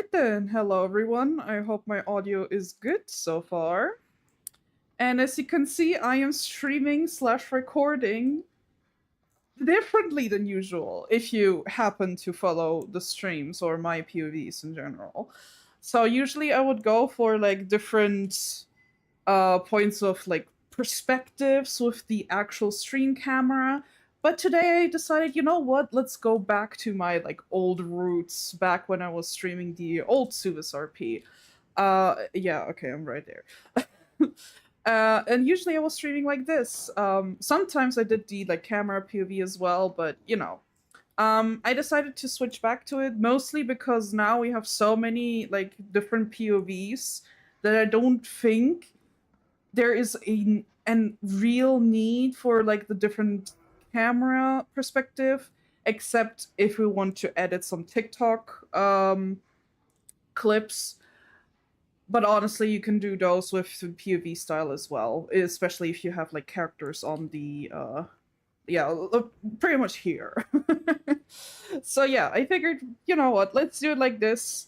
Alright then, hello everyone. I hope my audio is good so far. And as you can see, I am streaming slash recording differently than usual if you happen to follow the streams or my POVs in general. So usually I would go for like different points of like perspectives with the actual stream camera. But today I decided, you know what? Let's go back to my like old roots, back when I was streaming the old Suvis RP. Yeah, okay, I'm right there. And usually I was streaming like this. Sometimes I did the like camera POV as well, but you know, I decided to switch back to it mostly because now we have so many like different POVs that I don't think there is an real need for like the different camera perspective, except if we want to edit some TikTok clips. But honestly, you can do those with the POV style as well, especially if you have like characters on the yeah, pretty much here. So yeah, I figured, you know what, let's do it like this.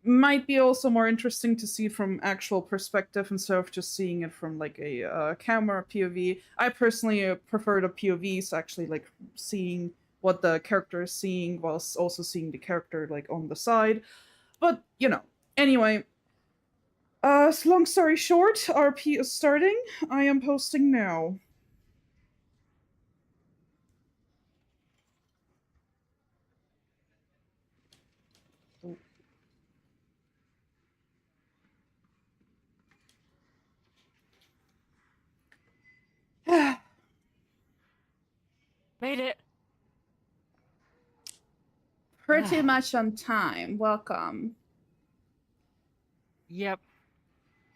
Might be also more interesting to see it from actual perspective instead of just seeing it from like a camera POV. I personally prefer the POVs, actually like seeing what the character is seeing whilst also seeing the character like on the side. But you know, anyway, long story short, RP is starting. I am posting now. Made it! Pretty much on time. Welcome. Yep.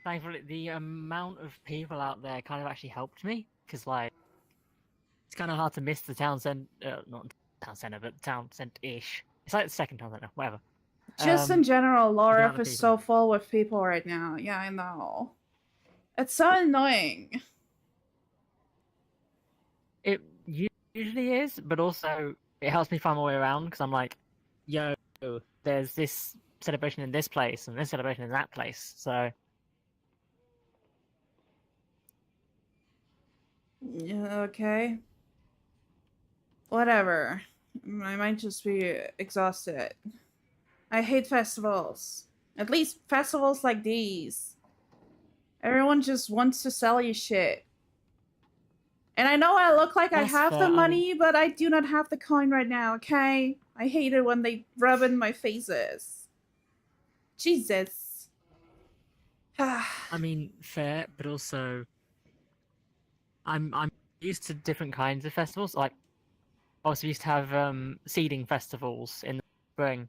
Thankfully, the amount of people out there kind of actually helped me, because, like, it's kind of hard to miss the town center, not town center, but town center-ish. It's like the second town center, whatever. Just in general, the amount Lorath of is people. so full with people right now. Yeah, I know. It's so annoying. It usually is, but also it helps me find my way around, because I'm like, yo, there's this celebration in this place, and this celebration in that place, so... Yeah, okay. Whatever. I might just be exhausted. I hate festivals. At least festivals like these. Everyone just wants to sell you shit. And I know I look like I That's have fair. the money, but I do not have the coin right now, okay? I hate it when they rub in my faces. Jesus. I mean, fair, but also... I'm used to different kinds of festivals, like also used to have seeding festivals in the spring,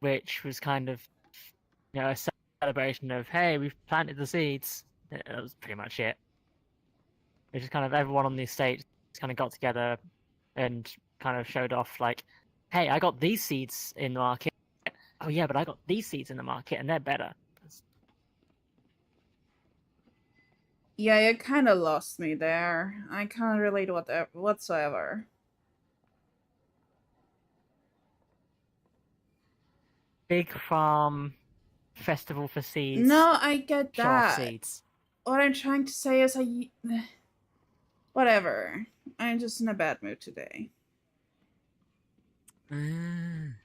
which was kind of a celebration of, hey, we've planted the seeds. That was pretty much it. It was just kind of everyone on the estate kind of got together and kind of showed off, like, hey, I got these seeds in the market. Oh yeah, but I got these seeds in the market and they're better. Yeah, you kind of lost me there. I can't relate whatsoever. Big farm festival for seeds. No, I get Show off that. seeds. What I'm trying to say is whatever. I'm just in a bad mood today. And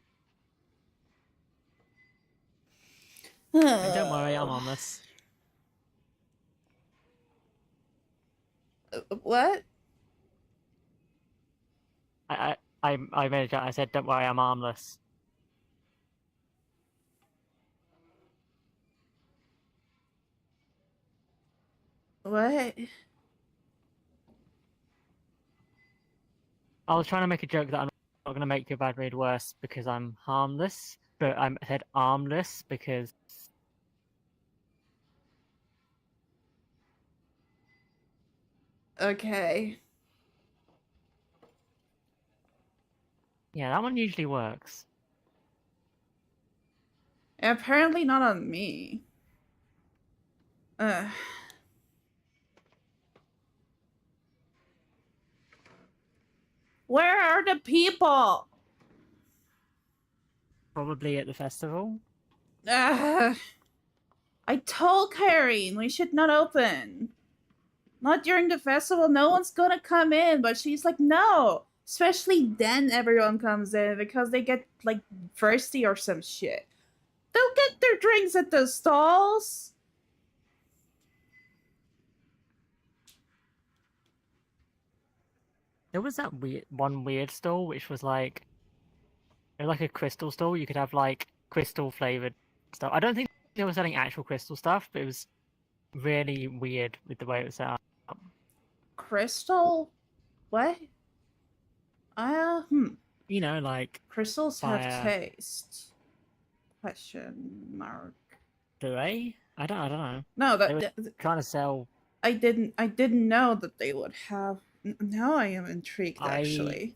don't worry, I'm on this. What? I made a joke. I said, "Don't worry, I'm armless." What? I was trying to make a joke that I'm not going to make your bad mood worse because I'm harmless, but I said armless because... Okay. Yeah, that one usually works. Apparently not on me. Where are the people? Probably at the festival. I told Kyrene we should not open. Not during the festival, no one's gonna come in, but she's like, no. Especially then everyone comes in because they get, like, thirsty or some shit. They'll get their drinks at the stalls. There was that weird stall, which was like, it was like a crystal stall. You could have like crystal flavored stuff. I don't think they were selling actual crystal stuff, but it was really weird with the way it was set up. Crystal? What? You know, like Crystals fire. have taste. Question mark. Do they? I don't know. No, They were trying to sell. I didn't know that they would have. Now I am intrigued. Actually,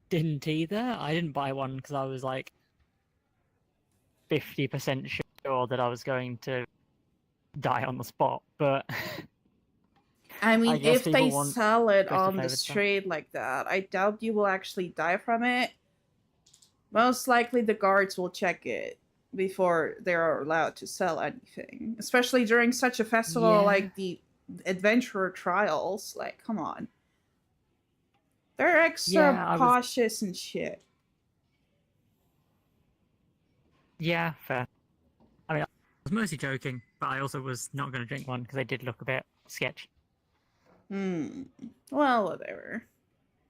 didn't either. I didn't buy one because I was like 50% sure that I was going to die on the spot. But I mean, if they sell it on the crystal-flavored street like that, I doubt you will actually die from it. Most likely, the guards will check it before they're allowed to sell anything, especially during such a festival like the Adventurer Trials. Like, come on. They're extra cautious and shit. Yeah, fair. I mean, I was mostly joking, but I also was not going to drink one because they did look a bit sketch. Well, whatever.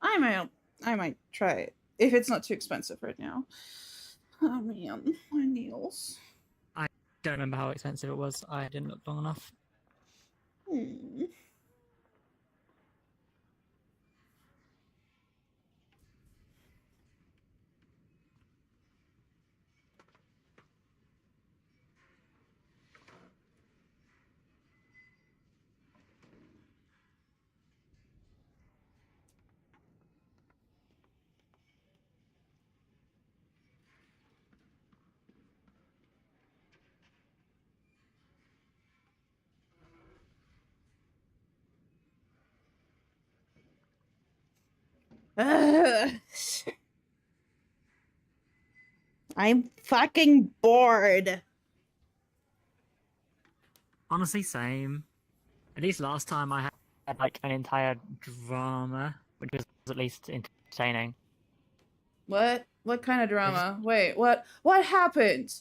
I might try it if it's not too expensive right now. Oh man, my nails. I don't remember how expensive it was. I didn't look long enough. I'm fucking bored. Honestly, same. At least last time I had like an entire drama, which was at least entertaining. What? What kind of drama? Wait, what? What happened?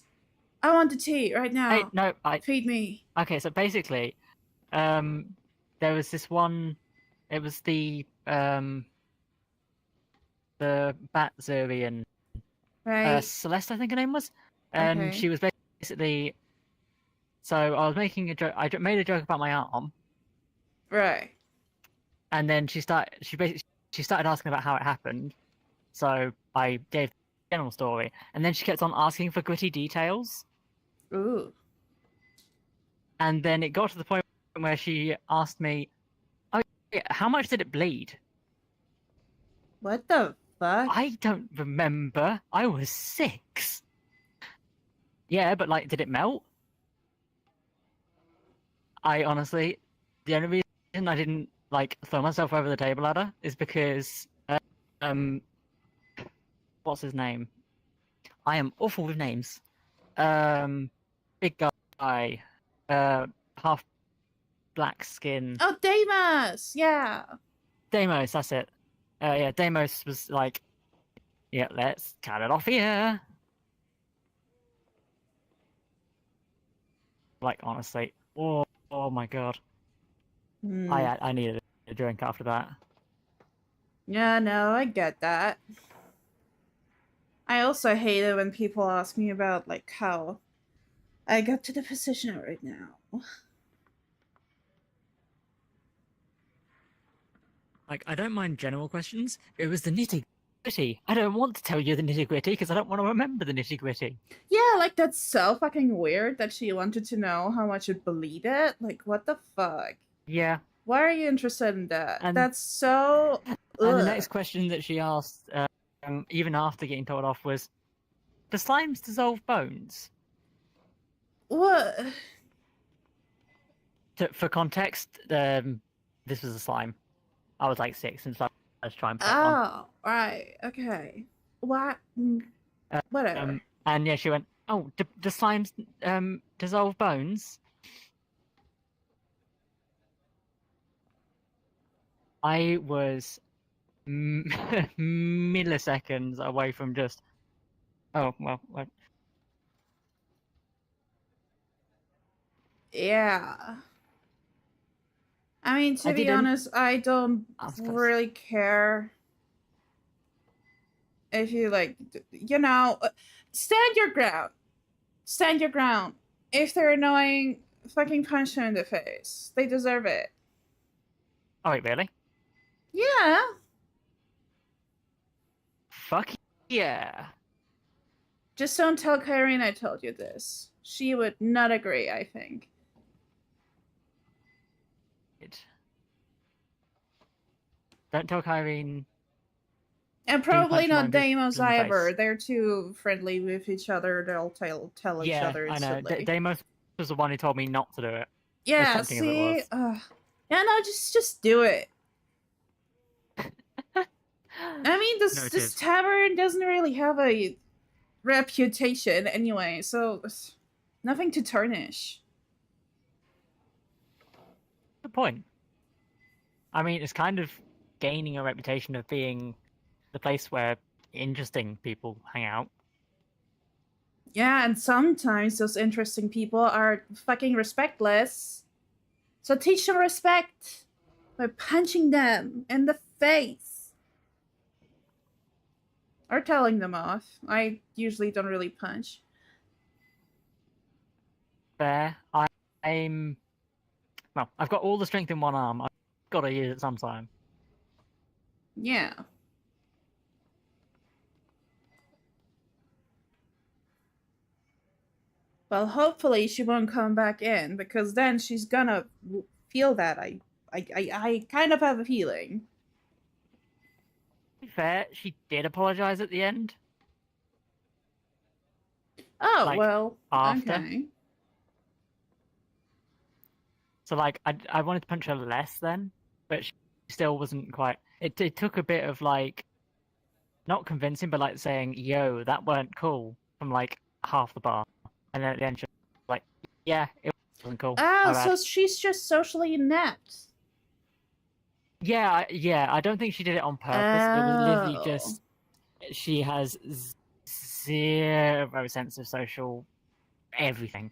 I want the tea right now. Hey, no, feed me. Okay, so basically, there was this one. It was the Batzerian, right? Celeste, I think her name was, and she was basically. So I was making a joke. I made a joke about my arm. Right. And then she started asking about how it happened. So I gave the general story, and then she kept on asking for gritty details. Ooh. And then it got to the point where she asked me, "Oh, yeah, how much did it bleed?" What the fuck? I don't remember. I was 6. Yeah, but like, did it melt? I honestly, the only reason I didn't like throw myself over the table ladder is because what's his name? I am awful with names. Big guy, half black skin. Oh, Deimos! Yeah. Deimos, that's it. Yeah, Deimos was like, yeah, let's cut it off here. Like, honestly, oh my god. I needed a drink after that. Yeah, no, I get that. I also hate it when people ask me about, like, how I got to the position right now. Like, I don't mind general questions. It was the nitty-gritty. I don't want to tell you the nitty-gritty because I don't want to remember the nitty-gritty. Yeah, like, that's so fucking weird that she wanted to know how much it bleeded. Like, what the fuck? Yeah. Why are you interested in that? That's so... And the next question that she asked, even after getting told off, was, do slimes dissolve bones? What? For context, this was a slime. I was like 6, and so I was trying to pick one. Oh, right, okay. What? Whatever. And yeah, she went, "Oh, do slimes dissolve bones?" I was milliseconds away from just, oh well, Yeah. I mean, to I be didn't. honest, I don't I was supposed. really care if you like, you know, stand your ground. Stand your ground. If they're annoying, fucking punch them in the face. They deserve it. Oh wait, really? Yeah. Fuck yeah! Just don't tell Kyrene I told you this. She would not agree, I think. Don't tell Kyrene. And Can you probably punch my not people Deimos in the either. face? They're too friendly with each other. They'll tell each Yeah, other I know. instantly. Deimos was the one who told me not to do it. As Yeah, tempting as it see? was. Yeah, no, just do it. I mean, this Noted. tavern doesn't really have a reputation anyway, so nothing to tarnish. Good point. I mean, it's kind of gaining a reputation of being the place where interesting people hang out. Yeah, and sometimes those interesting people are fucking respectless. So teach them respect by punching them in the face. Or telling them off. I usually don't really punch. Fair. I'm. Well, I've got all the strength in one arm. I've got to use it sometime. Yeah. Well, hopefully she won't come back in because then she's gonna feel that. I kind of have a feeling. To be fair, she did apologize at the end. Oh, Like, well, after. okay. So, like, I wanted to punch her less then, but she still wasn't quite. It took a bit of, like, not convincing, but, like, saying, yo, that weren't cool from, like, half the bar. And then at the end, she was like, yeah, it wasn't cool. Oh, My so bad. she's just socially inept. Yeah, I don't think she did it on purpose. It was literally Oh. just she has zero sense of social everything.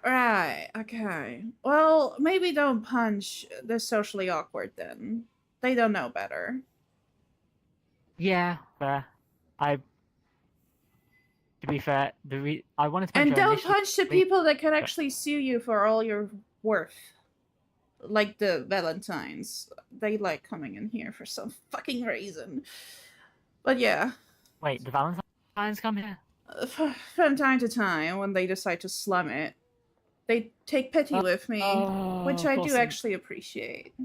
Right, okay. Well, maybe don't punch the socially awkward then. They don't know better. Yeah, fair. To be fair, I wanted to punch And her don't initially. punch the people that can actually sue you for all your worth. Like the Valentines. They like coming in here for some fucking reason. But yeah. Wait, the Valentines come here? From time to time, when they decide to slum it, they take pity with me, which I do actually appreciate.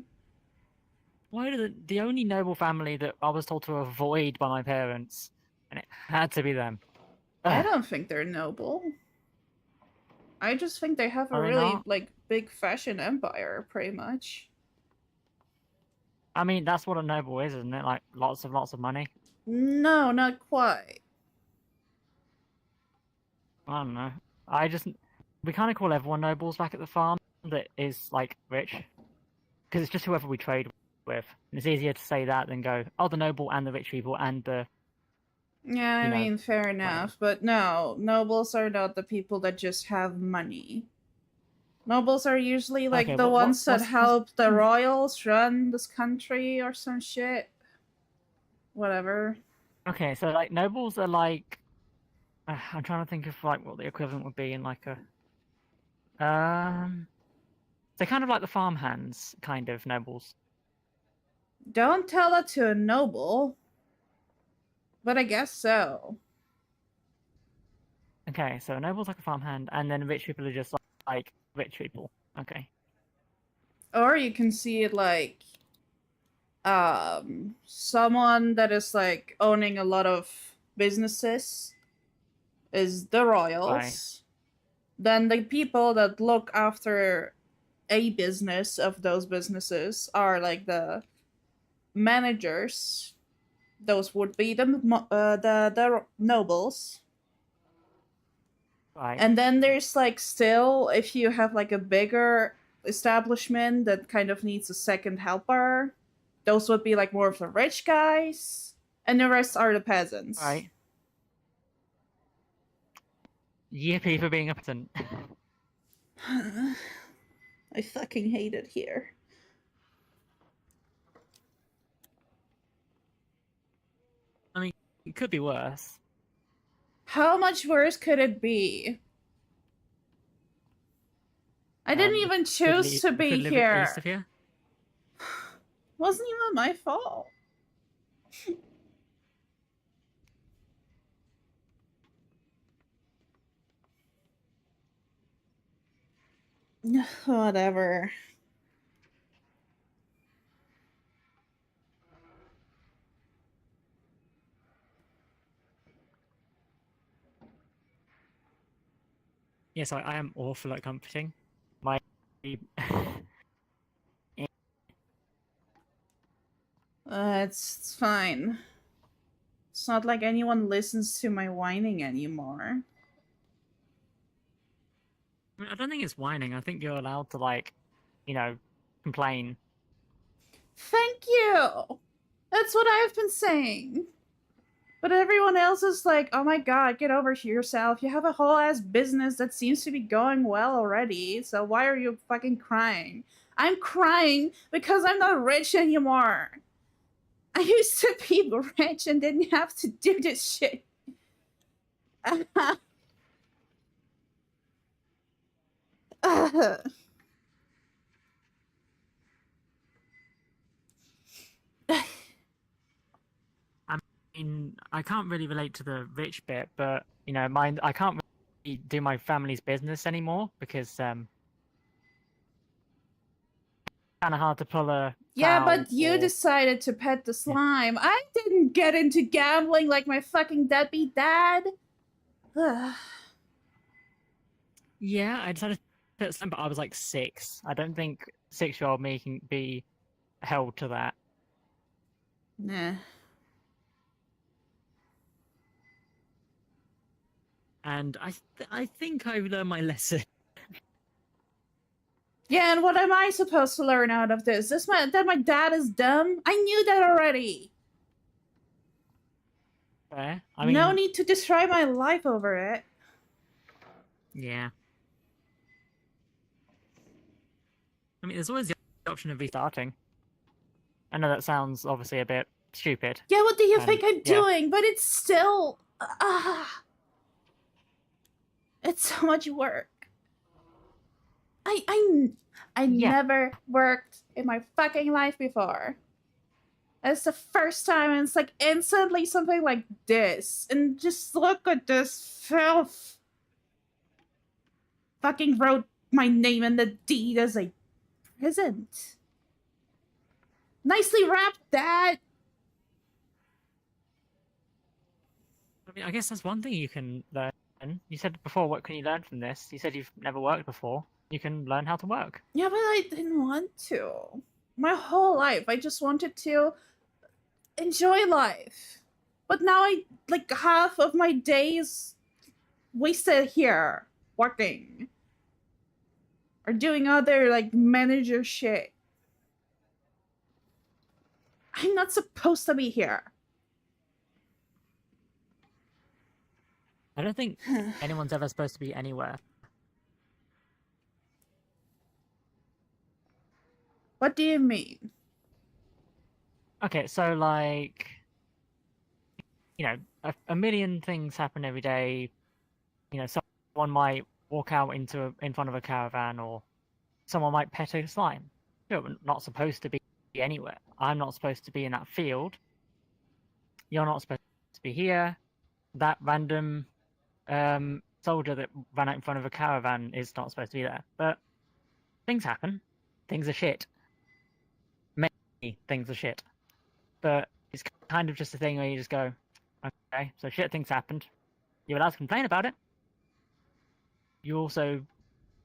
Why did the only noble family that I was told to avoid by my parents, and it had to be them? I don't think they're noble. I just think they have a really like big fashion empire, pretty much. I mean, that's what a noble is, isn't it? Like lots of money. No, not quite. I don't know. We kind of call everyone nobles back at the farm that is like rich, because it's just whoever we trade with. And it's easier to say that than go, oh, the noble and the rich people and the. Yeah, I mean, fair enough. But no, nobles are not the people that just have money. Nobles are usually like the ones that help the royals run this country or some shit. Whatever. Okay, so like nobles are like. I'm trying to think of like what the equivalent would be in like a. They're kind of like the farmhands, kind of nobles. Don't tell that to a noble. But I guess so. Okay, so a noble's like a farmhand, and then rich people are just like rich people. Okay. Or you can see it like someone that is like owning a lot of businesses is the royals. Right. Then the people that look after a business of those businesses are like the managers. Those would be the nobles. Right. And then there's like still, if you have like a bigger establishment that kind of needs a second helper, those would be like more of the rich guys, and the rest are the peasants. Right. Yippee for being a peasant. I fucking hate it here. I mean, it could be worse. How much worse could it be? I didn't even choose to be east here. of here. Wasn't even my fault. Whatever. Yes, I am awful at comforting. My It's fine. It's not like anyone listens to my whining anymore. I don't think it's whining. I think you're allowed to, like, you know, complain. Thank you! That's what I've been saying. But everyone else is like, oh my god, get over yourself. You have a whole ass business that seems to be going well already, so why are you fucking crying? I'm crying because I'm not rich anymore. I used to be rich and didn't have to do this shit. I mean, I can't really relate to the rich bit, but you know, I can't really do my family's business anymore because kind of hard to pull a. Yeah, but you or... decided to pet the slime. I didn't get into gambling like my fucking deadbeat dad. Yeah, I decided to pet slime, but I was like 6. I don't think 6-year-old me can be held to that. Nah. And I think I learned my lesson. Yeah, and what am I supposed to learn out of this? That my dad is dumb? I knew that already. Fair. I mean, no need to destroy my life over it. Yeah. I mean, there's always the option of restarting. I know that sounds obviously a bit stupid. Yeah, what do you think I'm doing? But it's still... it's so much work. I never worked in my fucking life before. It's the first time, and it's like instantly something like this. And just look at this filth. Fucking wrote my name in the deed as a present. Nicely wrapped, Dad. I mean, I guess that's one thing you can learn. You said before, what can you learn from this? You said you've never worked before. You can learn how to work. Yeah, but I didn't want to. My whole life, I just wanted to enjoy life. But now like, half of my days wasted here, working. Or doing other, like, manager shit. I'm not supposed to be here. I don't think anyone's ever supposed to be anywhere. What do you mean? Okay, so, like, you know, a million things happen every day. You know, someone might walk out in front of a caravan, or someone might pet a slime. You're not supposed to be anywhere. I'm not supposed to be in that field. You're not supposed to be here. That random soldier that ran out in front of a caravan is not supposed to be there. But things happen. Things are shit. Many things are shit. But it's kind of just a thing where you just go, okay, so shit things happened. You're allowed to complain about it. You also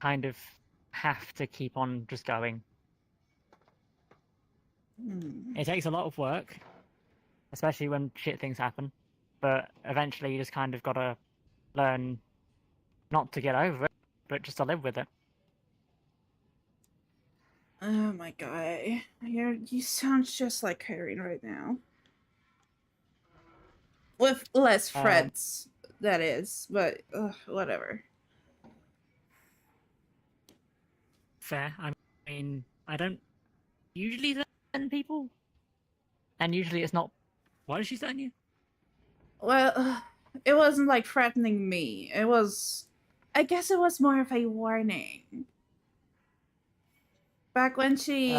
kind of have to keep on just going. It takes a lot of work, especially when shit things happen. But eventually you just kind of gotta learn not to get over it, but just to live with it. Oh my god. You sound just like Kyrene right now. With less frets, that is, but whatever. Fair. I mean, I don't usually threaten people, and usually it's not. Why did she threaten you? Well, it wasn't like threatening me. It was, I guess it was more of a warning. Back when she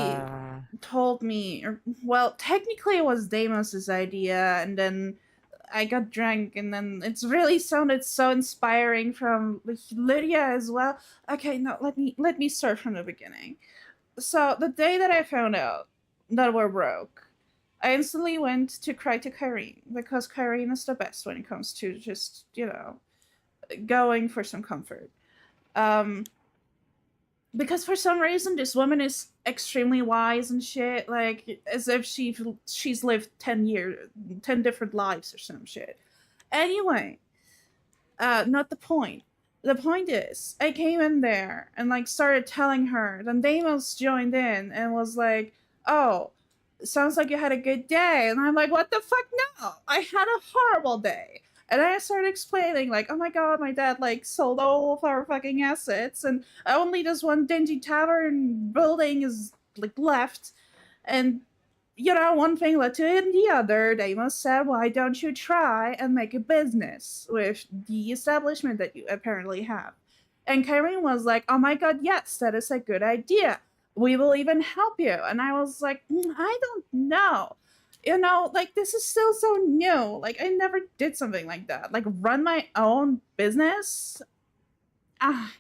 told me, well, technically it was Deimos's idea, and then I got drunk, and then it's really sounded so inspiring from Lydia as well. Okay, no, let me start from the beginning. So the day that I found out that we're broke, I instantly went to cry to Kyrene, because Kyrene is the best when it comes to just, going for some comfort. Because for some reason this woman is extremely wise and shit, like as if she's lived 10 different lives or some shit. Anyway, not the point. The point is, I came in there and like started telling her. Then Deimos joined in and was like, "Oh, sounds like you had a good day." And I'm like, "What the fuck? No, I had a horrible day." And I started explaining, like, "Oh my god, my dad like sold all of our fucking assets, and only this one dingy tavern building is like left." And one thing led to the other. Deimos said, "Why don't you try and make a business with the establishment that you apparently have?" And Kyrene was like, "Oh my god, yes, that is a good idea. We will even help you." And I was like, I don't know. Like, this is still so new. Like, I never did something like that. Like, run my own business? Ah.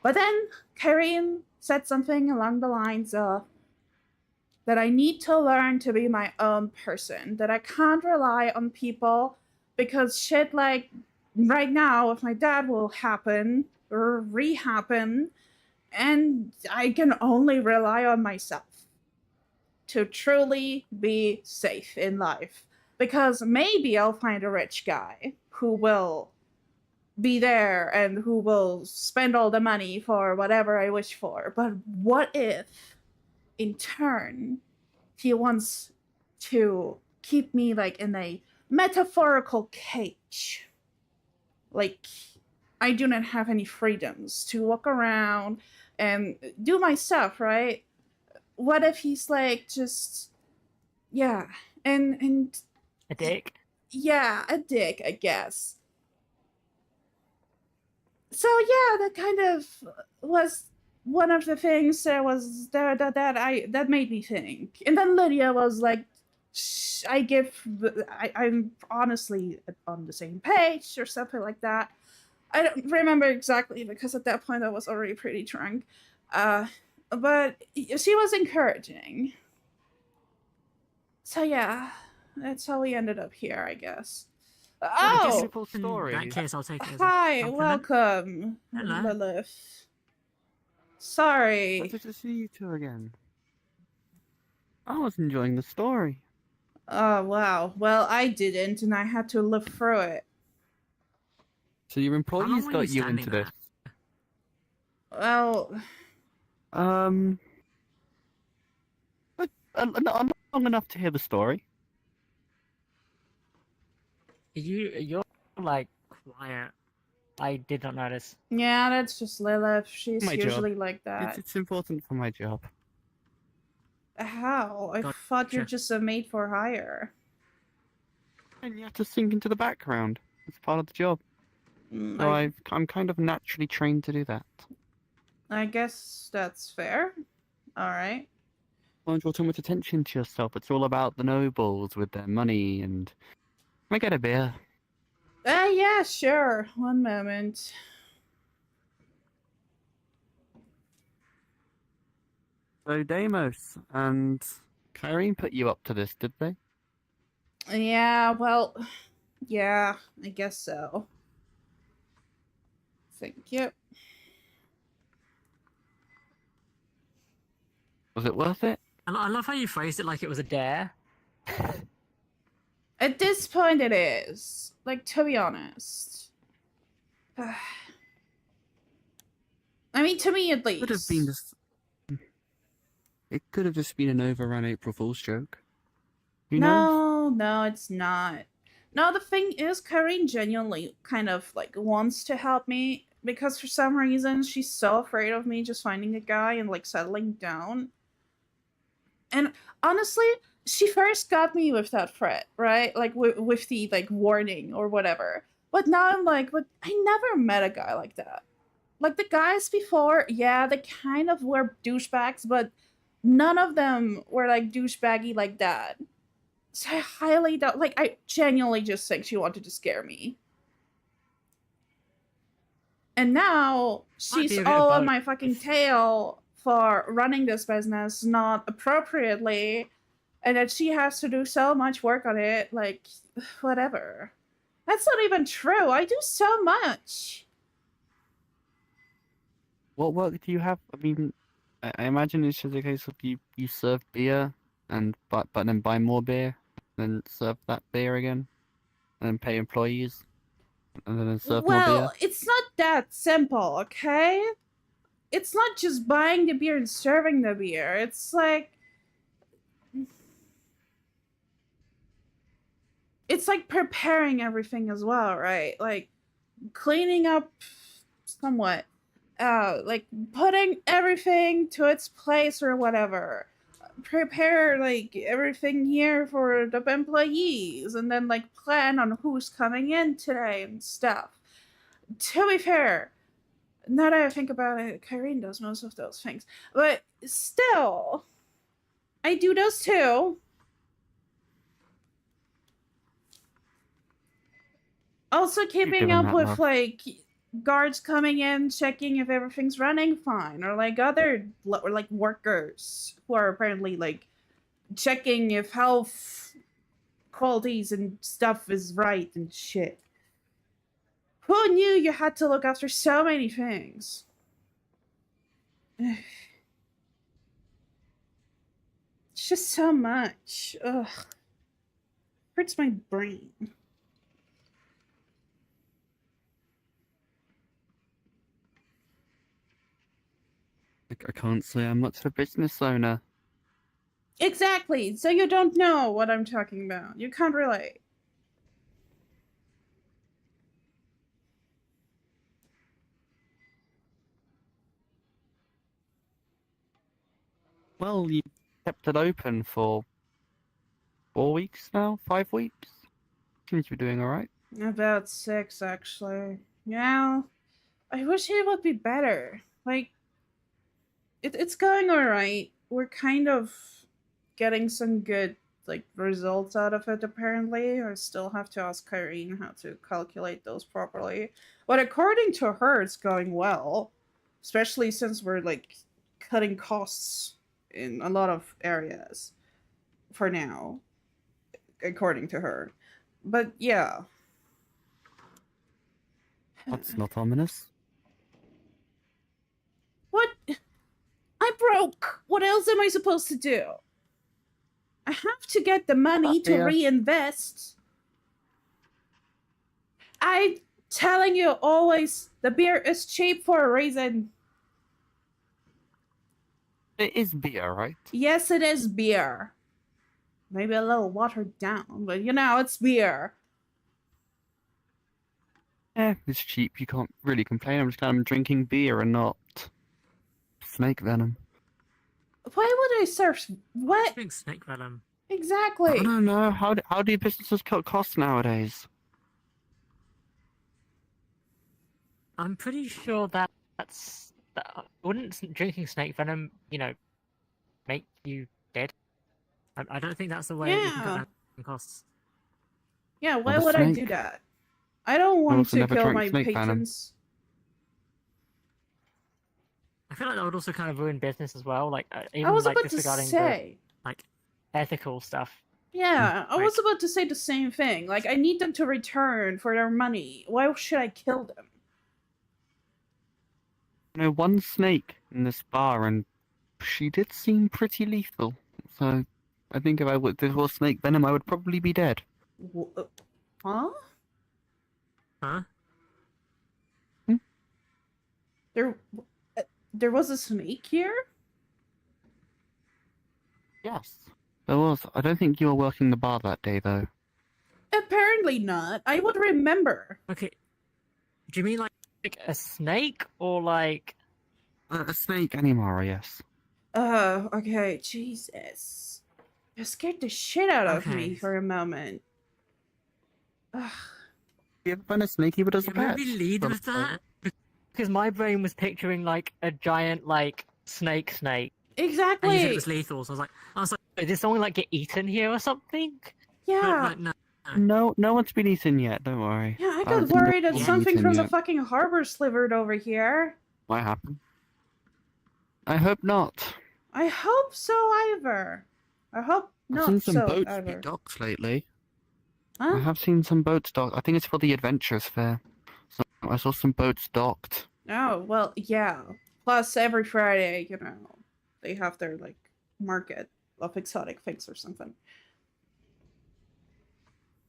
But then Kyrene said something along the lines of, that I need to learn to be my own person, that I can't rely on people, because shit like right now with my dad will happen or re-happen, and I can only rely on myself to truly be safe in life. Because maybe I'll find a rich guy who will be there and who will spend all the money for whatever I wish for. But what if, in turn, he wants to keep me like in a metaphorical cage? Like, I do not have any freedoms to walk around and do my stuff, right? What if he's like just, yeah, and A dick? yeah, a dick, I guess. So yeah, that kind of was one of the things that made me think. And then Lydia was like, I'm honestly on the same page or something like that. I don't remember exactly, because at that point I was already pretty drunk. But she was encouraging. So yeah, that's how we ended up here, I guess. I guess Oh! Simple story. in that case, I'll take it as Hi, a compliment. welcome, Hello. Lilith. Sorry. Pleasure to see you two again. I was enjoying the story. Oh, wow. Well, I didn't, and I had to live through it. So your employees long were got you you into standing this. Well, But not long enough to hear the story. You're like quiet. I did not notice. yeah, that's just Lilith. She's My job. usually like that. It's important for my job. How? I thought you're just a maid for hire. And you have to sink into the background. It's part of the job. So I'm kind of naturally trained to do that. I guess that's fair. Alright. Don't draw too much attention to yourself. It's all about the nobles with their money and... Can I get a beer? Yeah, sure. One moment. So Deimos and Kyrene put you up to this, did they? Yeah, well, yeah, I guess so. Thank you. Was it worth it? I love how you phrased it like it was a dare. At this point, it is. Like, to be honest. I mean, to me at Could have least. been just. It could have just been an overrun April Fool's joke. Who knows? No, it's not. No, the thing is, Kyrene genuinely kind of like wants to help me because for some reason she's so afraid of me just finding a guy and like settling down. And honestly, she first got me with that threat, right? Like with the like warning or whatever. But now I'm like, but I never met a guy like that. Like the guys before, yeah, they kind of were douchebags, but none of them were like douchebaggy like that. So I highly doubt, like, I genuinely just think she wanted to scare me. And now Might be she's a bit of all on both. my fucking tail for running this business not appropriately, and that she has to do so much work on it. Like, whatever. That's not even true. I do so much. What work do you have? I mean, I imagine it's just a case of you serve beer but then buy more beer, then serve that beer again, and then pay employees, and then serve more beer. Well, it's not that simple, okay? It's not just buying the beer and serving the beer. It's like preparing everything as well, right? Like cleaning up somewhat, like putting everything to its place or whatever. Prepare like everything here for the employees and then like plan on who's coming in today and stuff. To be fair, now that I think about it, Kyrene does most of those things. But still, I do those too. Also keeping given up that, with love. like guards coming in, checking if everything's running fine, or like other or like workers who are apparently like checking if health qualities and stuff is right and shit. Who knew you had to look after so many things? It's just so much. Ugh. Hurts my brain. I can't say I'm much of a business owner. Exactly. So you don't know what I'm talking about. You can't relate. Well, you kept it open for 4 weeks now, 5 weeks. Seems to be doing all right. About 6, actually. Yeah. I wish it would be better. Like, it's going alright. We're kind of getting some good like results out of it apparently. I still have to ask Kyrene how to calculate those properly. But according to her, it's going well. Especially since we're like cutting costs in a lot of areas for now. According to her. But yeah. That's not ominous. What? I broke. What else am I supposed to do? I have to get the money to Yeah. reinvest. I'm telling you always, the beer is cheap for a reason. It is beer, right? Yes, it is beer. Maybe a little watered down, but you know, it's beer. It's cheap. You can't really complain. I'm just glad I'm drinking beer and not snake venom. Why would I serve? What? Drink snake venom. Exactly. I don't know. How do businesses cut costs nowadays? I'm pretty sure that wouldn't drinking snake venom, make you dead. I don't think that's the way that you can cut Yeah. down costs. Yeah, why Well, the would I do snake- that? I don't want also to never kill drank my snake venom. patrons. I feel like that would also kind of ruin business as well. Like even I was like about to disregarding say. the ethical stuff. Yeah, I was Like- about to say the same thing. Like, I need them to return for their money. Why should I kill them? One snake in this bar, and she did seem pretty lethal. So I think if this was snake venom, I would probably be dead. Huh? Huh? There. there was a snake here? Yes. There was. I don't think you were working the bar that day, though. Apparently not. I would remember. Okay. Do you mean like a snake or like? A snake Animara, yes. Oh, okay. Jesus. You scared the shit out of me Okay. for a moment. Ugh. You ever been a snake with us a Yeah, pet? maybe lead with that because my brain was picturing like a giant like snake, and you said Exactly. it was lethal. So I was like, did someone like get eaten here or something? Yeah. But no. No one's been eaten yet, don't worry. Yeah, I I got don't think worried that anyone's something eaten from the yet. fucking harbor slithered over here. Might happen. I hope not. I hope so either. I hope I've not seen some so boats either. be docked lately. Huh? I have seen some boats docked. I think it's for the Adventurers Fair. So I saw some boats docked. Oh, well, yeah. Plus, every Friday, you know, they have their, like, market of exotic things or something.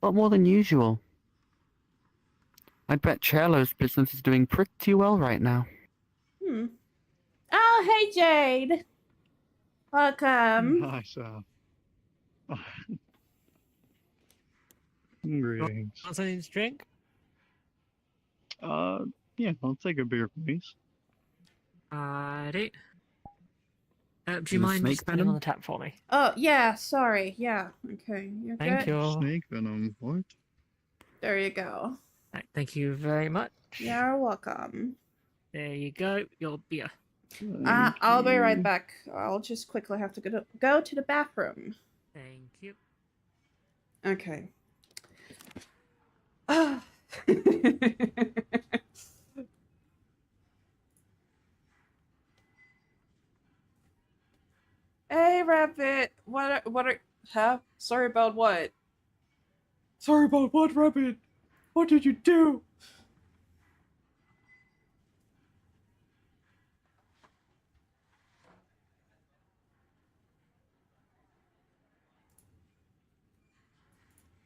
A lot more than usual. I'd bet Cello's business is doing pretty well right now. Hmm. Oh, hey, Jade. Welcome. Hi, Sal. Greetings. Want something to drink? Yeah, I'll take a beer, please. Alrighty. Do And you the mind snake just putting on venom? the tap for me? Oh, yeah, sorry. Yeah, okay. You're Thank good? you. Snake venom, what? There you go. Right, thank you very much. You're welcome. There you go. Your beer. Thank I'll be right you. back. I'll just quickly have to go to the bathroom. Thank you. Okay. Hey, Rabbit. What are... Huh? Sorry about what? Sorry about what, Rabbit? What did you do?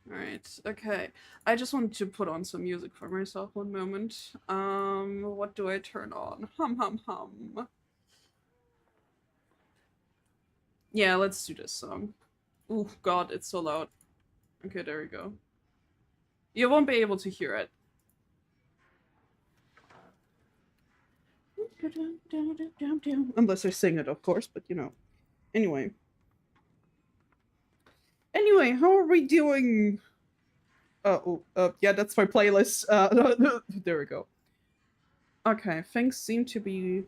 Alright, okay. I just wanted to put on some music for myself one moment. What do I turn on? Hum hum hum. Yeah, let's do this song. Oh god, it's so loud. Okay, there we go. You won't be able to hear it. Unless I sing it, of course, but you know. Anyway. Anyway, how are we doing? Yeah, that's my playlist. There we go. Okay, things seem to be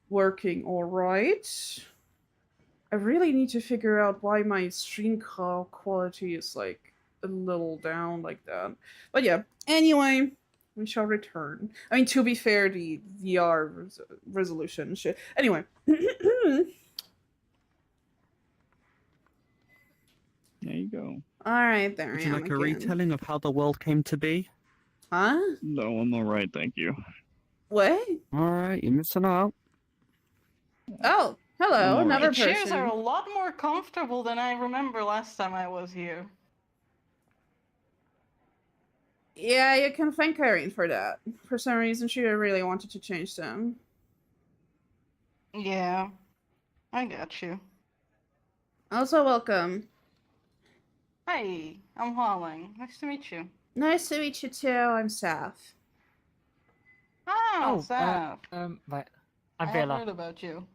working all right. I really need to figure out why my stream quality is like a little down like that. But yeah, anyway, we shall return. I mean, to be fair, the VR resolution shit. Anyway. There you go. Alright, there Would I you am like a again. retelling of how the world came to be? Huh? No, I'm alright, thank you. What? Alright, you're missing out. Oh, hello, I'm another alright. The chairs are a person. lot more comfortable than I remember last time I was here. Yeah, you can thank Kyrene for that. For some reason, she really wanted to change them. Yeah, I got you. Also, welcome. Hi, I'm Hualing. Nice to meet you. Nice to meet you too. I'm Saf. Ah, Saf. Right. I I'm have Villa. heard about you.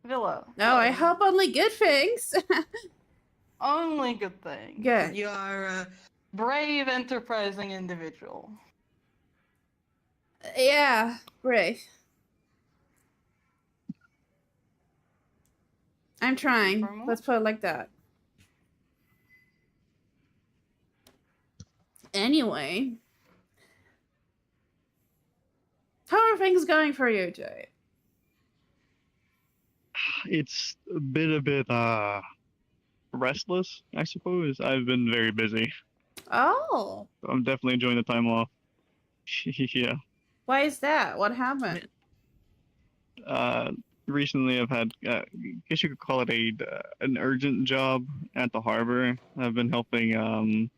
Villa. No, I hope only good things. Only good thing. Good. You are a brave, enterprising individual. Yeah, great. I'm trying. Formal? Let's put it like that. Anyway. How are things going for you, Jay? It's a bit, restless, I suppose. I've been very busy. Oh, I'm definitely enjoying the time off. Yeah. why is that? What happened? Recently I've had, I guess you could call it an urgent job at the harbor. I've been helping,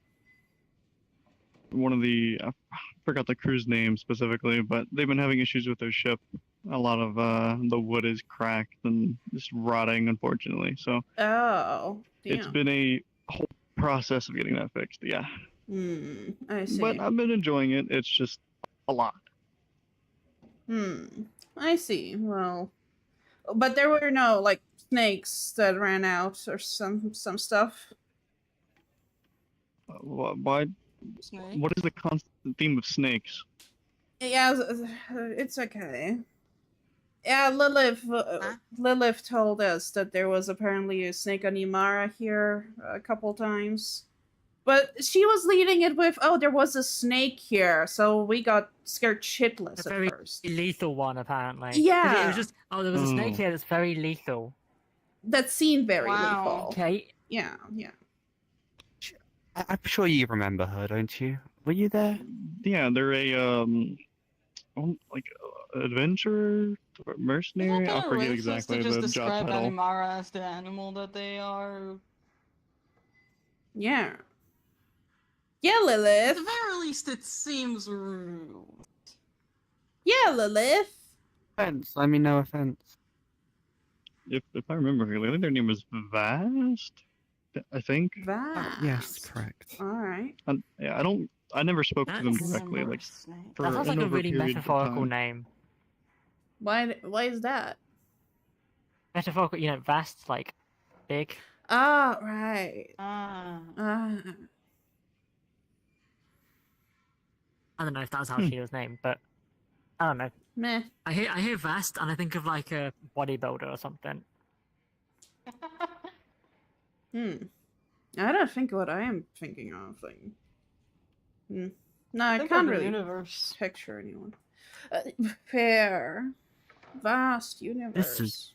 one of the, I forgot the crew's name specifically, but they've been having issues with their ship, a lot of the wood is cracked and just rotting, unfortunately. So Oh, it's damn. been a whole process of getting that fixed. Yeah, I see. but I've been enjoying it. It's just a lot. I see. Well, but there were no like snakes that ran out or some stuff. Why? Snake. What is the constant theme of snakes? Yeah, it's okay. Yeah, Lilith told us that there was apparently a snake on Imara here a couple times. But she was leading it with, oh, there was a snake here, so we got scared shitless A at very first. lethal one, apparently. 'Cause Yeah. It was just, oh, there was a snake Oh. here that's very lethal. That seemed very Wow. lethal. Okay. Yeah. I'm sure you remember her, don't you? Were you there? Yeah, they're a like adventurer, or mercenary. I forget exactly to just the job describe title. Animara as the animal that they are. Yeah. Yeah, At Lilith. the very least, it seems rude. Yeah, Lilith. Offense. I mean, no offense. If I remember correctly, I think their name was Vast. I think. Vast. Yes, correct. Alright. Yeah, I never spoke to them That's- directly. Remember Like snake. for That sounds like an a over really period of metaphorical time. name. Why is that? Metaphorical, vast, like, big. Ah, right. Ah. I don't know if that's how she was named, but I don't know. Meh. I hear vast and I think of like a bodybuilder or something. I don't think what I am thinking of. No, I Think can't of the really universe. picture anyone. Fair. Vast universe.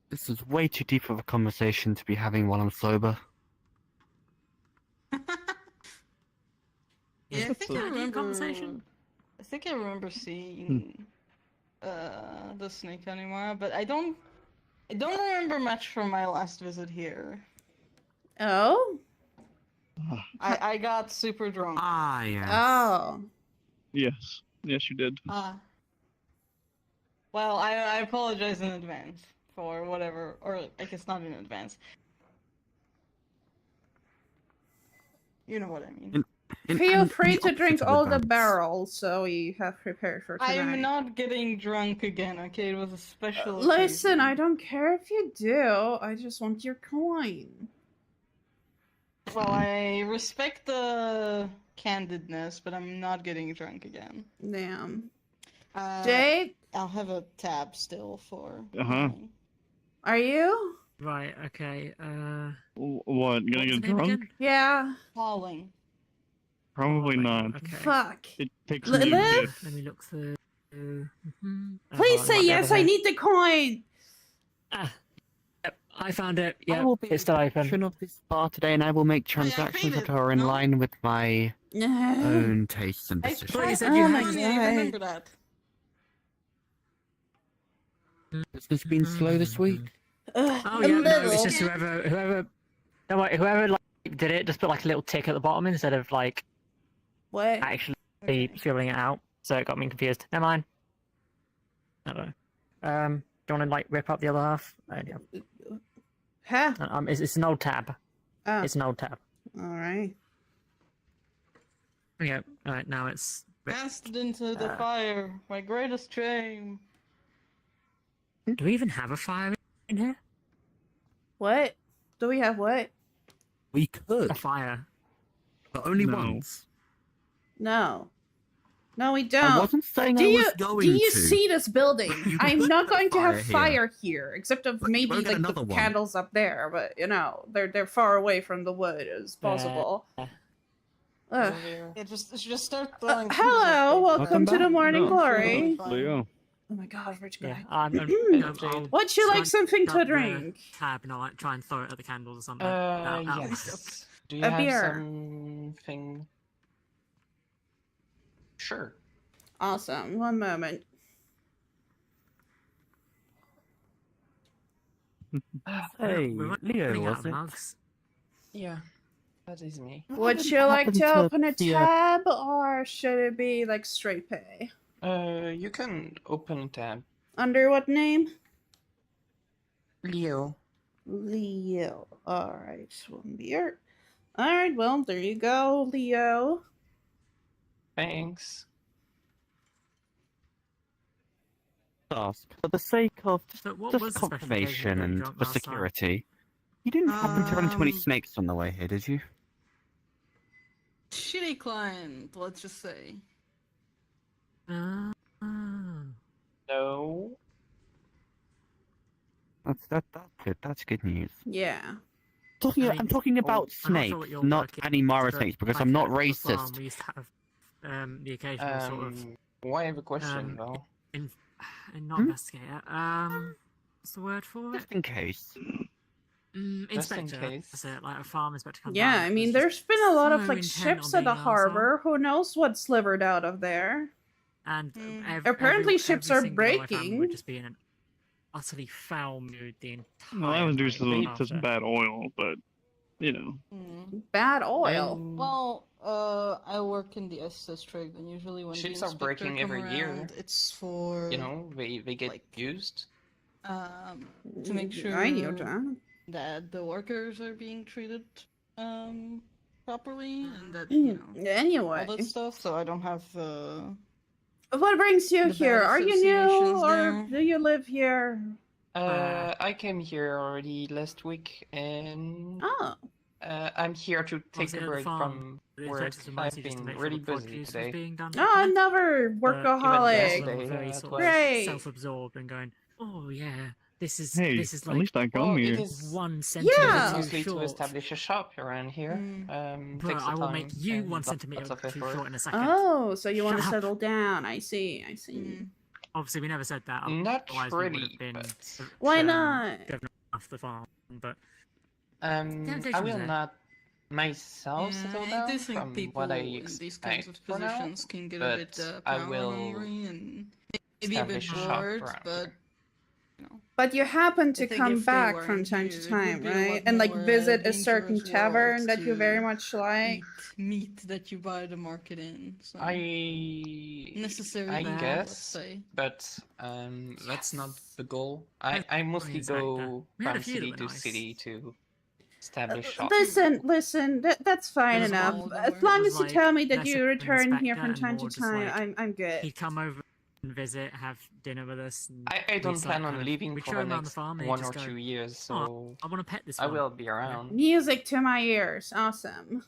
This is way too deep of a conversation to be having while I'm sober. Yeah, I think I Deep remember. conversation. I think I remember seeing the snake anymore, but I don't remember much from my last visit here. Oh? I got super drunk. Ah, yes. Oh. Yes, yes, you did. Well, I apologize in advance for whatever, or I guess not in advance. You know what I mean. Feel free to opposite drink of all the advance. barrels so we have prepared for tonight. I'm not getting drunk again, okay? It was a special Listen, occasion. I don't care if you do. I just want your coin. Well, I respect the candidness, but I'm not getting drunk again. Damn. Uh, Jade, I'll have a tab still for. Uh-huh. mine. are you? Right, okay. What? Gonna What's get the name drunk? again? Yeah. Falling. Probably not. Okay. Fuck. It takes me a Lilith? bit. Let me look through. Please say yes, I need the coin! Ah, yep, I found it. I Yeah, will be it's still open. patron of this bar today, and I will make Oh, yeah, I transactions paid that it, are in no? line with my own tastes and I decisions. Please, tried said to you find had- it, I remember that. Has this been slow this week? Oh a yeah, no, little. it's just whoever. No, wait, whoever like did it, just put like a little tick at the bottom instead of like What? actually Okay. scribbling it out. So it got me confused. Never mind. I don't know. Do you want to like rip up the other half? Yeah. Huh? It's an old tab. Oh, It's an old tab. alright. Okay. All right. Now it's. Cast into the Uh. fire, my greatest shame. Do we even have a fire in here? What? Do we have what? We could, A fire. but only No. once. No. No, we I don't. wasn't saying Do I you was going do you to. see this building? You I'm won't not get going to have fire here. fire here, except of But you maybe won't get like another the one. candles up there. But they're far away from the wood as possible. Yeah. Ugh. Yeah, just start throwing. pieces of Hello, paper. welcome to the back. morning No. glory. Leo. Oh my god, rich Yeah. guy. I'll Would you try like and something grab to the drink? Tab and I'll like, try and throw it at the candles or something. That'll work. Yes. Do you A have beer. something? Sure. Awesome. One moment. Hey, We're Leo, running out was of it? mugs. Yeah, that is me. Would you like to happened to open a the, tab, or should it be like straight pay? You can open a tab. Under what name? Leo. Leo. Alright, Swimbeer. Alright, well, there you go, Leo. Thanks. Ask, for the sake of So what just was the special occasion confirmation that you and dropped for last time? security, you didn't happen to run into any Um, snakes on the way here, did you? Shitty client, let's just say. Ah. No. That's good. That's good news. Yeah. I mean, I'm talking about I'm not sure snakes, what your not work is, any Mara but snakes, because back I'm not at the farm, racist. we used to have the occasional sort of Why have a question, though? not investigator. What's the word for it? Just in case. Just in Inspector. case. That's it, like a farm inspector comes Yeah, around I and mean, is there's just been a lot of so like intent ships on at the being an arsehole. harbor. Who knows what slivered out of there? And Apparently ships are single one of my family breaking. would just be in an utterly foul mood the entire Well, that was due night to some after. bad oil, but you know. Bad oil. Well, I work in the S district, and usually when Ships the are inspector breaking come every year. around, it's for You know, they get like, used. to make sure I knew that. that the workers are being treated properly, and that you know Anyway, all that stuff. So I don't have what brings you the here? bad Are you new associations or there. do you live here? I came here already last week, and Oh, I'm here to take Obviously a at the break farm, from the work. objectives are I've mostly just to been make sure really the busy produce was today. being done no, properly. another But workaholic. yesterday, People very it sort was- of Great. self-absorbed and going, oh yeah, this is Hey, this is at like least I come Well, here. it is 1 centimeter Yeah. too mostly to short. establish a shop around here. But Takes I will time make you and 1 lots centimeter of too effort. short in a second. Oh, so you want to Shut up. settle down? I see. I see. Mm. Obviously, we never said that. Not Otherwise, we would really, have been but Why not? driven off the farm. But I Temptation will there. not myself settle I down do think from people what I in these kinds expect of for now. positions can get a bit but I power will hungry and maybe a bit establish a shop bored, around but here. you know. But you happen to I think come if they back weren't from time here, to it would time, be a right? lot And like more, visit a certain dangerous tavern world that you very to much like. eat meat that you buy the market in. So necessary I evil, let's guess, say. but that's not the goal. I mostly Inspector. go We had a from few that city were to nice. city to establish shop. Listen, that's fine was enough. all As over. long It as was you like tell me that less you of an return here inspector from and time to more just time, like I'm good. he'd come over and visit, have dinner with us. And I we'd don't just, plan like, on kind of- leaving we'd for show the him around the next farm and he'd 1 just or go, 2 years, so I want to pet this I one. will be around. Music to my ears. Awesome.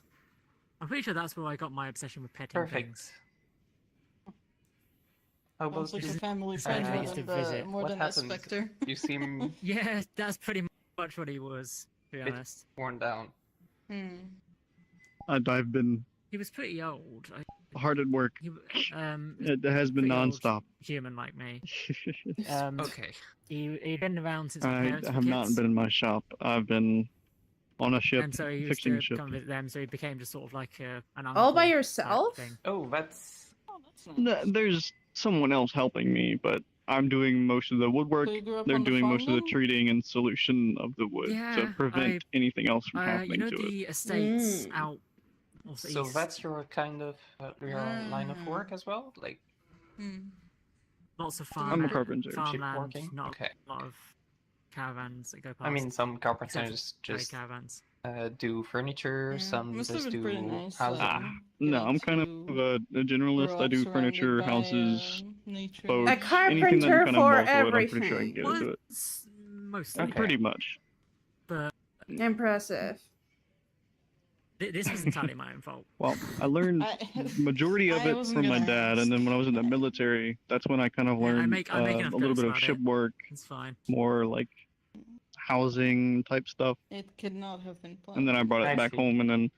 I'm pretty sure that's where I got my obsession with petting Perfect. things. How about Sounds like you? a family This is where I friend used to more visit. more What than happened? a specter. You seem Yeah, that's pretty much what he was, to be Bit- honest. worn down. I've been He was pretty old. hard at work. He, It has been pretty old nonstop. human like me. Okay. He'd been around since my I parents were have not kids. been in my shop. I've been on a ship, And so he used fixing to a ship. come visit them, so he became just sort of like an uncle All by type yourself? thing. Oh, that's Oh, that's nice. There's someone else helping me, but I'm doing most of the woodwork. So you grew up They're on the doing farm most of the then? treating and solution of the wood to Yeah, prevent anything else from you happening know to it. the estates Mm. out off the so east? that's your kind of your line of work as well, like Lots of I'm a farmland, carpenter. farmland, working? not Okay. a lot of caravans that go past. I mean, some except for carpenters trade just caravans. do furniture, Yeah, some must have just been do pretty nice, houses. No, getting I'm kind of to a generalist. grow I up do surrounded furniture, by, houses, nature. boats, A anything that carpenter kind of for involves wood. I'm pretty sure I can everything. get into it. Mostly. Okay. Pretty much. But Impressive. this was entirely my own fault. Well, I learned I- majority of I it wasn't from my gonna dad, and then when I was in the military, that's when I kind of Yeah, I learned make enough a little jokes bit of about ship it. work, It's fine. more like housing type stuff. It could not have been planned. And then I brought it I back see. home, and then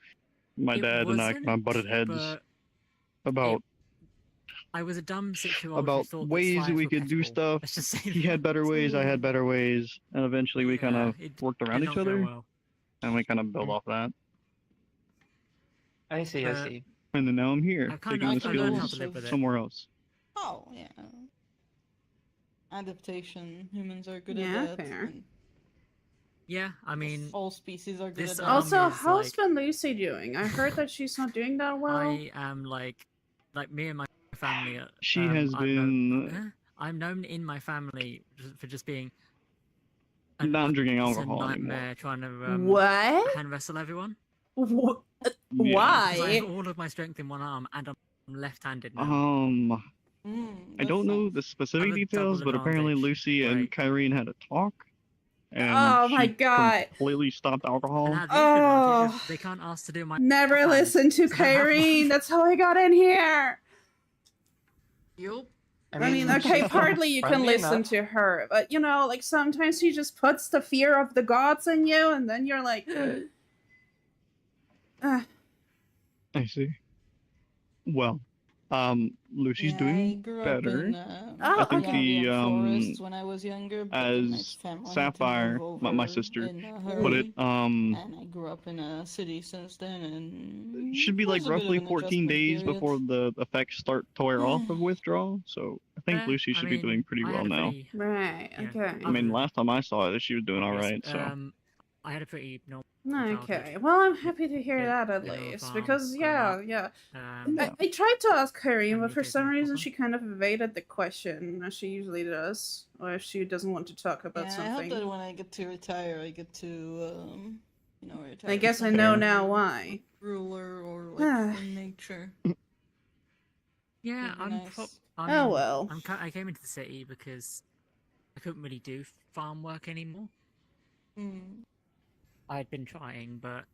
my It dad and I wasn't, kind of butted heads but about I was a dumb situation. about ways that we could do stuff. Let's just say He had better ways, I had better ways, and eventually we kind of worked around each other, Well. and we kind of built off that. I see, I see. And then now I'm here, I kind taking of the I learned how skills to live with it. somewhere else. Oh yeah. Adaptation. Humans are good Yeah, at that. fair. and Yeah, I mean, all species are good this at that. Also, is how's like- Lucy doing? I heard that she's not doing that well. I am like me and my family. She has I'm known in my family for just being not drinking a alcohol nightmare anymore. trying to What? hand wrestle everyone. Wh- Yeah. Because I have Why? all of my strength in one arm and I'm left-handed now. I don't know the specific Have a details, double but apparently advantage. Lucy and Right. Kyrene had a talk, and Oh my she God. completely stopped And alcohol. had the extra advantage Oh. of they can't ask to do my Never hand, listen to so I have Kyrene. one. That's how I got in here. Yup. I mean, okay, partly you can friendly listen enough. to her, but you know, like sometimes she just puts the fear of the gods in you, and then you're like, I see. Well, Lucy's I doing grew better. Up in, Oh, I think okay. Forest when I was younger, but then my as family had to Sapphire, move my over sister, in a put it, hurry, and I grew up in a city since then, and should be it like was a bit of roughly an 14 adjustment days period. before the effects start to wear off of withdrawal. So I think Yeah, Lucy I should be doing mean, pretty I well had a now. pretty, Right, Yeah. okay. I mean, last time I saw it, she was doing all yes, right. So I had a pretty normal Okay, childhood. well, I'm happy to hear Yeah, that at little least, farm because growing up. yeah. Yeah. I tried to ask Kyrene, And but he for gave some me a reason proper- she kind of evaded the question, as she usually does, or if she doesn't want to talk about Yeah, I hope that something. when I get to retire, I get to, retire. I guess I from know Fair. now why. Ruler or like in nature. Yeah, Would be I'm. nice. Oh, well. I came into the city because I couldn't really do farm work anymore. Mm. I had been trying, but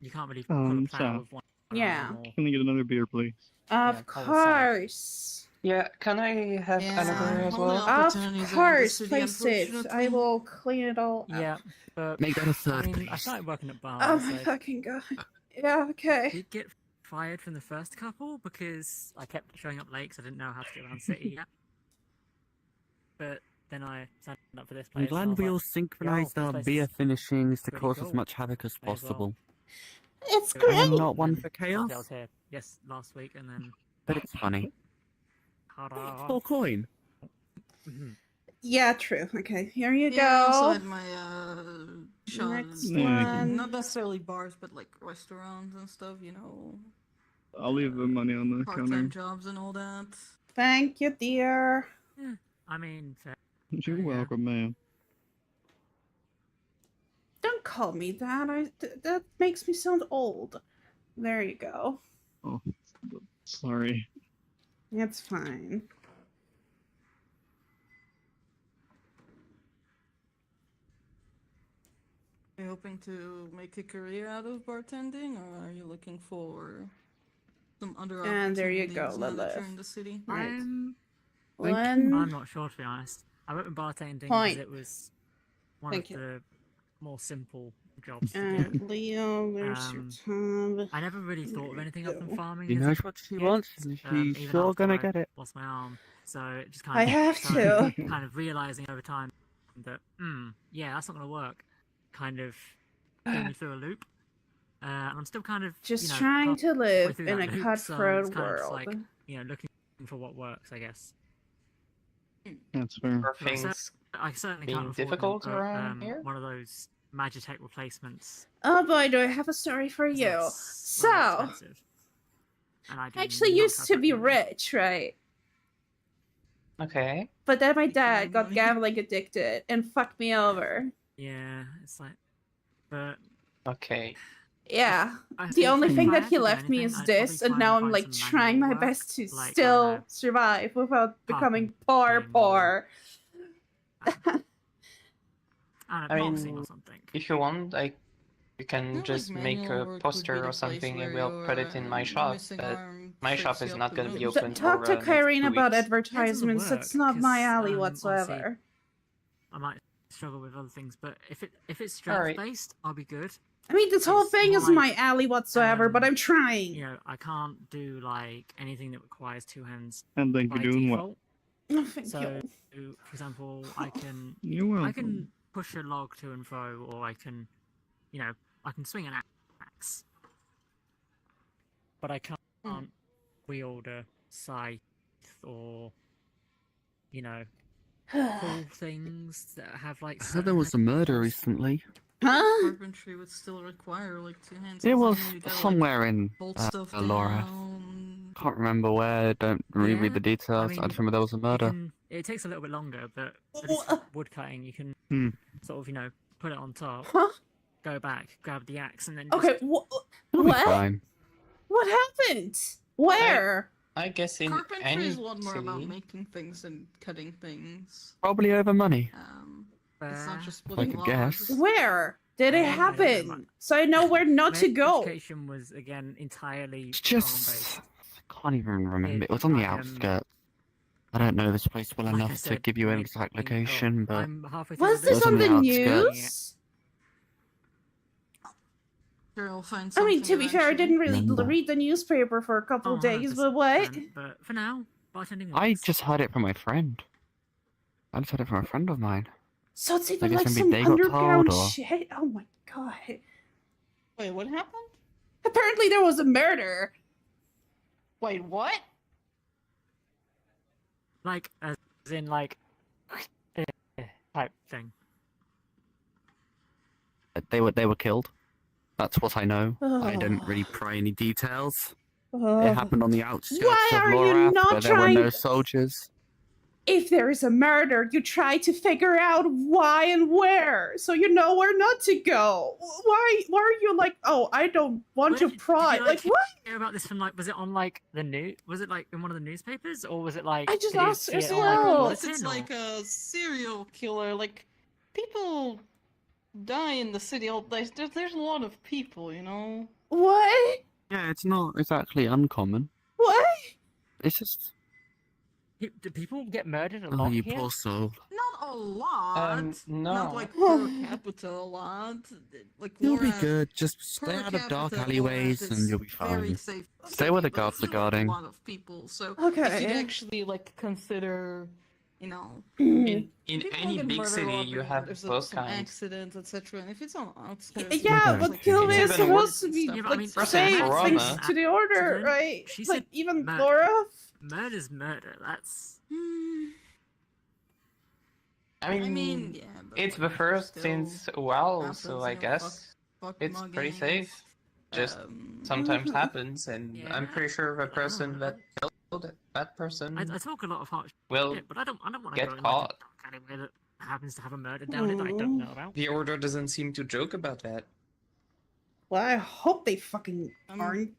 you can't really pull a plow Sal, with one Yeah. arm or can I get another beer, please? Of cold course. Yeah, can I have another as only well? Of opportunities are in the course, city, place it. I unfortunately. will clean it all up. Yeah, but Make that a I third, mean, I please. started working at bars. Oh my I fucking god. Yeah, okay. did get fired from the first couple because I kept showing up late because I didn't know how to get around the city yet. But then I signed up for this place. I'm and I glad was we like, all "Yo, synchronized this our place beer is finishings to pretty cause as cool." much havoc as May as well. possible. It's So I I am great. not one and for obviously I chaos, was here, yes, last week, and then but it's funny. ta-da. Full coin. Mhm. Yeah, true. Okay, here you Yeah, I also go. had my shop Next and Yeah, stuff. one. Not necessarily bars, but like restaurants and stuff. I'll leave the money on the Part-time counter. jobs and all that. Thank you, dear. I mean, fair. You're Yeah. welcome, ma'am. Don't call me that. That makes me sound old. There you go. Oh, sorry. It's fine. Are you hoping to make a career out of bartending, or are you looking for some other And there you go, opportunities now that you're Lilith. in the city? Right. I'm One. not sure, to be honest. I went with bartending Point. because it was one Thank of you. the more simple jobs to And get. Leo, there's your tab. I never really thought of There anything you other than go. farming. She as a knows what she kid, wants, and she's even sure after gonna I get it. lost my arm, so it just I kind of have started to. kind of realizing over time that yeah, that's not gonna work. Kind of threw me through a loop. I'm still kind of Just you know, trying to halfway live through in that a loop, cutthroat so it's kind of just world. like looking for what works, I guess. That's fair. Are But things I certainly being can't afford difficult around here? one of those Magitech replacements. Oh boy, do I have a story for 'cause you. that's rather So, expensive. And I do I actually not used have to that be money. rich, right? Okay. But then my Making dad got money. gambling addicted and fucked me over. Yeah, it's like, but Okay. Yeah. I The think only if thing I that had he to do left me anything, is I'd this, probably and try now I'm find like some trying my manual work, best to like, I still don't know, survive without becoming carpentry poor. I don't I know, boxing mean, or something. If you want, you can Like just make manual a work would be poster the or place something and where we'll put it in my your shop, missing but arm my trips shop you is up not to going to be move. open Talk for to next Kyrene 2 about weeks. advertisements. work, It's not my 'cause, alley obviously- whatsoever. I might struggle with other things, but if it's Alright. strength based, I'll be good. I mean, this whole It's thing more is my like, alley whatsoever, but I'm trying. You know, I can't do like anything that requires two hands And thank by you doing well. default. Oh, thank So, you. for example, I can You're welcome. I can push a log to and fro, or I can, I can swing an axe, but I can't wield a scythe or, pull things that have like. I heard there was a murder recently. Huh? Carpentry would still require like two hands. It 'cause was then you gotta, like, somewhere in bolt stuff Lorath. down, can't remember where. Don't really read the Yeah, details. I mean, just remember there was a murder. It takes a little bit longer, but if it's wood cutting, you can sort of, put it on top, Huh? go back, grab the axe, and then just... Okay, It'll be what? fine. What happened? Where? I guess in Carpentry any is a lot more about city. making things and cutting things. Probably over money. It's not just I splitting could logs. guess. Where did it I don't know, happen? So I know where not to go. Education was, again, entirely It's farm-based. just... I can't even remember. It- It was on the like, outskirts. I don't know this place well Like I enough to said, give you an like, exact oh, location, but... I'm halfway through Was the this It was on on the the outskirts. news? Sure, I'll find I something. mean, to be fair, I eventually. didn't really Remember. read the newspaper for a couple of days, but what? But for now, bartending I works. just heard it from my friend. I just heard it from a friend of mine. So it's even guess like maybe some they got told, underground or- shit. Oh my god! Wait, what happened? Apparently there was a murder. Wait, what? Like, as in, like, type thing. They were killed. That's what I know. I didn't really Ugh. pry any details. Ugh. It happened on the outskirts Why of are you Lorath, not where there were no trying- soldiers. If there is a murder, you try to figure out why and where, so you know where not to go. Why are you like, oh, I don't want Where to did pry? you, Like what? hear about this from, like, was it on, like, the news? Was it, like, in one of the newspapers? Or was it, like... I just did you asked see as it on, like, a well. Unless it's bulletin, like or- a serial killer, like people die in the city. There's a lot of people, you know. What? Yeah, it's not exactly uncommon. What? It's just... Do people get murdered a Oh, lot you here? poor soul. Not a lot. No. Not like per capita a lot. Like You'll be Lorath, good. Just per stay out of dark capita, alleyways Lorath and is you'll be very fine. safe Stay where the city, but guards it's are still, like, guarding. A lot of people. So Okay. if you actually like consider, you know, In people any get big murdered city, a lot you because have there's both some kinds. accidents, etc. And if it's on outskirts, Yeah, Okay. but like, Kilvia is It's even worse supposed to be stuff. Yeah, but I like mean, saying for things Roma- to the order, Then right? she Like said even murder. Lorath. Murder's murder. That's... Hmm, I I mean, yeah. But it's like, the first still since a while, happens, so you I know, guess fuck it's pretty mugging, safe. Just um, sometimes happens, and I'm Yeah. pretty sure the I don't person know, that killed that person I talk a lot of hot will. shit, but I don't want to get go in, caught. like, a dark alleyway that happens to have a murder down it that I don't know about. The order doesn't seem to joke about that. Well, I hope they fucking aren't.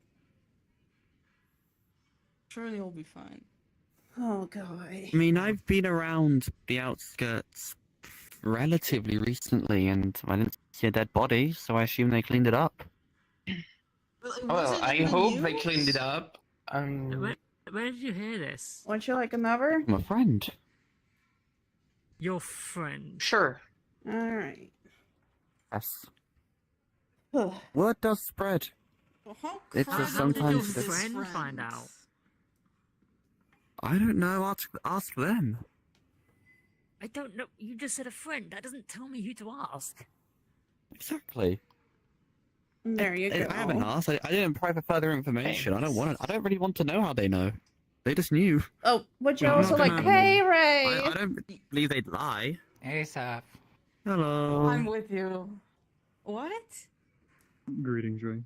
Surely you'll be fine. Oh god. I mean, I've been around the outskirts relatively recently and I didn't see a dead body, so I assume they cleaned it up. Well, I hope they cleaned it up. Where did you hear this? Would you like another? I'm a friend. Your friend. Sure. All right. Yes. Ugh. Word does spread. Well, how It's just crowded sometimes is the- this friend find out? I don't know. Ask them. I don't know. You just said a friend. That doesn't tell me who to ask. Exactly. There you go. I haven't asked. I didn't pry for further information. I don't want to. I don't really want to know how they know. They just knew. Oh, would you I'm also not like, gonna- hey Ray? I don't believe they'd lie. Hey, Saf. Hello. I'm with you. What? Greetings, Ray.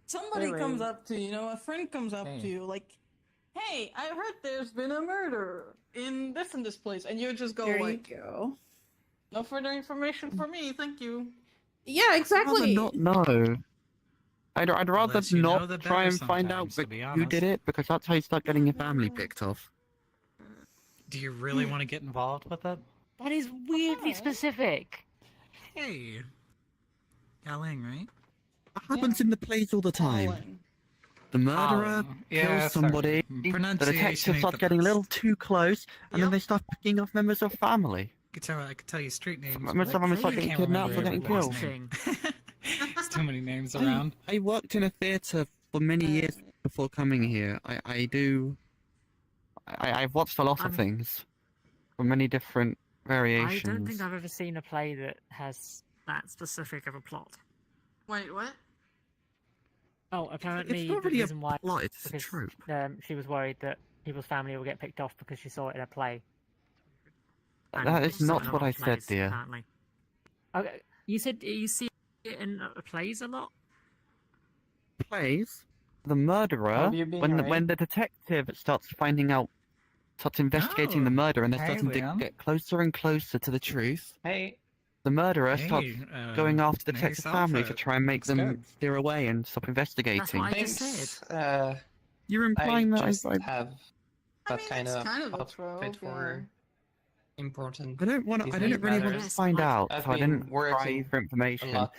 Somebody Hey, Ray. comes up to you, a friend comes up Hey. to you, like, hey, I heard there's been a murder in this and this place, and you just go There like, you go. no further information for me, thank you. Yeah, I'd rather exactly. not know. I'd rather less you know, not the try better and find out sometimes, to be who did honest. it, because that's how you start getting your family picked off. Do you really want to get involved with it? That is weirdly specific. Hey. Yaling, right? That happens in the plays all the time. Colin. The murderer kills somebody, the detective starts getting a little too close, and then Yep. they start picking off members of family. I could tell you street names. Most of them start Really getting can't kidnapped or remember getting everyone's killed. name. There's too many names around. I worked in a theatre for many years before coming here. I've watched a lot of I'm- things from many different I variations. don't think I've ever seen a play that has that specific of a plot. Wait, what? Oh, apparently It's not the really a reason why plot, it's a because trope. she was worried that people's family will get picked off because she saw it in a play. And That is saw it not in a what lot I of said, plays, dear. Apparently. Okay, you said you see it in plays a lot. Plays? the murderer, Have you been, Ray? when the detective starts investigating the Oh, murder, and they're hey, starting to Liam. get closer and closer to the truth, Hey, the murderer starts Hey, going after the nice detective family to outfit. try and make Looks them good. steer away and stop investigating. That's what I just thanks. said. You're I implying that just I have I that mean, kind it's of kind of a outfit trope, for important I don't want. I business didn't really want to matters. find out, I've so I been didn't pry working for a information. lot.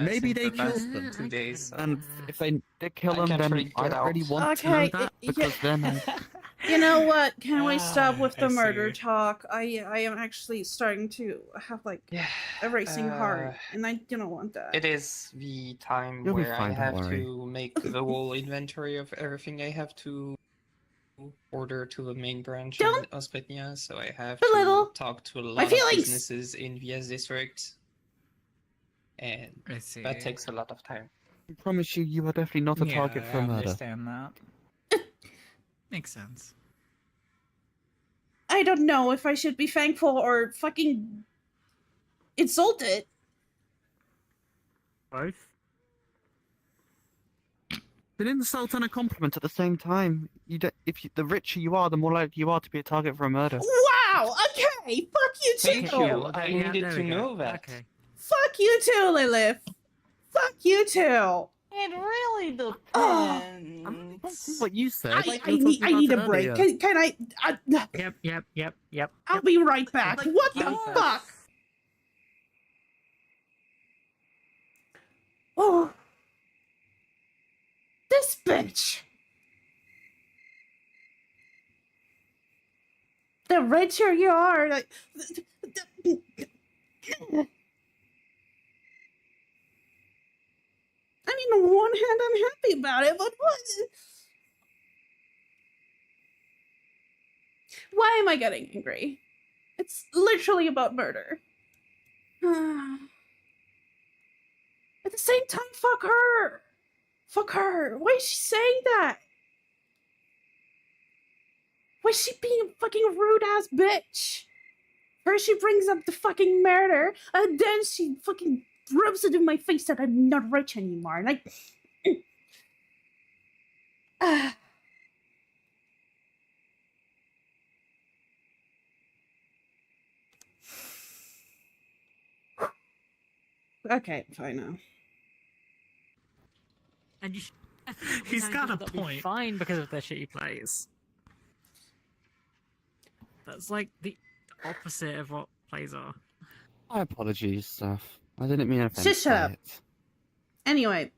Maybe since they the past killed them. 2 days. And if they did kill I them, can't then really I get don't really out. want to know Okay, that yeah. because then I. You know what? Can we stop with I the murder see. talk? I am actually starting to have like Yeah. a racing heart, and I don't want that. It is the time You'll be where fine, I don't have worry. to make the whole inventory of everything I have to order to the main branch Don't in Ospetnia, so I have belittle to talk to a my lot of feelings. businesses in VS District, and I see. that takes a lot of time. I promise you, you are definitely not a target Yeah, for I murder. understand that. Makes sense. I don't know if I should be thankful or fucking insulted. Both. An insult and a compliment at the same time. The richer you are, the more likely you are to be a target for a murder. Wow. Okay. Fuck you Thank too. you. I needed to know that. Okay. Fuck you too, Lilith. Fuck you too. It really Oh, depends. That's what you said. I You were need talking about a it break. earlier. Can I? Yep. I'll be right back. Like, What the you- fuck? Oh, this bitch. The richer you are, like. I mean, on one hand, I'm happy about it, but what? Why am I getting angry? It's literally about murder. At the same time, fuck her. Fuck her. Why is she saying that? Why is she being a fucking rude ass bitch? First she brings up the fucking murder, and then she fucking rubs it in my face that I'm not rich anymore. Like, okay, fine now. And you He's got a that'll be point. fine because of their shitty plays. That's like the opposite of what plays are. My apologies, Seth. I didn't mean offense. Just shut by up. it. Anyway.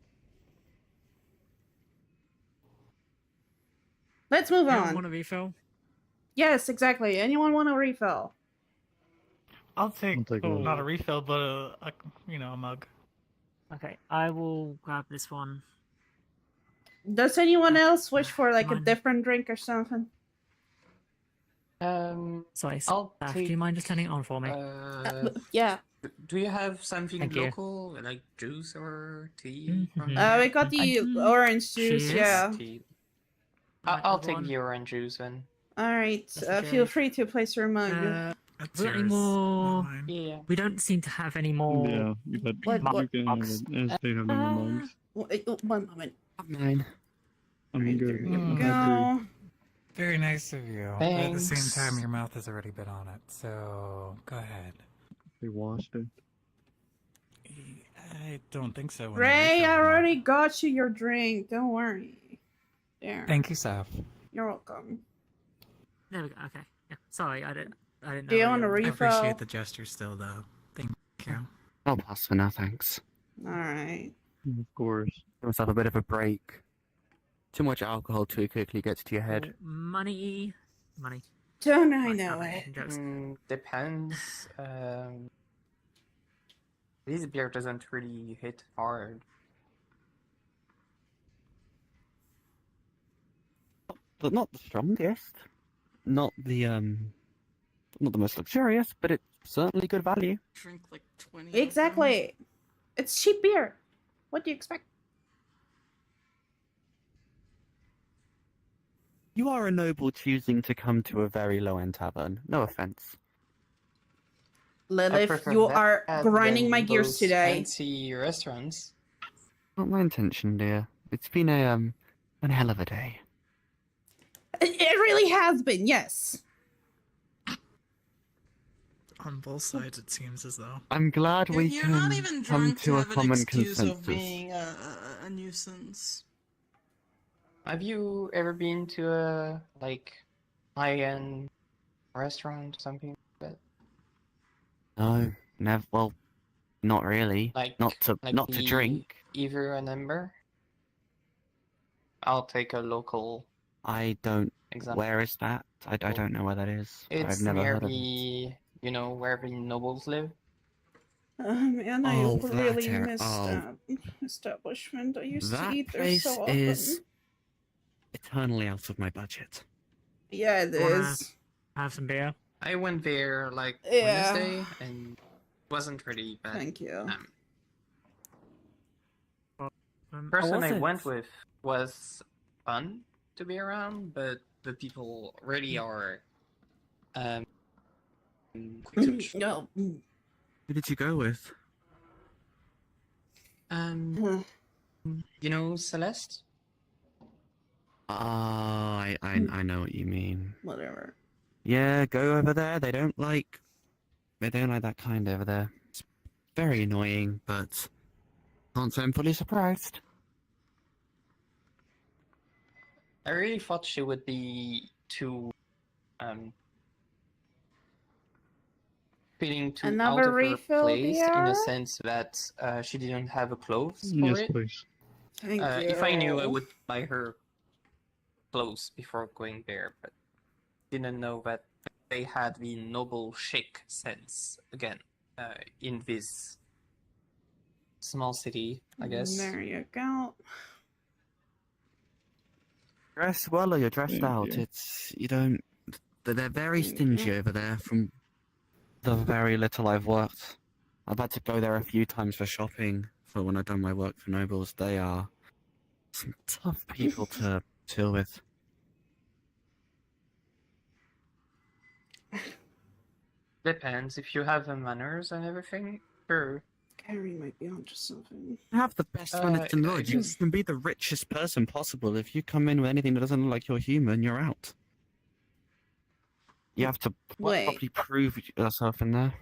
Let's move Anyone on. want a refill? Yes, exactly. Anyone want a refill? I'll take, I'll take one. not a refill, but a mug. Okay, I will grab this one. Does anyone else wish for like a Mine. different drink or something? Sorry, I'll Saf, do you take, mind just turning it on for me? Yeah. do you have something Thank you. local, like juice or tea? from Mhm. We got the orange juice, Cheers. yeah. Tea. Right, I'll take everyone. the orange juice then. Alright, That's feel okay. free to place your mug. That's we got any yours, not more? mine. Yeah. We don't seem to have any more. Yeah, but What- you can have Box. it as they have no more mugs. One moment. Mine. I'm good. There you I'm happy. go. Very nice of you. But at the same Thanks. time, your mouth has already been on it, so go ahead. They washed it. I don't think so. when you Ray, refill I them up. already got you your drink. Don't worry. There. Thank you, Saf. You're welcome. There we go. Okay. Yeah. Sorry, I didn't know. Do you want a were- I refill? appreciate the gesture still, though. Thank you. I'll pass for now, thanks. Alright. Of course. Give myself a bit of a break. Too much alcohol too quickly gets to your head. Money. Don't I Right, know okay, it? jokes. Depends. This beer doesn't really hit hard. But not the strongest. Not the most luxurious, but it's certainly good value. Drink like 20. of Exactly. It's cheap beer. What do you expect? You are a noble choosing to come to a very low-end tavern. No offense. I Lilith, prefer you that are grinding than my gears those today. Fancy restaurants. Not my intention, dear. It's been a One hell of a day. It really has been, yes. On both sides, it seems as though. I'm glad we You're can not even come drunk to a have an common excuse consensus. of being a nuisance. Have you ever been to a like high-end restaurant or something like that? No, never. Well, not really. Like Not to the drink. Either an Ember. I'll take a local I don't. example. Where is that? I don't know where that is. It's I've never near heard of it. you know, where the nobles live. Man, I Oh, that really area. miss Oh. that establishment. I used to That eat there place so often. is eternally out of my budget. Yeah, it Wanna- is. Have some beer. I went there like Yeah. Wednesday and it wasn't really bad. Thank you. Person I wasn't. went with was fun to be around, but the people really are quick to No. Who did you go with? you know Celeste? Ah, I know what you mean. Whatever. Yeah, go over there. They don't like that kind over there. It's very annoying, but can't say I'm fully surprised. I really thought she would be too feeling too Another out of her refill, place in VR? the sense that she didn't have a clothes for Yes, it. please. Thank you. If I knew, I would buy her clothes before going there, but didn't know that they had the noble chic sense again in this small city, I guess. There you go. Dress well or you're dressed Thank out. you. It's you don't. They're very stingy over there. From the very little I've worked, I've had to go there a few times for shopping. For when I've done my work for nobles, they are some tough people to deal with. Depends if you have the manners and everything. Sure. Kyrene might be onto something. You have the best manners in the I world. You just- can be the richest person possible. If you come in with anything that doesn't look like you're human, you're out. You have to Wait. properly prove yourself in there.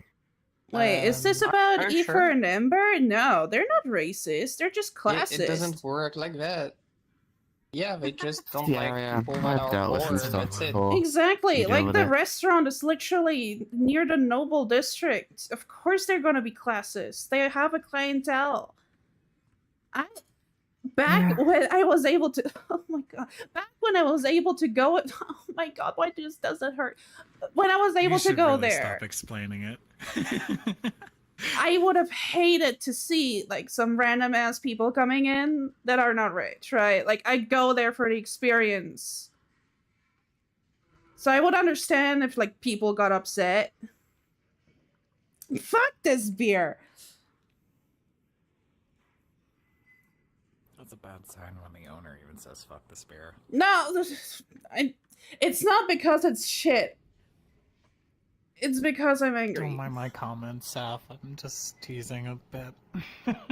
Wait, is this I'm about not Ether sure. and Ember? No, they're not racist. They're just classist. It doesn't work like that. Yeah, they just don't Yeah, like yeah. people that I've are dealt with poor, some and stuff that's it. before. Exactly. You deal Like with the it. restaurant is literally near the noble district. Of course they're gonna be classist. They have a clientele. Back when I was able to oh my god. Back when I was able to go oh my god, why does that hurt? When I was able You to should go really there. Stop explaining it. I would have hated to see like some random ass people coming in that are not rich, right? Like I go there for the experience. So I would understand if like people got upset. Fuck this beer. That's a bad sign when the owner even says "fuck this beer." No, it's not because it's shit. It's because I'm angry. Don't mind my comments, Saf. I'm just teasing a bit.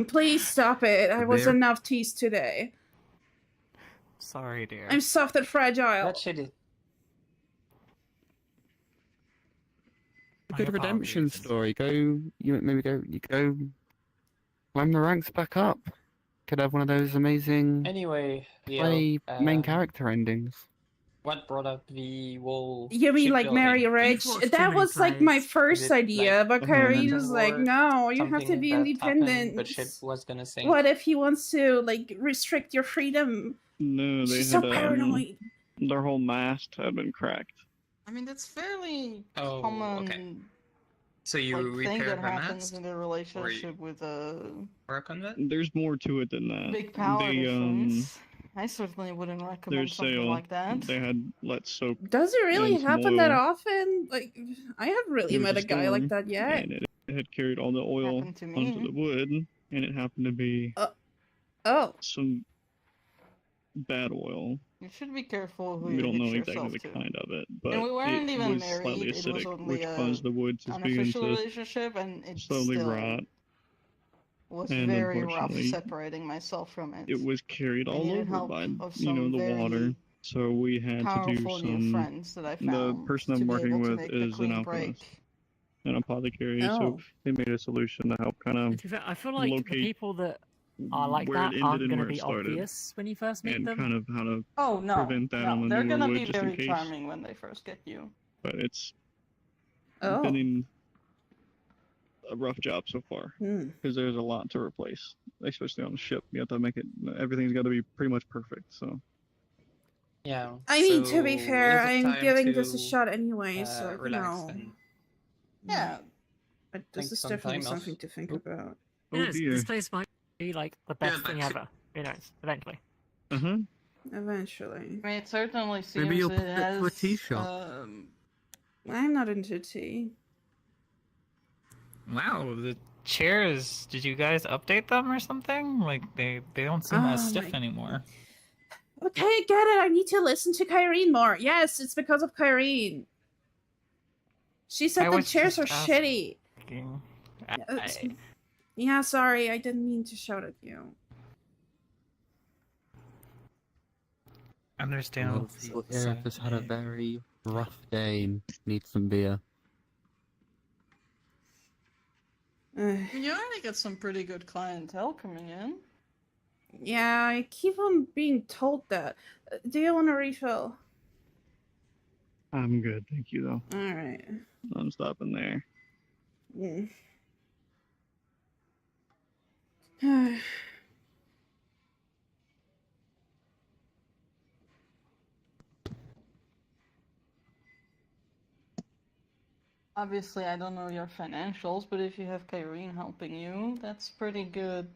Please stop it. I was Beer? enough teased today. Sorry, dear. I'm soft and fragile. That shit is. A My good redemption apologies. story. You go climb the ranks back up. Could have one of those amazing Anyway, play main character endings. What brought up the whole? You mean like Mary shipbuilding? Rich? watched too That many was like my plays. first Is it, idea, like, but Mhm. Kyrene Dungeon was like, War, no, you have to something be that happened, independent. but ship was gonna sink. What if he wants to like restrict your freedom? No, they She's had so paranoid. their whole mast had been cracked. I mean, that's fairly Oh, common okay. So you like, thing repair that the happens mast? in a relationship with a Work on that? There's more to it than that. big power they difference. I certainly wouldn't recommend their something sail, like that. they had let soak Does it really and happen that oil. often? Like, I haven't really It was met a a guy like storm, that yet. and it had carried all the oil Happened to onto me. the wood, and it happened to be Oh, some bad oil. You should be careful who We you don't know hitch exactly yourself the to. kind of it, but And we weren't it even was married, slightly it was acidic, only which a caused the wood to begin unofficial to relationship, and it slowly still rot. was And very rough unfortunately, separating myself from it. it was carried I all needed over help by, of you know, some the very water. So we had to do powerful new some. friends that I The found person to I'm be working able to with make the is an clean alchemist, break. an apothecary. So Oh. they made a solution to help kind To of be fair, I feel like the locate people that are like where that it ended aren't and going to where it be started, obvious when you first meet and them. kind of how to Oh no, prevent that on no, the they're newer gonna wood be just in very case. charming when they first get you. But it's Oh. been a rough job so far Hmm. because there's a lot to replace, especially on the ship. You have to make it. Everything's got to be pretty much perfect. So Yeah. I mean, to be so fair, is it I'm time giving this a to, shot anyway, so you relax know. and Yeah, This Think is some definitely time off. something to think Oh. about. Who oh knows, dear. this place might be like the best thing ever. Who knows? Eventually. Eventually. I mean, it certainly seems Maybe you'll it put it to a has. tea shop. I'm not into tea. Wow, the chairs. Did you guys update them or something? Like they don't seem as Oh stiff my- anymore. Okay, get it. I need to listen to Kyrene more. Yes, it's because of Kyrene. She said I the was chairs are just shitty. asking. Yeah, sorry, I didn't mean to shout at you. A lot Understandable. of people here have just had a very rough day and need some beer. You already got some pretty good clientele coming in. Yeah, I keep on being told that. Do you want a refill? I'm good, thank you though. Alright. I'm stopping there. Obviously, I don't know your financials, but if you have Kyrene helping you, that's pretty good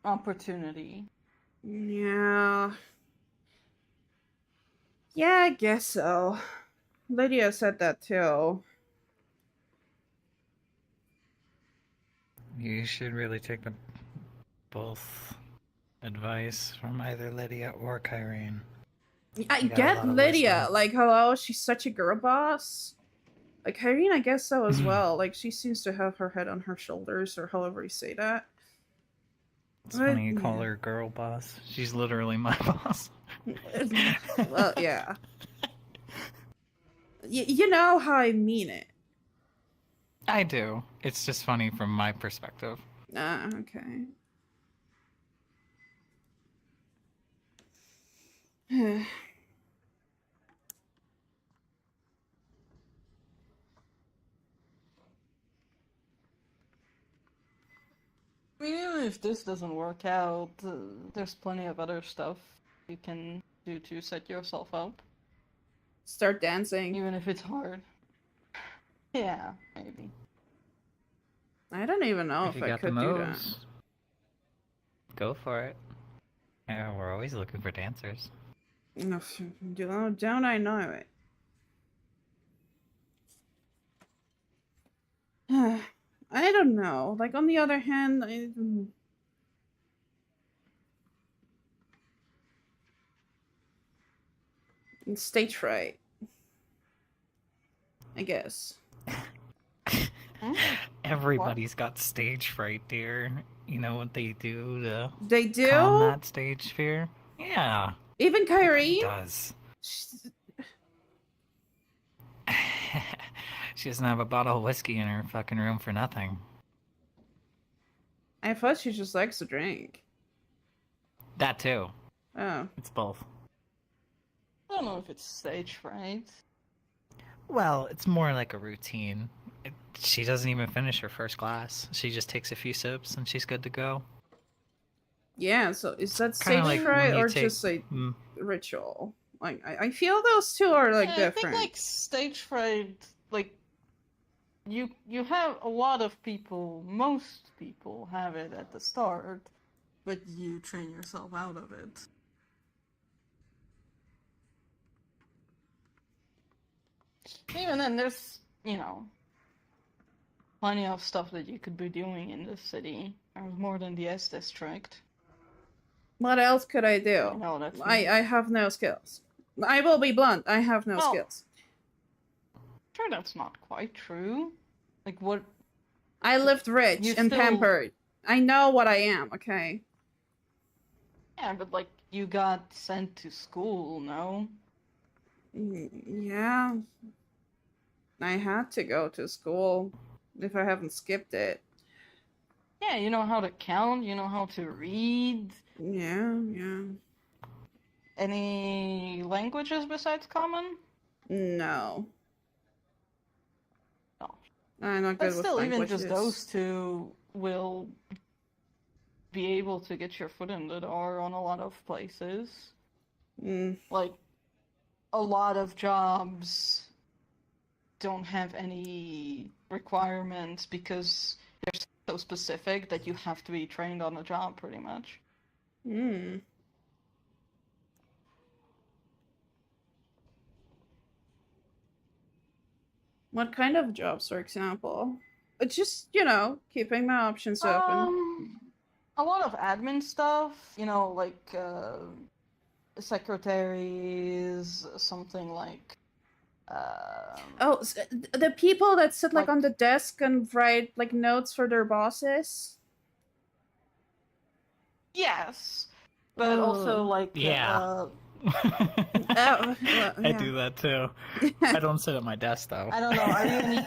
opportunity. Yeah. Yeah, I guess so. Lydia said that too. You should really take the both advice from either Lydia or Kyrene. I You got a get lot of Lydia. wisdom. Like, hello, she's such a girl boss. Like, Kyrene, I guess so as well. Like, she seems to have her head on her shoulders, or however you say that. It's But, funny you call yeah. her girl boss. She's literally my boss. Well, yeah. You know how I mean it. I do. It's just funny from my perspective. Ah, okay. I mean, even if this doesn't work out, there's plenty of other stuff you can do to set yourself up, Start dancing. even if it's hard. Yeah, maybe. I don't even know If if you I got the could do that. moves, go for it. Yeah, we're always looking for dancers. No, don't I know it? I don't know. Like, on the other hand, stage fright. I guess. Everybody's got stage fright, dear. You know what they do to They do? calm that stage fear? Yeah, Even everybody Kyrene? does. She's- She doesn't have a bottle of whiskey in her fucking room for nothing. I thought she just likes to drink. That too. Oh. It's both. I don't know if it's stage fright. Well, it's more like a routine. She doesn't even finish her first glass. She just takes a few sips and she's good to go. Yeah, so is that Kinda stage like fright when you or take- just a Mm, ritual? Like, I feel those two are like Yeah, different. I think like stage fright, like you have a lot of people, most people have it at the start, but you train yourself out of it. Even then, there's, plenty of stuff that you could be doing in this city. There's more than the S district. What else could I I do? know that. I have no skills. I will be blunt. I have no Well- skills. Sure, that's not quite true. Like, what I lived rich You and still- pampered. I know what I am, okay? Yeah, but like you got sent to school, no? Yeah. I had to go to school if I haven't skipped it. Yeah, you know how to count, you know how to read. Yeah, yeah. Any languages besides common? No. No. I'm not But good with still, even languages. just those two will be able to get your foot in the door on a lot of places. Mm. Like, a lot of jobs don't have any requirements because they're so specific that you have to be trained on the job pretty much. Mm. What kind of jobs, for example? Just, keeping my options open. A lot of admin stuff, like secretaries, something like. Oh, the people that sit like like- on the desk and write like notes for their bosses. Yes, but also Oh. like Yeah. Oh, well, I yeah. do that too. I don't sit at my desk though. I don't know. Are you any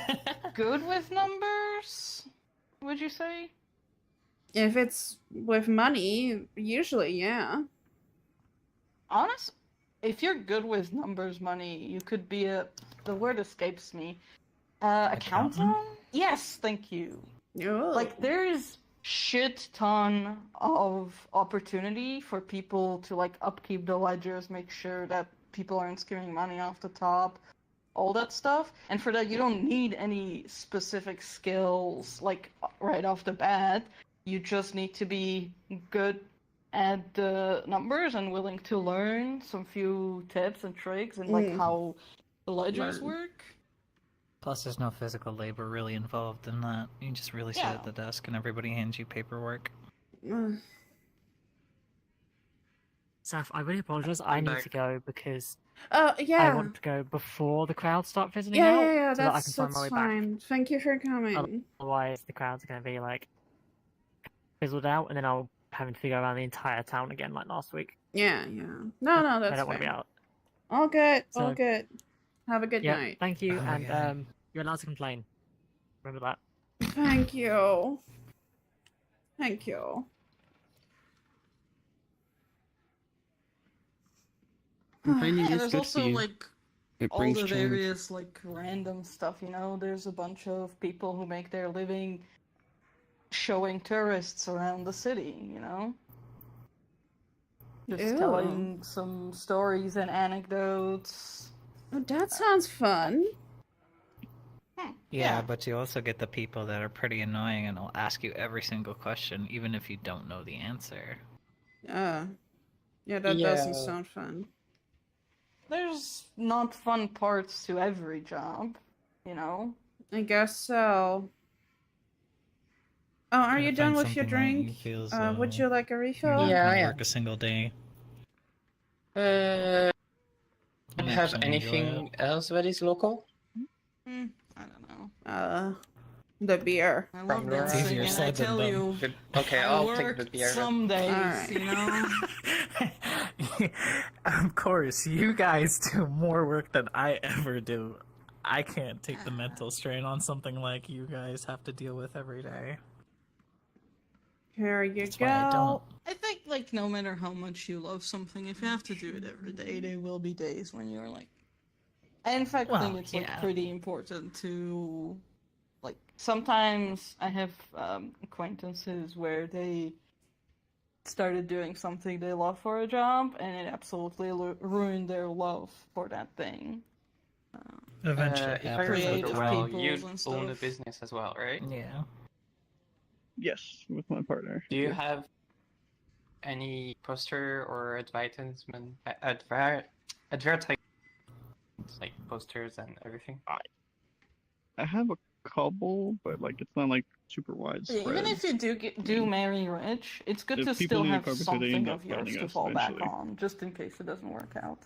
good with numbers? Would you say? If it's with money, usually, yeah. Honest, if you're good with numbers, money, you could be the word escapes me. Accountant? Yes, thank you. Oh. Like there is shit ton of opportunity for people to like upkeep the ledgers, make sure that people aren't skimming money off the top, all that stuff. And for that, you don't need any specific skills like right off the bat. You just need to be good at the numbers and willing to learn some few tips and tricks and like how the ledgers Learn. work. Plus, there's no physical labor really involved in that. You just really sit Yeah. at the desk and everybody hands you paperwork. Saf, I really apologize. I need back. to go because Oh, yeah. I want to go before the crowd start fizzling Yeah, out, yeah, yeah. so that I can That's find my way back. fine. Thank you for coming. Otherwise, the crowds are going to be like fizzled out, and then I'll having to go around the entire town again like last week. Yeah, yeah. No, I that's don't want to be fair. out. All good, all So- good. Have a good Yeah, night. thank you, Oh my and God. you're allowed to complain. Remember that. Thank you. Thank you. Complaining Yeah, is there's good also for you. like It all brings the change. various like random stuff, There's a bunch of people who make their living showing tourists around the city, Just Ew. telling some stories and anecdotes. Oh, that sounds fun. Yeah, but you also get the people that are pretty annoying and will ask you every single question, even if you don't know the answer. Yeah, that Yeah. doesn't sound fun. There's not fun parts to every job, I guess so. Oh, are Gotta you done find with your something that you drink? feels, Would you like a you're refill? not Yeah, gonna yeah. work a single day. Do and you have actually enjoy anything else that is local? I don't know. The beer. I love From that Lorath? It's thing, easier and I said than tell done. you, Good. Okay, I I'll take work the beer. some days, Alright. Of course, you guys do more work than I ever do. I can't take the mental strain on something like you guys have to deal with every day. Here you That's go. why I don't. I think, like, no matter how much you love something, if you have to do it every day, there will be days when you're like. I, in fact, think Well, it's like yeah. pretty important to, like, sometimes I have acquaintances where they started doing something they love for a job, and it absolutely ruined their love for that thing. Eventually, If I happens creative remember after a while. well, you peoples and own a stuff. business as well, right? Yeah. Yes, with my partner. Do you have any poster or advertisement, advertisement, like posters and everything? I have a couple, but like it's not like super widespread. Even if you do marry rich, it's good If to people still need a have carpenter, they something end of up yours finding to us fall back eventually. on, just in case it doesn't work out.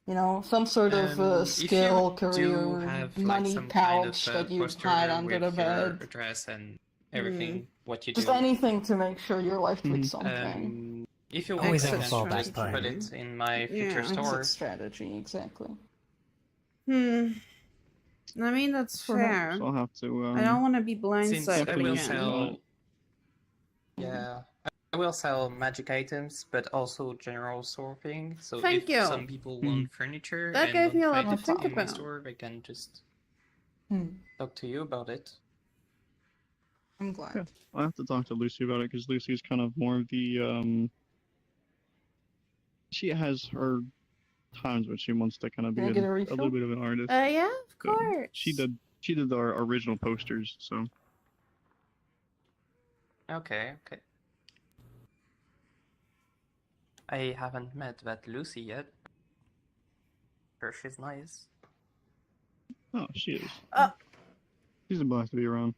You know, some sort of If you skill, do career, have, like, money some kind of, pouch that you poster hide under the with your bed. address and everything, what you Just do. anything to make sure you're left with Mhm. something. If you want, Always I have a can fallback just plan. put it in my future Yeah. store. Exit strategy, exactly. I mean, that's fair. So I'll have to. I don't want to be Since blindsided I will again. sell, yeah, I will sell magic items, but also general store thing. So Thank if you. some people want furniture That and gave me a don't lot find to it think in my about. store, they can just Hmm. talk to you about it. I'm glad. Yeah. I'll have to talk to Lucy about it because Lucy's kind of more of the. She has her times when she wants to kind of be Can I a get a little refill? bit of an artist. Yeah, of So course. She did our original posters, so. Okay, okay. I haven't met that Lucy yet. Sure, she's nice. Oh, she is. Uh, She's a blast to be around.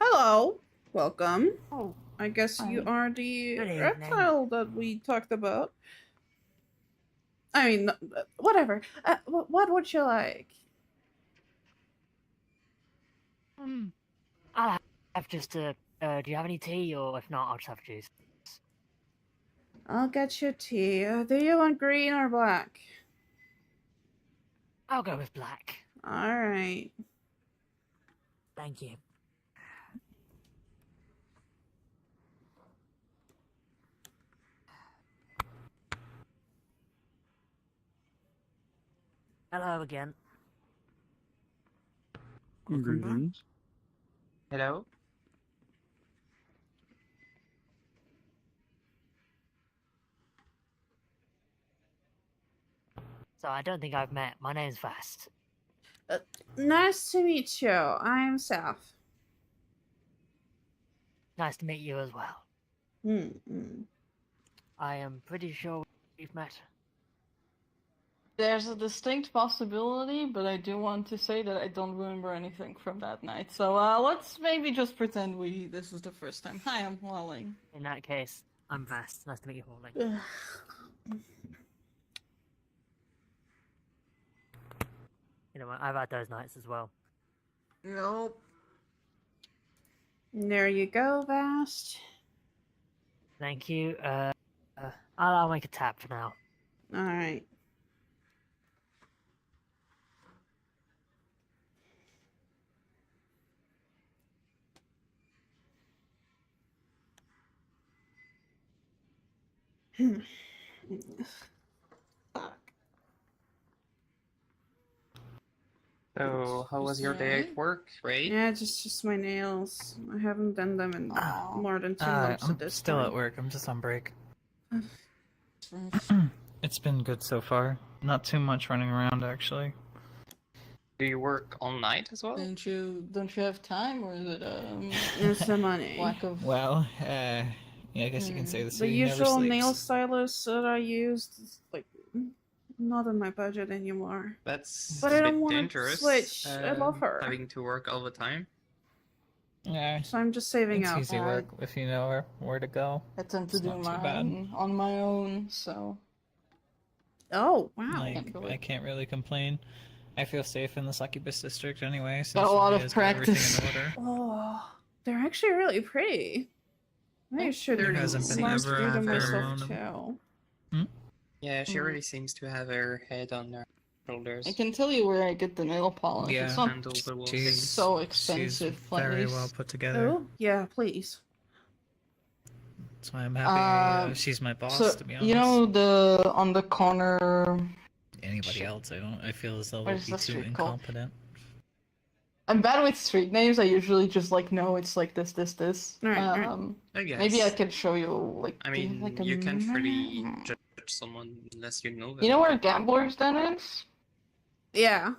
Hello. Welcome. Oh, I guess you Hi. are the Good evening. reptile that we talked about. I mean, whatever. What would you like? I'll have just do you have any tea, or if not, I'll just have juice. I'll get you tea. Do you want green or black? I'll go with black. All right. Thank you. Hello again. Greetings. Hello? So I don't think I've met. My name's Vast. Nice to meet you. I'm Seth. Nice to meet you as well. Mm-mm. I am pretty sure we've met. There's a distinct possibility, but I do want to say that I don't remember anything from that night. So let's maybe just pretend this is the first time. Hi, I'm Walling. In that case, I'm Vast. Nice to meet you, Hawley. You know what? I've had those nights as well. Nope. There you go, Vast. Thank you. I'll make a tap for now. All right. Fuck. So, how was your day at work, Ray? Yeah, just my nails. I haven't done them in more than 2 months I'm at this still point. at work. I'm just on break. It's been good so far. Not too much running around, actually. Do you work all night as well? Don't you have time, or is it It's the money. lack of? Well, yeah, I guess you can say the The city never usual sleeps. nail stylist that I used is like not in my budget anymore. That's But a I don't bit wanna dangerous. switch. I love her. Having to work all the time. Yeah, So I'm just saving it's up. easy work if you know where to go. I tend to It's do not too bad. mine on my own, so Oh wow. Like, really- I can't really complain. I feel safe in the Succubus district anyway. Since Got a lot of Lydia's got everything practice. in order. Oh, they're actually really pretty. I should There hasn't been learn ever to do a them fair myself amount too. Yeah, she Mm. really seems to have her head on her shoulders. I can tell you where I get the nail polish. Yeah. It's not Handle the whole She's thing. so expensive. She's very place. well put together. Oh yeah, please. That's why I'm happy. Um, She's my boss, So to be honest. you know on the corner. Anybody else, I feel as though What would is be the too street called? incompetent. I'm bad with street names. I usually just like know it's like this. Right, right. I guess. Maybe I can show you like. I do you mean, have, like, a you can't really map? judge someone unless you know them. You know where Gamblers Den is? Yeah.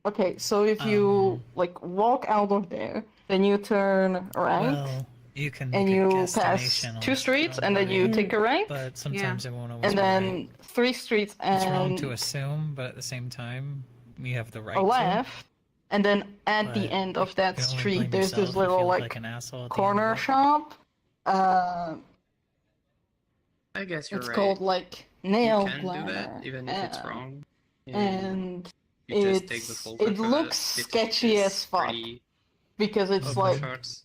Okay, so if you like walk out of there, then you turn right, Well, you can and make a you pass guesstimation 2 on- streets, on and then what you it- take a right, But sometimes it won't always and be then right. 3 streets It's wrong and to assume, but at the same time, you have the right a to. left, and then at the But end of you that can only street, blame there's yourself this if you little look like an asshole at the end of corner it. shop. I guess you're It's right. called like nail You can do planner. that even if it's wrong. And You just take the folder it for the looks stitches, sketchy as fuck pretty because it's open like, shots.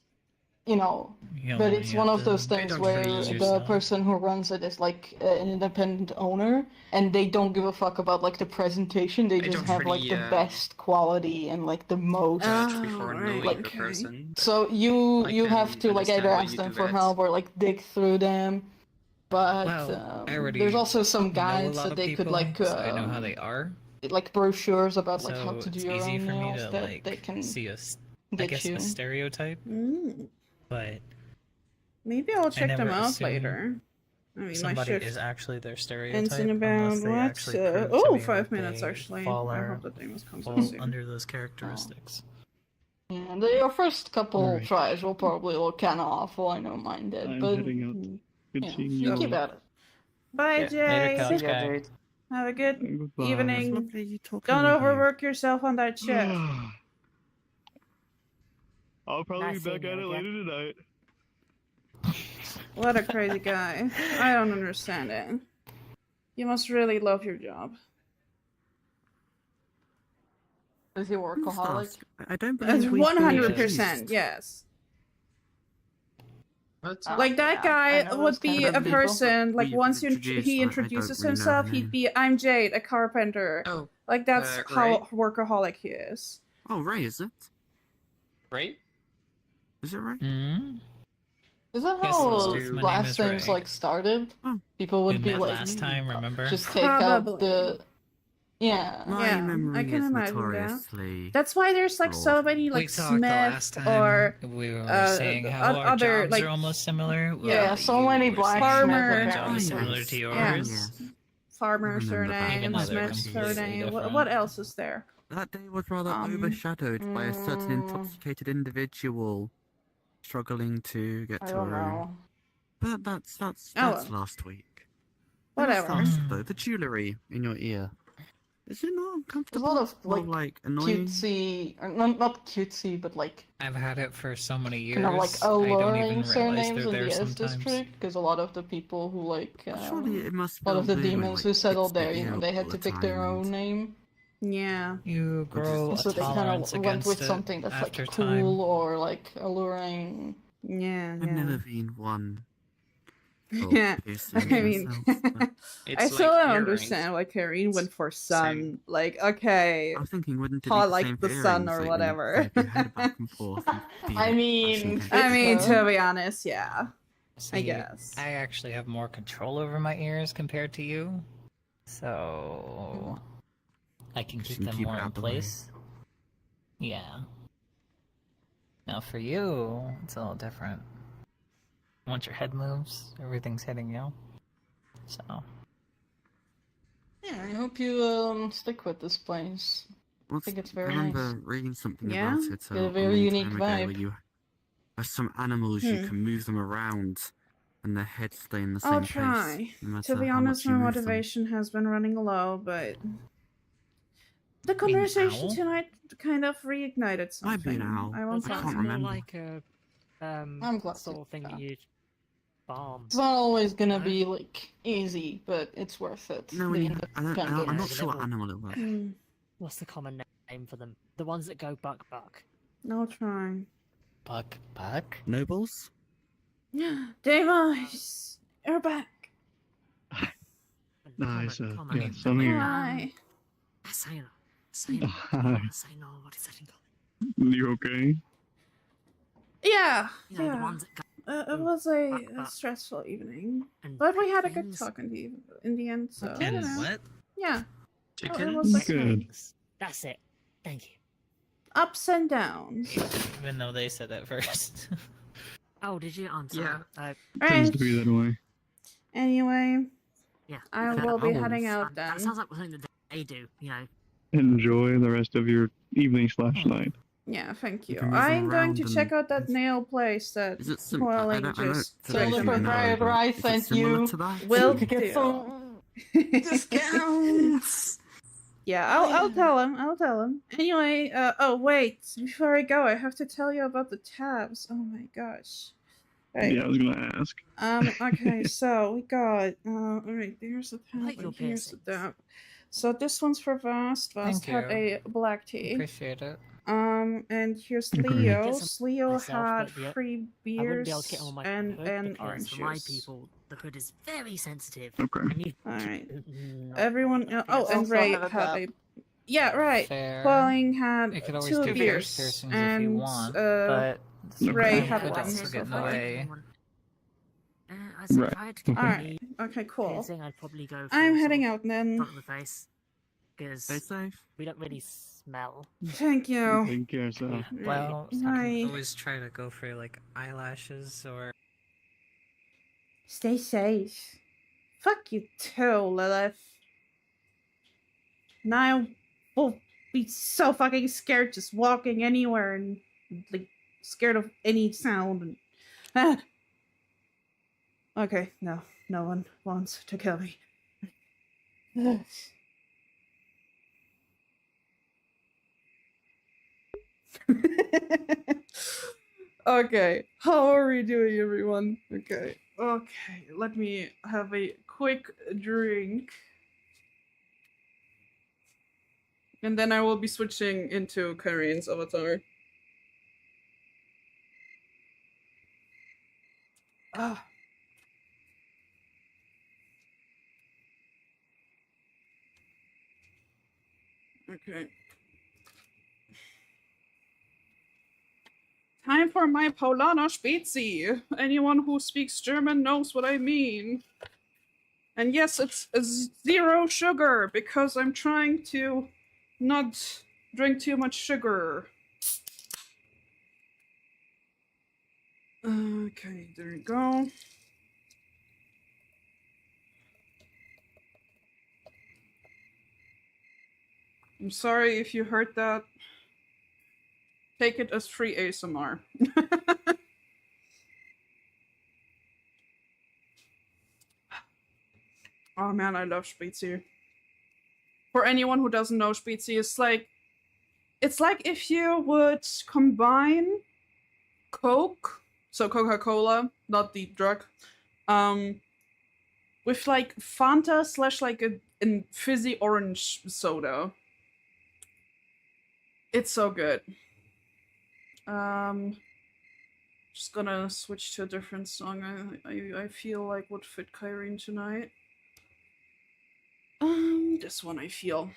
you know, You but know, it's you one have of those to things freeze where the yourself. person who runs it is like an independent owner, and they don't give a fuck about like the presentation. They I just don't have like really, the best quality and like the most. Judge before right, knowing the okay. person. but So you I have can to like understand either why ask you them do for that. help or like dig through them. But Well, I already there's also some know a guides lot that of they people, could like so I know how they are. like brochures about like So how to do it's your easy own for me nails to that like they can see I get guess you. a stereotype, Mm. but Maybe I'll check them never out assume later. I mean, my somebody shift is actually their ends stereotype in about unless they what? actually prove to Oh, me 5 that minutes they actually. fall, I or, hope the Amos comes in fall soon. under those characteristics. Yeah, your first couple Alright. tries will probably look kind of awful. I know mine did, I'm but heading out. Mm. Good yeah, seeing you you keep all. at it. Bye, Yeah, Jay. later, Couch See ya, Guy. dude. Have a good Goodbye. evening. Lovely you talking Don't with you. overwork yourself on that shift. I'll probably Nice be back seeing at you it again. later tonight. What a crazy guy. I don't understand it. You must really love your job. Is he I must workaholic? ask, I don't It's believe we've been 100%, introduced. yes. But Like that Yeah, I guy know those would kind be of a people. person, like We've once been he introduced, I introduces don't really know himself, her he'd name. be, I'm Jade, a carpenter. oh, Like that's how Ray? workaholic he is. Oh, Ray, is it? right? Is it Ray? Hmm? Is that Yes, how let's do. My name last is things Ray. like started? Oh. People would We be met like, last time, remember? just take out Probably. the. Yeah. My Yeah, memory I can is imagine that. notoriously That's why there's like so flawed. many We like talked the last Smith time. or We were saying uh, how our other, jobs like- are almost similar. Yeah, so you many were blacksmith saying Farmer. my job accounts. is similar yes. to Yeah. yours. farmer Remember surname, Even though they're Smith completely surname. different. What else is there? That day was rather Um, overshadowed by a certain mm. intoxicated individual struggling to get I to a don't room. know. But that's Oh, that's well. last week. Whatever. I must ask, though, the jewellery in your ear. Is it not There's a uncomfortable? lot of Or, like annoying? cutesy, or not cutesy, but like I've had it for so many years. kind of like I don't even alluring realize surnames they're in there the S sometimes. district, because a lot of the people who like Surely it must a lot feel of the weird when, demons like, who settled hits the there, you know, ear they all had to the pick their time own and- name, Yeah. You grow a so they kind tolerance of went with against it something that's like after cool time. or like alluring. Yeah. I've never Yeah. been one. for Yeah. piercing I mean, myself, but It's I still like don't earrings. understand why Kyrene went for sun. Same. Like, okay, I was thinking, wouldn't it be hot the like same the for sun earrings, or like, when whatever. you flip your head back and forth and feel I it mean, flashing I mean, Fair. to be honest, yeah. See, I guess. I actually have more control over my ears compared to you, so I can keep Can them keep more it in out the way. place. Yeah. Now for you, it's a little different. Once your head moves, everything's hitting you. So Yeah, I hope you stick with this place. What's- think it's I very remember nice. reading something Yeah? about it Got a a very long unique time ago, where vibe. you have some animals you Hmm. can move them around, and their heads stay in the I'll same try. place. No matter To be how honest, much you my move them. motivation has been running low, but the Being an conversation owl? tonight kind of reignited Might be something. an owl. I Well, won't I that's can't lie. more remember. like a I'm glad sort to of thing hear that that. you farm. It's not always gonna No? be like easy, but it's worth it. No, when being you, the I don't, kind of I'm not Yeah, sure what level. animal it was. Hmm, What's the common name for them? The ones that go buck buck. I'll try. buck. Nobles? Deimos, you're back. Nice, Common yeah, name. some here. Hi. Say no. Hi. Say no. What is that in common? You okay? Yeah, You know, the yeah. ones that go It was a Buck. stressful evening, and but we had a good things. talk in the end. So you And know. what? Yeah, Chicken? was like Good. That's it. Thank you. ups and downs. Even though they said that first. Oh, did you answer? Yeah. Right. Tends to be that way. Anyway, Yeah. I Okay, will be owls. heading out That then. sounds like something that they do. You know. Enjoy the rest of your evening / Hmm. night. Yeah, thank You you. can move them I'm going to around check and- out that nail place that Is it similar? Coiling I just don't Tell the actually know, proprietor but I is it sent similar you. to that? will You could get do. some discounts. Yeah, I'll tell him. I'll tell him. Anyway, oh wait, before I go, I have to tell you about the tabs. Oh my gosh. Right. Yeah, I was gonna ask. Okay, so we got alright, there's the I like tab your and here's the piercings. tab. So this one's for Vast. Vast Thank had you. a black tea. Appreciate it. And here's Agreed. Get some Leo's. Leo myself, had but the- free I wouldn't be able to get beers on my and hood because orange for my juice. people, the hood is very sensitive. Okay. And you Alright. not Everyone want oh, that. and Also Ray had a had tap. a yeah, right. Fair. Quelling had You could always 2 do beers piercings if and you want, Ray but Okay. had could one. also So get in the far. way. I said Right. if I had to get Okay. Alright. Okay, cool. piercing, I'd probably go for I'm sort heading of out then. front of the face Stay because safe. we don't really smell. Thank you. Take care, so. Well, Bye. Always try to go for like eyelashes or Stay safe. Fuck you too, Lilith. Now will be so fucking scared just walking anywhere and like scared of any sound and Okay, no. No one wants to kill me. Okay, how are we doing, everyone? Okay, let me have a quick drink. And then I will be switching into Kyrene's avatar. Ah. Okay. Time for my Paulana Spezi. Anyone who speaks German knows what I mean. And yes, it's 0 sugar because I'm trying to not drink too much sugar. Okay, there we go. I'm sorry if you heard that. Take it as free ASMR. Oh man, I love Spezi. For anyone who doesn't know, Spezi is like... It's like if you would combine Coke, so Coca-Cola, not the drug, with like Fanta / like a fizzy orange soda. It's so good. Just gonna switch to a different song I feel like would fit Kyrene tonight. This one I feel.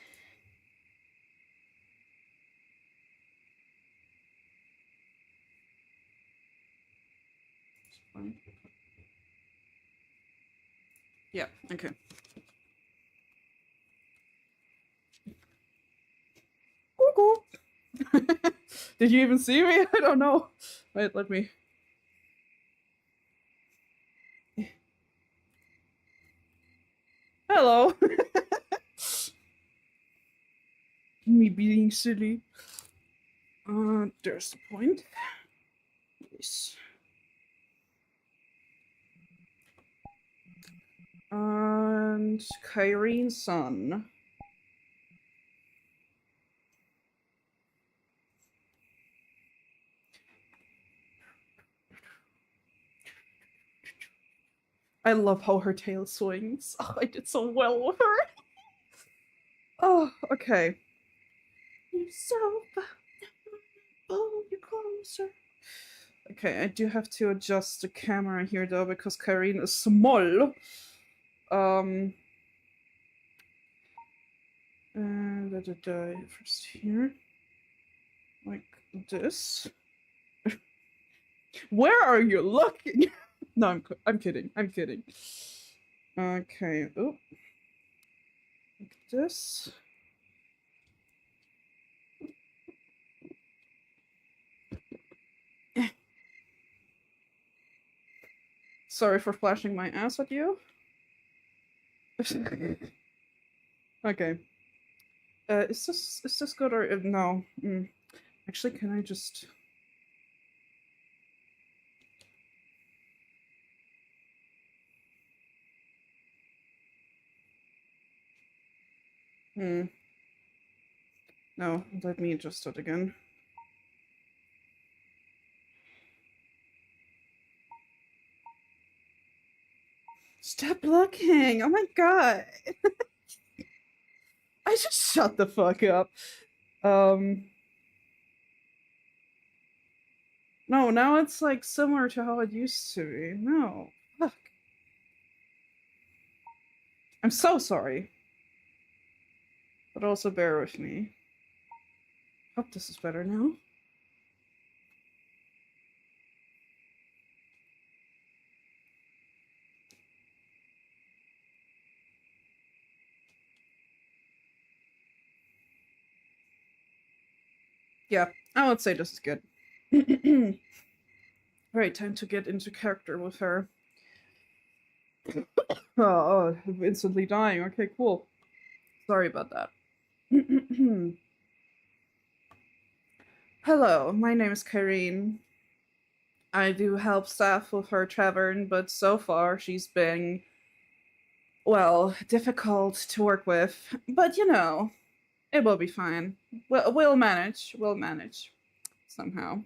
Yeah, okay. Did you even see me? I don't know. Wait, let me. Hello. Me being silly. There's the point. Yes. And Kyrene's son. I love how her tail swings. Oh, I did so well with her. Oh, okay. You're so oh, you're closer. Okay, I do have to adjust the camera here though because Kyrene is small. First here, like this. Where are you looking? No, I'm kidding. I'm kidding. Okay. Oh, like this. Sorry for flashing my ass at you. Okay. Is this good or no? Actually, can I just? No, let me adjust it again. Stop looking. Oh my god. I just shut the fuck up. No, now it's like similar to how it used to be. No. Fuck. I'm so sorry. But also bear with me. Hope this is better now. Yeah, I would say this is good. Right, time to get into character with her. Oh, I'm instantly dying. Okay, cool. Sorry about that. Hello, my name is Kyrene. I do help staff with her tavern, but so far she's been, well, difficult to work with. But you know, it will be fine. We'll manage. We'll manage. Somehow.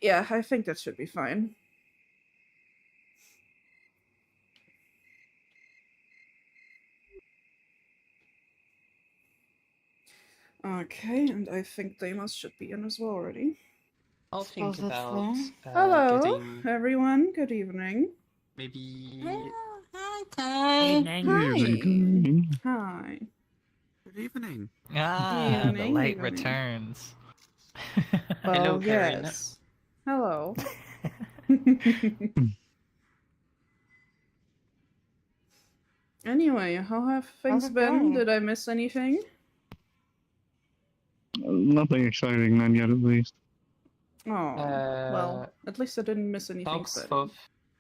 Yeah, I think that should be fine. Okay, and I think Deimos should be in as well already. I'll think Suppose that's about Hello, getting everyone. Good evening. maybe. Hi, Ty. Evening. Hi. Hi. Good evening. Ah, the Evening, light evening. returns. Hello, Well, Karen. yes. Hello. Anyway, how have things it been? going? Did I miss anything? Nothing exciting, not yet at least. Oh, well, at least I didn't miss anything Talks exciting. of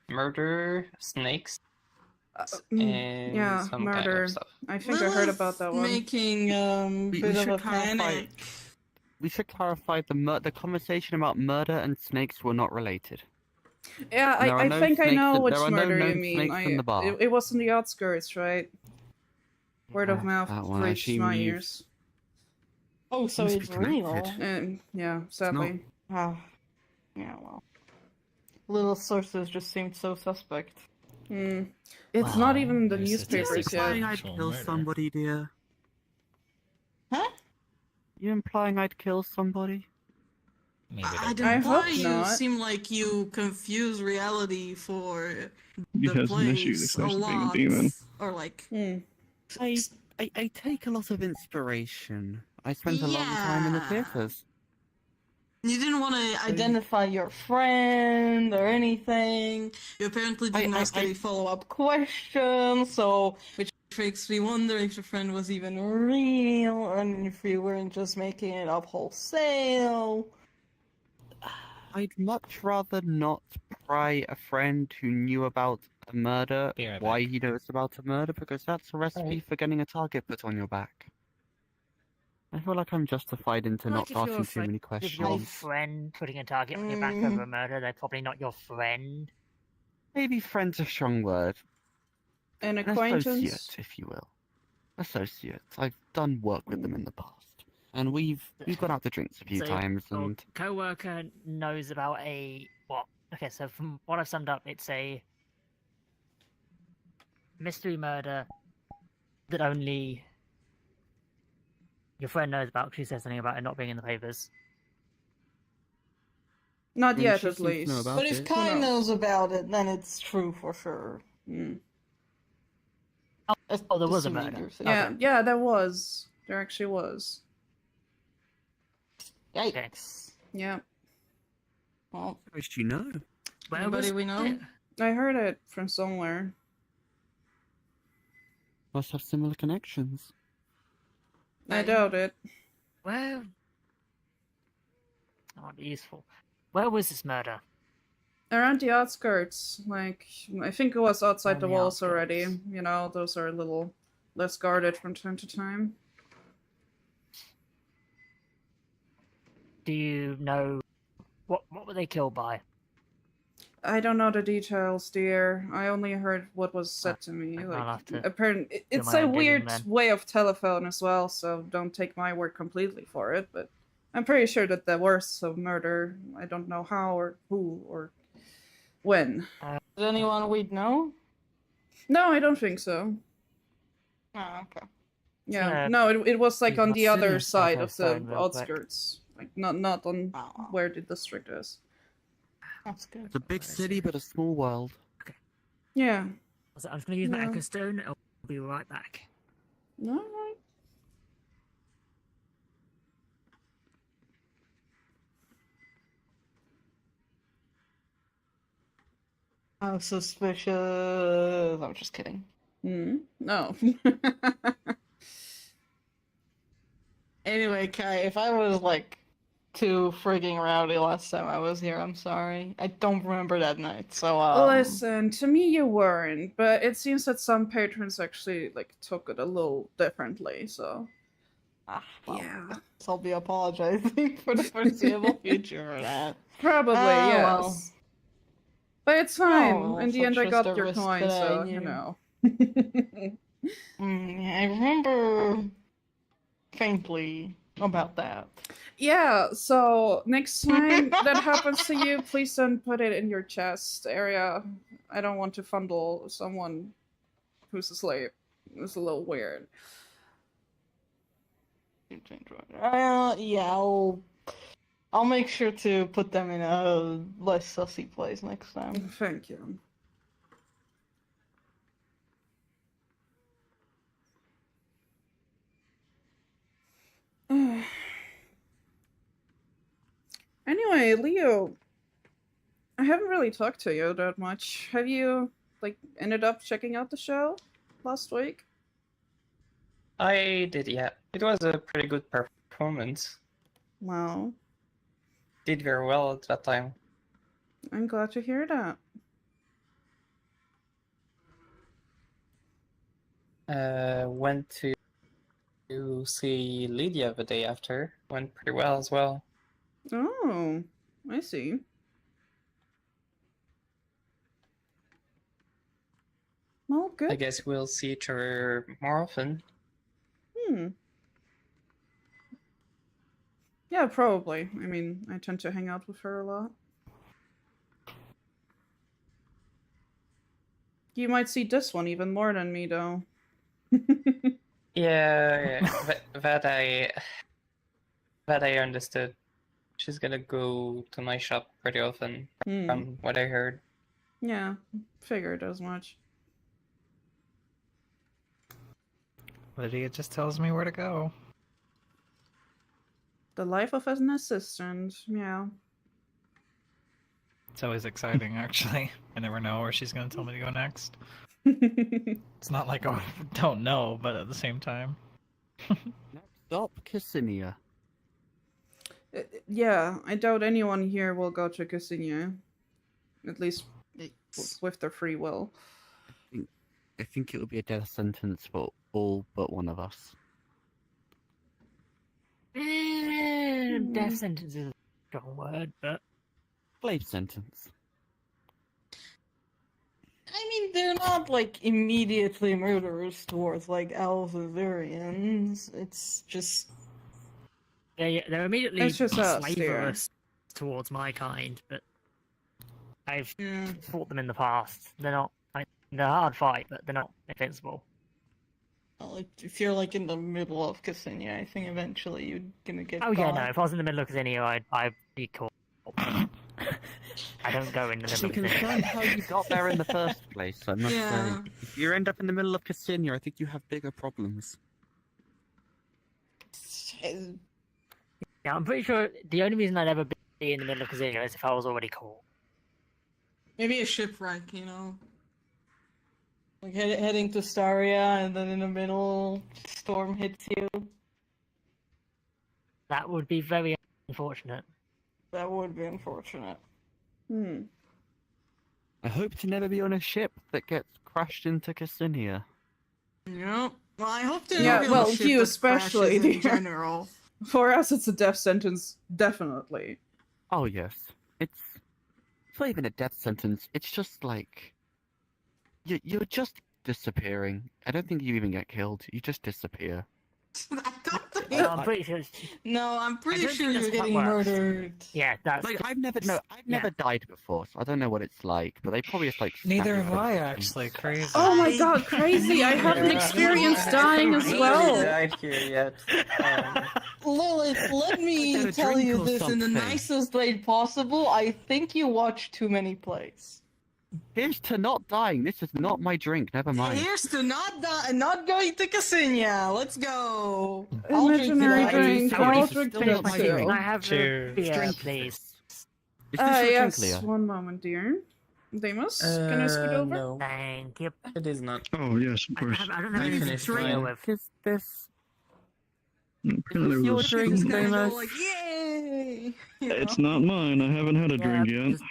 murder, snakes, and Yeah, some murder. kind of stuff. I think I heard about that one. Making We bit of should a clarify. panic. We should clarify the conversation about murder and snakes were not related. Yeah, There are I no think I snakes know in- which there are no murder you known mean. snakes in the bar. It was in the outskirts, right? Word of mouth that one, I reached assume my you've- ears. Oh, so Must be it's real. connected. Yeah, sadly. Oh. Yeah, well. Little sources just seemed so suspect. It's not even in the there's newspapers statistics yet. Implying I'd Actual kill murder. somebody, dear. Huh? You implying I'd kill somebody? Maybe I that- don't I know hope why you not. seem like you confuse reality for He the has an issue place a especially being a lot. demon. Or like... I take a lot of inspiration. I spent a long time in the Yeah. theaters. You didn't want to identify your friend or anything. You apparently didn't ask any follow-up questions, so which makes me wonder if your friend was even real and if you weren't just making it up wholesale. I'd much rather not pry a friend who knew about a murder Be right why back. he knows about a murder, because that's a recipe for getting a target put on your back. I feel like I'm justified into not Like if you're asking too afraid many If your questions. friend putting a target on your back over a murder, they're probably not your friend. Maybe friend's a strong word. An An acquaintance? associate, if you will. Associate. I've done work with them in the past. And we've gone out to drinks a few So, times, your and co-worker knows about a what? Okay, so from what I've summed up, it's a mystery murder that only your friend knows about. 'Cause she said something about it not being in the papers. Not mean, yet, she at seems to know least. about But if it. Kai Who knows about it, then it's true for sure. Oh, there was a Assuming murder. you're saying- Yeah, yeah, there was. There actually was. Yikes. Yeah. Well, how does she know? Where anybody was we know? it? I heard it from somewhere. Must have similar connections. I doubt it. Where? That might be useful. Where was this murder? Around the outskirts, like, I think it was outside On the the walls already. outskirts. You know, those are a little less guarded from time to time. Do you know what were they killed by? I don't know the details, dear. I only heard what was said Ah, to me. I'll Like, have to apparently, it's my a own digging weird then. way of telephone as well, so don't take my word completely for it. But I'm pretty sure that there was some murder. I don't know how or who or when. Is anyone we'd know? No, I don't think so. Oh, okay. Yeah, Yeah, no, it was like he's on not the other serious. side Okay, of the sorry, real quick. outskirts, like not on Oh, where the district is. that's good. It's a big city, but a small world. Yeah. So I'm just gonna use my No. Echo Stone. I'll be right back. All right. I'm suspicious. I'm just kidding. No. Anyway, Kai, if I was like too frigging rowdy last time I was here, I'm sorry. I don't remember that night, so Listen, to me you weren't, but it seems that some patrons actually like took it a little differently. So well, yeah, I'll be apologizing for the foreseeable future for that. probably Oh, yes. well. But it's fine. Oh, In the such end, I was got the your risk coin, that I so you knew. know. I remember faintly about that. Yeah, so next time that happens to you, please don't put it in your chest area. I don't want to fondle someone who's asleep. It's a little weird. Yeah, I'll make sure to put them in a less sussy place next time. Thank you. Anyway, Leo, I haven't really talked to you that much. Have you, like, ended up checking out the show last week? I did, yeah. It was a pretty good performance. Wow, Did very well at that time. I'm glad to hear that. Went to see Lydia the day after. Went pretty well as well. Oh, I see. Well, good. I guess we'll see each other more often. Yeah, probably. I mean, I tend to hang out with her a lot. You might see this one even more than me, though. Yeah, that I understood. She's gonna go to my shop pretty often, from what I heard. Yeah, figured as much. Lydia just tells me where to go. The life of an assistant, yeah. It's always exciting, actually. I never know where she's going to tell me to go next. It's not like I don't know, but at the same time. Next up, Kissinia. Yeah, I doubt anyone here will go to Khaslana. At least with their free will. I think it would be a death sentence for all but one of us. Death sentence is a strong word, but Blade sentence. I mean, they're not like immediately murderers towards like elves and Virians. It's just they're immediately It's just us, slavers towards my kind, but I've yeah. fought them in the past. They're not. They're a hard fight, but they're not invincible. Well, if you're like in the middle of Khaslana, I think eventually you're gonna get. Oh yeah, caught. no. If I was in the middle of Khaslana, I'd be caught. I don't go in the She middle of confirmed Khaslana. how you got there in the first place, I must Yeah. say. If you end up in the middle of Kissinia, I think you have bigger problems. Yeah, I'm pretty sure the only reason I'd ever be in the middle of Khaslana is if I was already caught. Maybe a shipwreck, you know. Like heading to Staria, and then in the middle, storm hits you. That would be very unfortunate. That would be unfortunate. I hope to never be on a ship that gets crashed into Kissinia. Yep. Well, I hope to. Yeah, be on a well, ship you that especially, crashes in dear. general. For us, it's a death sentence, definitely. Oh yes. It's not even a death sentence, it's just like... You're just disappearing. I don't think you even get killed, you just disappear. I don't think I'm pretty sure. No, I'm pretty don't sure think you're that's how it getting works. murdered. Yeah, that's. Like I've never died before, so I don't know what it's like. But they probably just like. Neither stack have I, everything. actually. Crazy. Oh my god, crazy! I haven't Yeah. experienced dying as Nobody well. died here yet. Lilith, let me Get a tell drink you or this in the something. nicest way possible. I think you watch too many plays. Here's to not dying. This is not my drink. Never mind. Here's to not going to Khaslana. Let's go. I'll drink Imaginary that. drink. How I'll is drink still that not my too. drink? Can I have Cheers. a beer, Drink please? Is this your drink, Yes, Leah? one moment, dear. Deimos, can I scoot over? No, Thank you. it is not. Oh yes, of course. I don't have I any finished to mine. with. Is this Apparently this it your was- drink, Just gonna go Deimos? like, yay! You It's know? not mine. I haven't had a drink yet. Is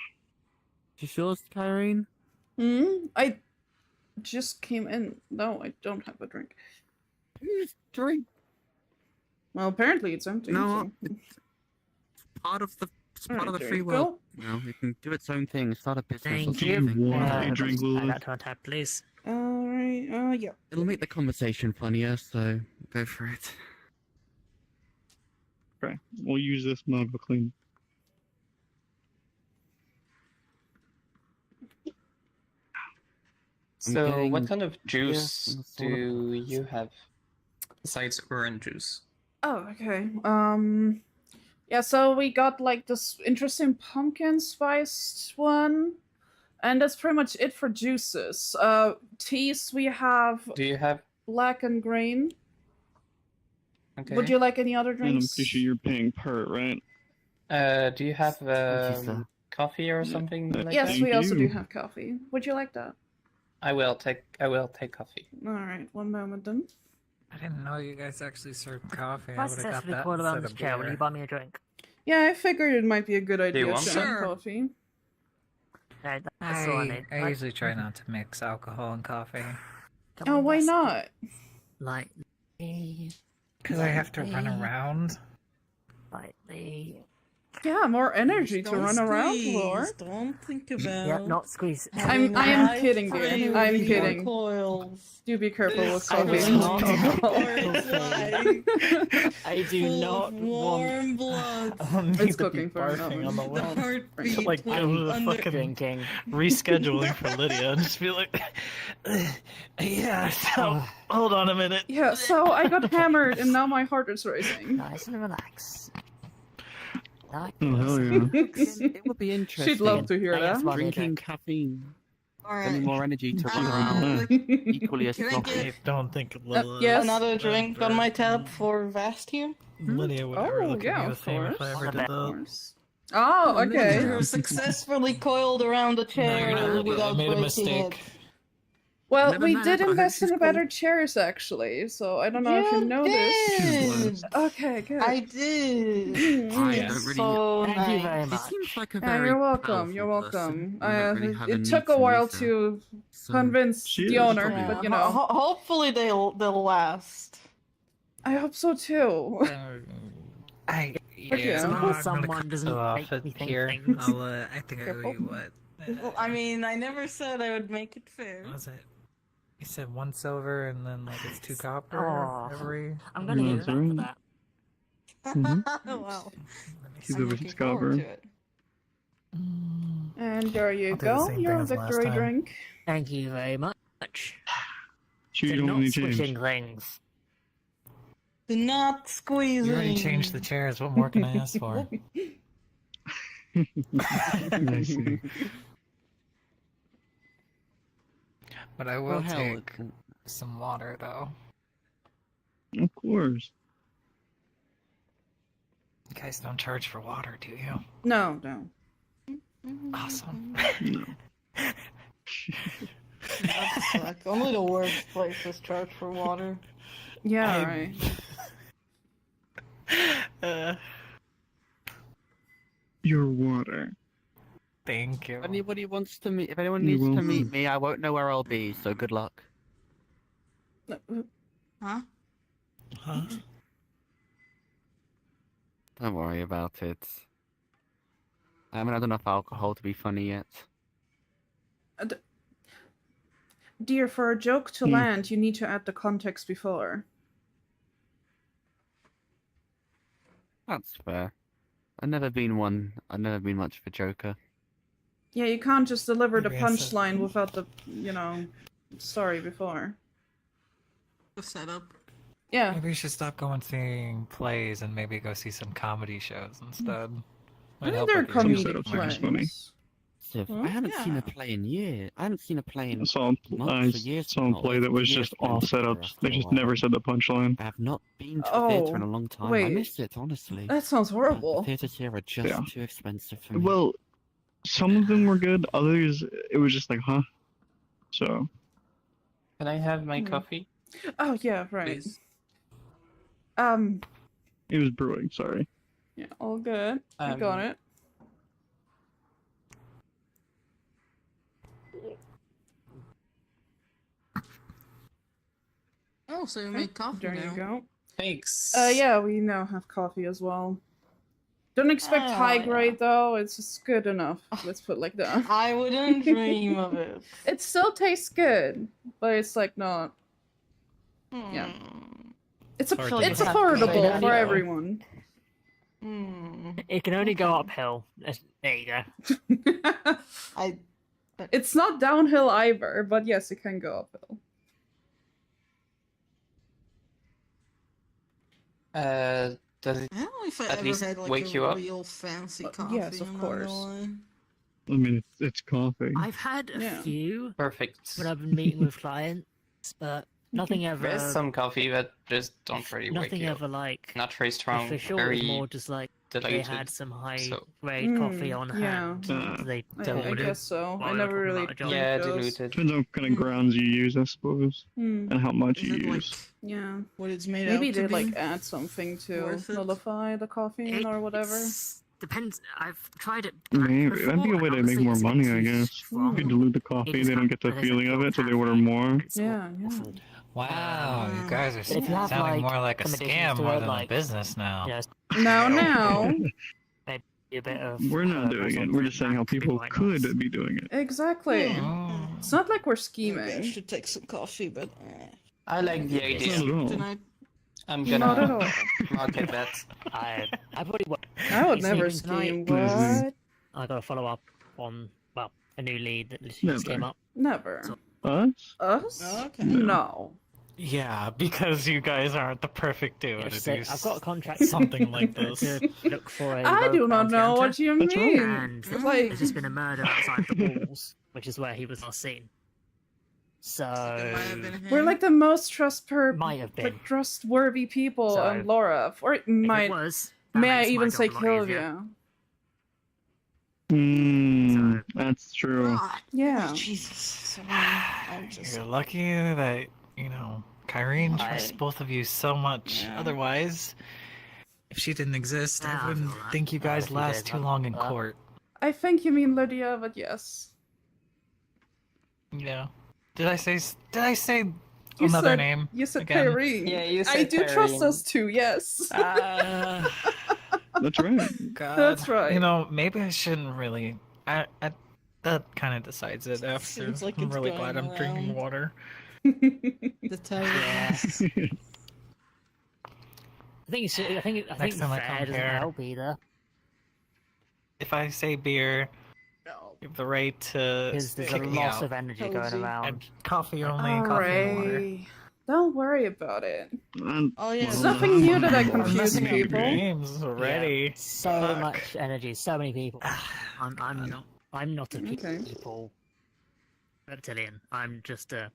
this yours, Kyrene? I just came in. No, I don't have a drink. Whose drink? Well, apparently it's empty. No, so- It's part of the Alright, there free you world. go. You know, it can do its own thing. Start a business or Thank you. something. Water, you drink, Add Lilith. that to our tab, please. Alright, yeah. It'll make the conversation funnier, so go for it. Okay, we'll use this mug to clean. So, getting what kind of beer juice and soda do pops. you have besides orange juice? Oh, okay. Yeah, so we got like this interesting pumpkin spiced one. And that's pretty much it for juices. Teas we have Do you have? black and green. Okay. Would you like any other And I'm drinks? pretty sure you're paying per, right? Do you have Which is the- coffee or something like Yes, that? we also do you. have coffee. Would you like that? I will take coffee. Alright, one moment then. I didn't know you guys actually served coffee. If I I would have got successfully that called around instead this of chair, will beer. you buy me a drink? Yeah, I figured it might be a good idea want to some? have Sure. coffee. Right, that's all I need. I usually try not to mix alcohol and coffee Come Oh, on, why let's- not? Lightly, because I have to run Lightly. around. lightly. Yeah, more energy to Don't run around, squeeze, Lord. Don't think about. Yep, not squeeze. I am High kidding, dear. frequency I'm kidding. Coils. Do be careful with This I coffee. will not- I do Full not of want. warm blood. I don't need It's to cooking be for a barfing on the moment. The wall. heartbeat. Like go to the under- fucking Drinking. rescheduling for Lydia and just be like, yeah. So hold on a minute. Yeah, so I got hammered and now my heart is racing. Nice and relax. Nice. Oh hell yeah! It would be interesting. She'd love to hear I guess that. one- Drinking caffeine, All getting right. more energy to run Uh, around. Equally as Can I sloppy. get- I don't think Lilith yes. Another would drink on my tab for Vast here. Lydia would ever Oh, look yeah, at me of the same if I course. ever On the did back. that. Oh, okay. You're successfully coiled around the No, chair you're not, Lydia. I without made a breaking mistake. it. Well, Never we mind, did I hope invest in she's a better chairs, actually, so I don't know if you know this. did. Okay, good. I did. I Yes. don't really. So Thank you nice. very It much. seems like a Yeah, very you're welcome. powerful You're welcome. person. I don't really have a It need took a while meet her. to So, convince She the is owner, probably- but you know, Hopefully they'll last. I hope so too. I yeah. yeah, Somehow I'm gonna someone cut doesn't off make me it think here. things. I think I owe you what? Well, I mean, I never said I would make it fair. What was it? You said 1 silver and then like it's 2 copper Aw. every. I'm gonna Yeah, use that for sorry. that. Wow. Let me She's I'm over looking to forward Scarborough. to it. And there you I'll do the go, same your thing as last victory time. drink. Thank you very much. She For don't not need change. switching things. Do not squeeze You already me. changed the chairs. What more can I ask for? I see. But I will Well, hell, take some water though. Of course. You guys don't charge for water, do you? No, no. Awesome. No. Suck. Only the worst places charge for water. Yeah, I- right. Your water. Thank you. If anybody wants to meet, if anyone You needs to will. meet me, I won't know where I'll be. So good luck. Huh? Huh? Don't worry about it. I haven't had enough alcohol to be funny yet. Dear, for a joke to land, you need to add the context before. That's fair. I've never been much of a joker. Yeah, you can't just deliver the Maybe I said- punchline without the, story before. The setup. Yeah. Maybe you should stop going seeing plays and maybe go see some comedy shows instead. I Might mean, help there are with your comedic setups are just funny. plays. Civ, Huh? I haven't seen Yeah. a play in years. I haven't seen a play in I saw months or years. a play that was just all setups. They just never said the punchline. I have not been to a theatre in a Oh, long time. I wait. miss it, honestly. That sounds The horrible. theatres here are just Yeah. too expensive for me. Well, some of them were good. Others, it was just like, huh? So, Can I have my Hmm. coffee, Oh, yeah, right. please? it was brewing, sorry. Yeah, all good. I got it. Oh, so you make coffee There now. you go. Thanks. Yeah, we now have coffee as well. Don't expect high yeah. grade though, it's just good enough. Let's put it like that. I wouldn't dream of it. It still tastes good, but it's like not. Yeah. Hmm. It's Sorry, you it's have to affordable say that, for though. everyone. Hmm. It can only go uphill. There you go. It's not downhill either, but yes, it can go uphill. Does it I don't know if I At ever least had like wake a you up? real fancy coffee. yes, of I'm not course. gonna lie. I mean, it's coffee. I've had a Yeah. few perfect? when I've been meeting with clients, but nothing ever. There's some coffee that just don't really wake nothing you ever up. like Not very strong, official. It was very more just like they diluted. had some high so- grade coffee Mm, on yeah. hand. so they I diluted. guess so. while I they were never talking really about a job. drink Yeah, those. diluted. Depends on what kind of grounds you use, I suppose, Hmm. and how much Is you it like use. Yeah. what it's made Maybe out to they be? like add something to worth it? nullify the caffeine or whatever. Depends. I've tried it. Maybe. before, That'd be a way and to make honestly, more it's not money, I too guess. strong. You dilute the coffee, they don't get the feeling of it, so they order more. Yeah, yeah. Wow, you guys are But if you have, sounding like, more like a some additions scam to more it, than a like, business now. You Now, know, now. maybe a bit of. We're not herbs doing or it. We're just saying how something, people why not? could be doing it. Exactly. Oh. It's not like we're Maybe I scheming. should take some coffee, but I like the idea. Not at all. tonight. I'm Not at all. gonna market that. I probably won't. I would It's never even tonight. scheme. Mhm. What? I got to follow up on a new lead that literally just came Never. up. Never. So- Us? Us? Okay. No. Yeah, because you guys aren't the perfect duo to do I've got a contract something like this. to look for a I do not rogue know bounty what you That's right. mean. and Like, there's just been a murder outside the walls, which is where he was last seen. So It might have been him. we're like the most might have been. trustworthy people So, on Lorath. Or it If it might, was, that may I makes my even job say a lot easier. Kilvia. Hmm, that's true. Ah, Yeah. Jesus. So, I'm just. You're lucky that, Kyrene trusts I- both of you so much. Yeah. Otherwise, if she didn't exist, Ah, I wouldn't alright. think you guys If you last did, too long in well. court. I think you mean Lydia, but yes. Yeah. Did I say You another said, name? You said again? Kyrene. Yeah, you I said do trust Kyrene. us too, yes. That's right. God. That's right. Maybe I shouldn't really. I that kind of decides it after. Seems like I'm it's really going glad I'm drinking around. water. The Tavern. I think Next time I come fair doesn't here- help either. If I say beer, No. you have the right to Because there's a kick me lot out. of energy going Cozy. around. And coffee only, coffee and water. Alright. Don't worry about it. And- Oh yeah. It's Well, nothing new that I I'm confuse messing up people. games already. So Fuck. much energy, so many people. I'm not a Okay. people reptilian. I'm just a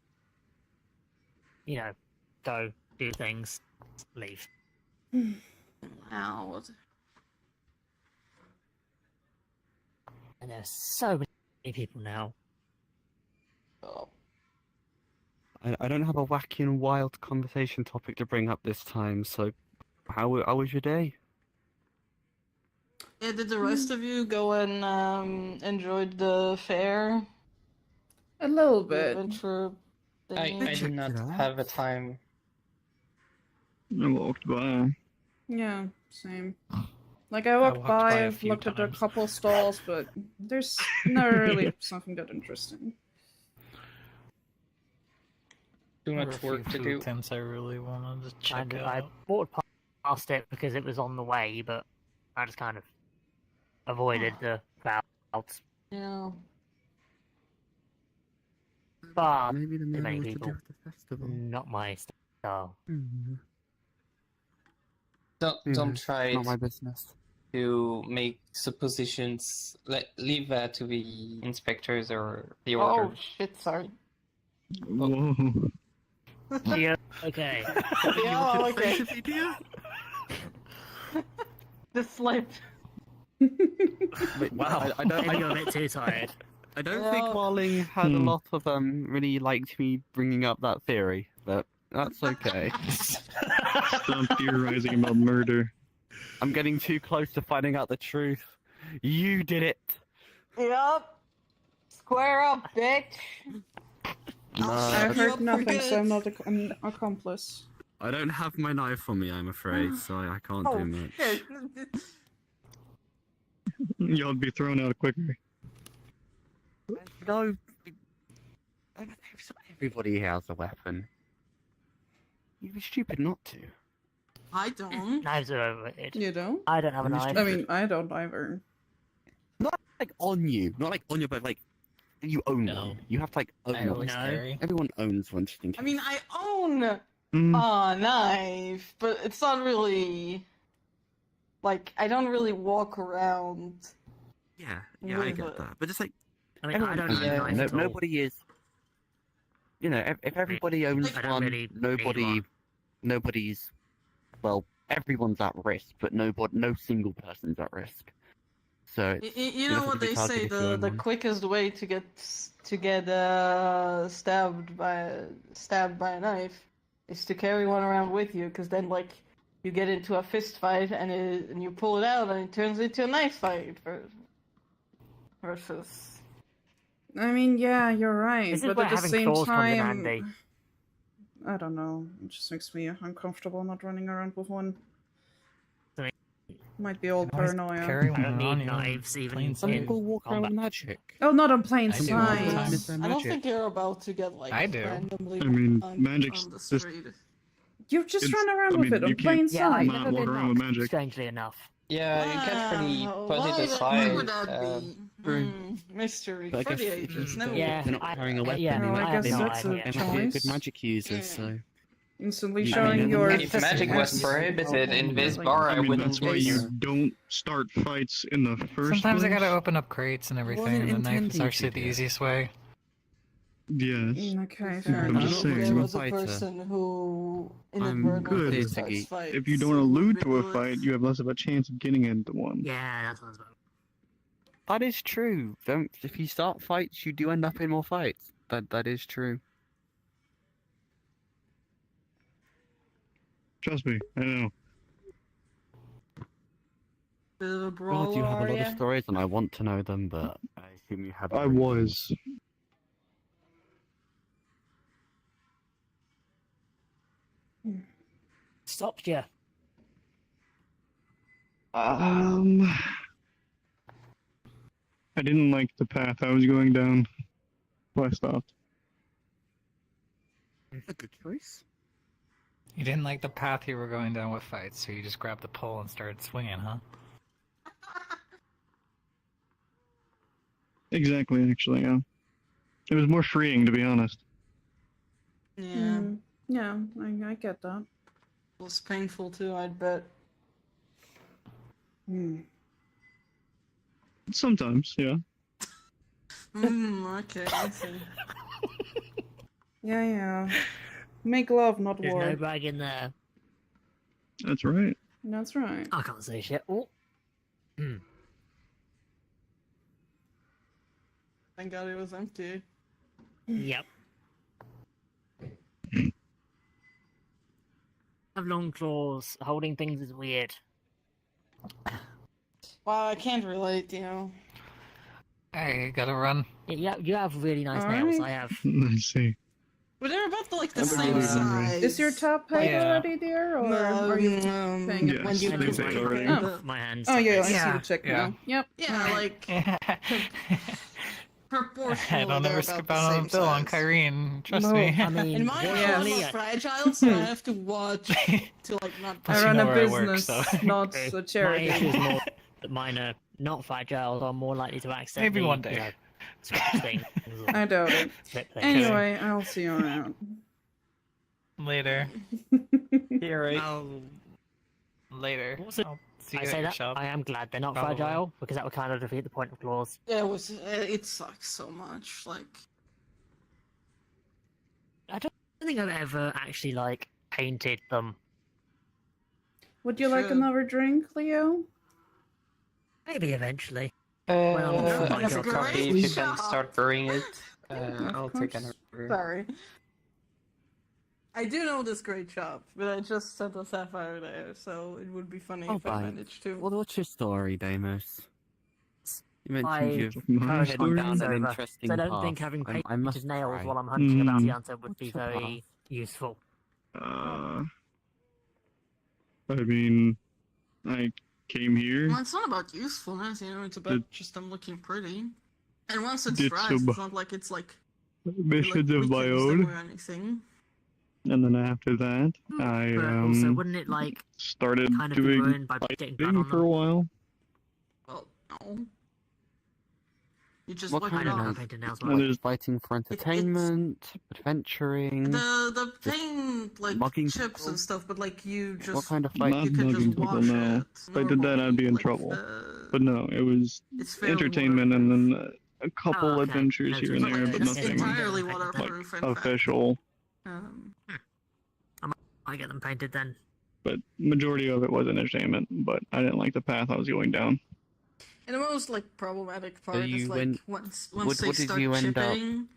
go do things, leave. Wow. What? And there's so many people now. Oh. I don't have a wacky and wild conversation topic to bring up this time, so how was your day? Yeah. Did the rest of you go and enjoy the fair? A little The bit. adventure I thingy? did not have a time. I walked by. Yeah, same. Like I walked walked by, by a I've few looked at a times. couple stalls, but there's never really something that interesting. Too There were much a few work to food do. tents I really wanted to check And out. I bought past it because it was on the way, but I just kind of avoided the crowds. Yeah. But Maybe the too many murder was to do people. with the festival. Not my style. Don't try Not my business. to make suppositions. Leave that to the inspectors or the Oh order. shit! Sorry. Whoa. Yeah, okay. Yeah. Okay. The slip. Wow. I don't. Maybe you're a bit too tired. I don't think Well- Marling had a lot of really liked me bringing up that theory, but that's okay. Stop theorizing about murder. I'm getting too close to finding out the truth. You did it. Yup. Square up, bitch. No, I you heard up for nothing, so I'm good. not an accomplice. I don't have my knife on me, I'm afraid, so I can't Oh do much. shit. Y'all be thrown out quicker. No, everybody has a weapon. You'd be stupid not to. I don't. Knives are overrated. You don't? I don't have a I'm knife. I mean, I don't either. Not like on you, not like on your, but like you own No. one. You have to like own I one. always No. carry. Everyone owns one. Just in case. I mean, I own Mm. a knife, but it's not really like I don't really walk around. yeah, I with get it. that. But it's like I mean, I everyone don't owns have a one. knife at all. Nobody is. You know, if everybody owns I don't one, really need nobody's. Well, everyone's at risk, but no single person's at risk. So it's, You know know what to be they targeted say? if you The own one. quickest way to get stabbed by a knife is to carry one around with you, because then like you get into a fist fight and you pull it out and it turns into a knife fight versus. I mean, yeah, you're right. This is but where at the having same claws comes in time, handy. I don't know. It just makes me uncomfortable not running around with one. I mean- Might be old Always paranoia. carry I don't one need on you. knives even plain Some sight. people walk around with combat. magic. Oh, not on plain I do all the sight. time. Miss their I don't magic. think you're about to get like I do. randomly I mean, on magic's the just- street. You just It's- run around I with mean, it on you plain can't Yeah, I've sight. not never walk been around with knocked, magic. strangely enough. Yeah, you can't really Wow, put it why aside. would that be? True. Mystery But I for guess the if ages. you're No. still- Yeah, if you're not carrying a weapon, yeah, you Well, I might guess be no that's a idea. they might be a good choice. magic user, Yeah. so Instantly I showing mean, your. If magic was prohibited in this bar, I I mean, wouldn't that's why base. you don't start fights in the first Sometimes I place. gotta open up crates and everything, and the knife is intending actually to the do. easiest way. Yes. Okay, Fair fair I'm enough. just saying. There was a Fighter. person who I'm inadvertently good. starts fights. If you don't It would allude be to a good. fight, you have less of a chance of getting into one. Yeah, that sounds about. that is true. Don't if you start fights, you do end up in more fights. That is true. Trust me, I know. Bit of a Well, brawler, you have a are lot ya? of stories, and I want to know them, but I assume you have. I was. Stopped you. I didn't like the path I was going down, so I stopped. A good choice. You didn't like the path you were going down with fights, so you just grabbed the pole and started swinging, huh? Exactly, actually, yeah. It was more freeing, to be honest. Yeah, Mm, yeah, I get that. it was painful too, I'd bet. Hmm. Sometimes, yeah. Okay, I see. Yeah. Make love, not There's war. no bag in there. That's right. That's right. I can't say shit. Oh. Thank God it was empty. Yep. Have long claws. Holding things is weird. Wow, I can't relate, you know. Hey, gotta run. Yeah, you have really nice Alright. nails. I have. I see. But they're about like the I'm same really hungry. size. Is your top paid Yeah. already, dear? Or No, are you paying Yes, it? when you I they just paid like already. holding Oh. off my hands. Oh, yeah, I see Yeah, the check yeah. now. Yep. Yeah, like proportionally. I don't they're ever about skip the out on same the bill on size. Kyrene. Trust No, me. I mean, In my really, house, I'm I- a fragile, so I have to watch to like not. Plus I you run know a where I work, business, so- not Okay. a My charity. issue is more that mine are not fragile, or more likely to accidentally, Maybe one day. you know, scratch things. or I doubt it. rip things. Anyway, I'll see you around. Later. Yeah, right. I'll Later. Also, I'll see I you say at your that shop. I am glad they're not Probably. fragile, because that would kind of defeat the point of claws. Yeah, it sucks so much. Like, I don't think I've ever actually like painted them. Would you like Sure. another drink, Leo? Maybe eventually. I that's got great. coffee if you Shut can up. start brewing it. Of I'll take course. another. sorry. I do know this great shop, but I just sent a sapphire there, so it would be funny Oh, if I bye. managed to. What's your story, Deimos? You mentioned I you've My currently story? gone down over, an so interesting I don't path. think having I must painted nails try. while I'm hunting a bounty Mhm. hunter would be What's your very useful. I mean, I came here, Well, it's not about usefulness, you know. It's about Did- just them looking pretty. And once it's Did dry, some it's not like it's like missions of my weakens them own, or anything. and then after that, I But also, wouldn't it like started kind of be doing ruined by getting blood fighting on for a them? while. Well, no. You just What wipe I kind it don't know how off. painted nails And work. there's Fighting for entertainment, adventuring. The paint like mugging chips people? and stuff, but like you just What kind of Not fight? you can mugging just people, wash no. it. If I did that, I'd be in normally, trouble. the- But no, it was it's fairly entertainment and then waterproof. a couple Oh, okay. adventures No, here it's and not there, like but It's it's nothing entirely like waterproof. In fact. official. Um, I get them painted then. But majority of it was entertainment, but I didn't like the path I was going down. and the most like problematic part is you like went- once what they did start you end up chipping,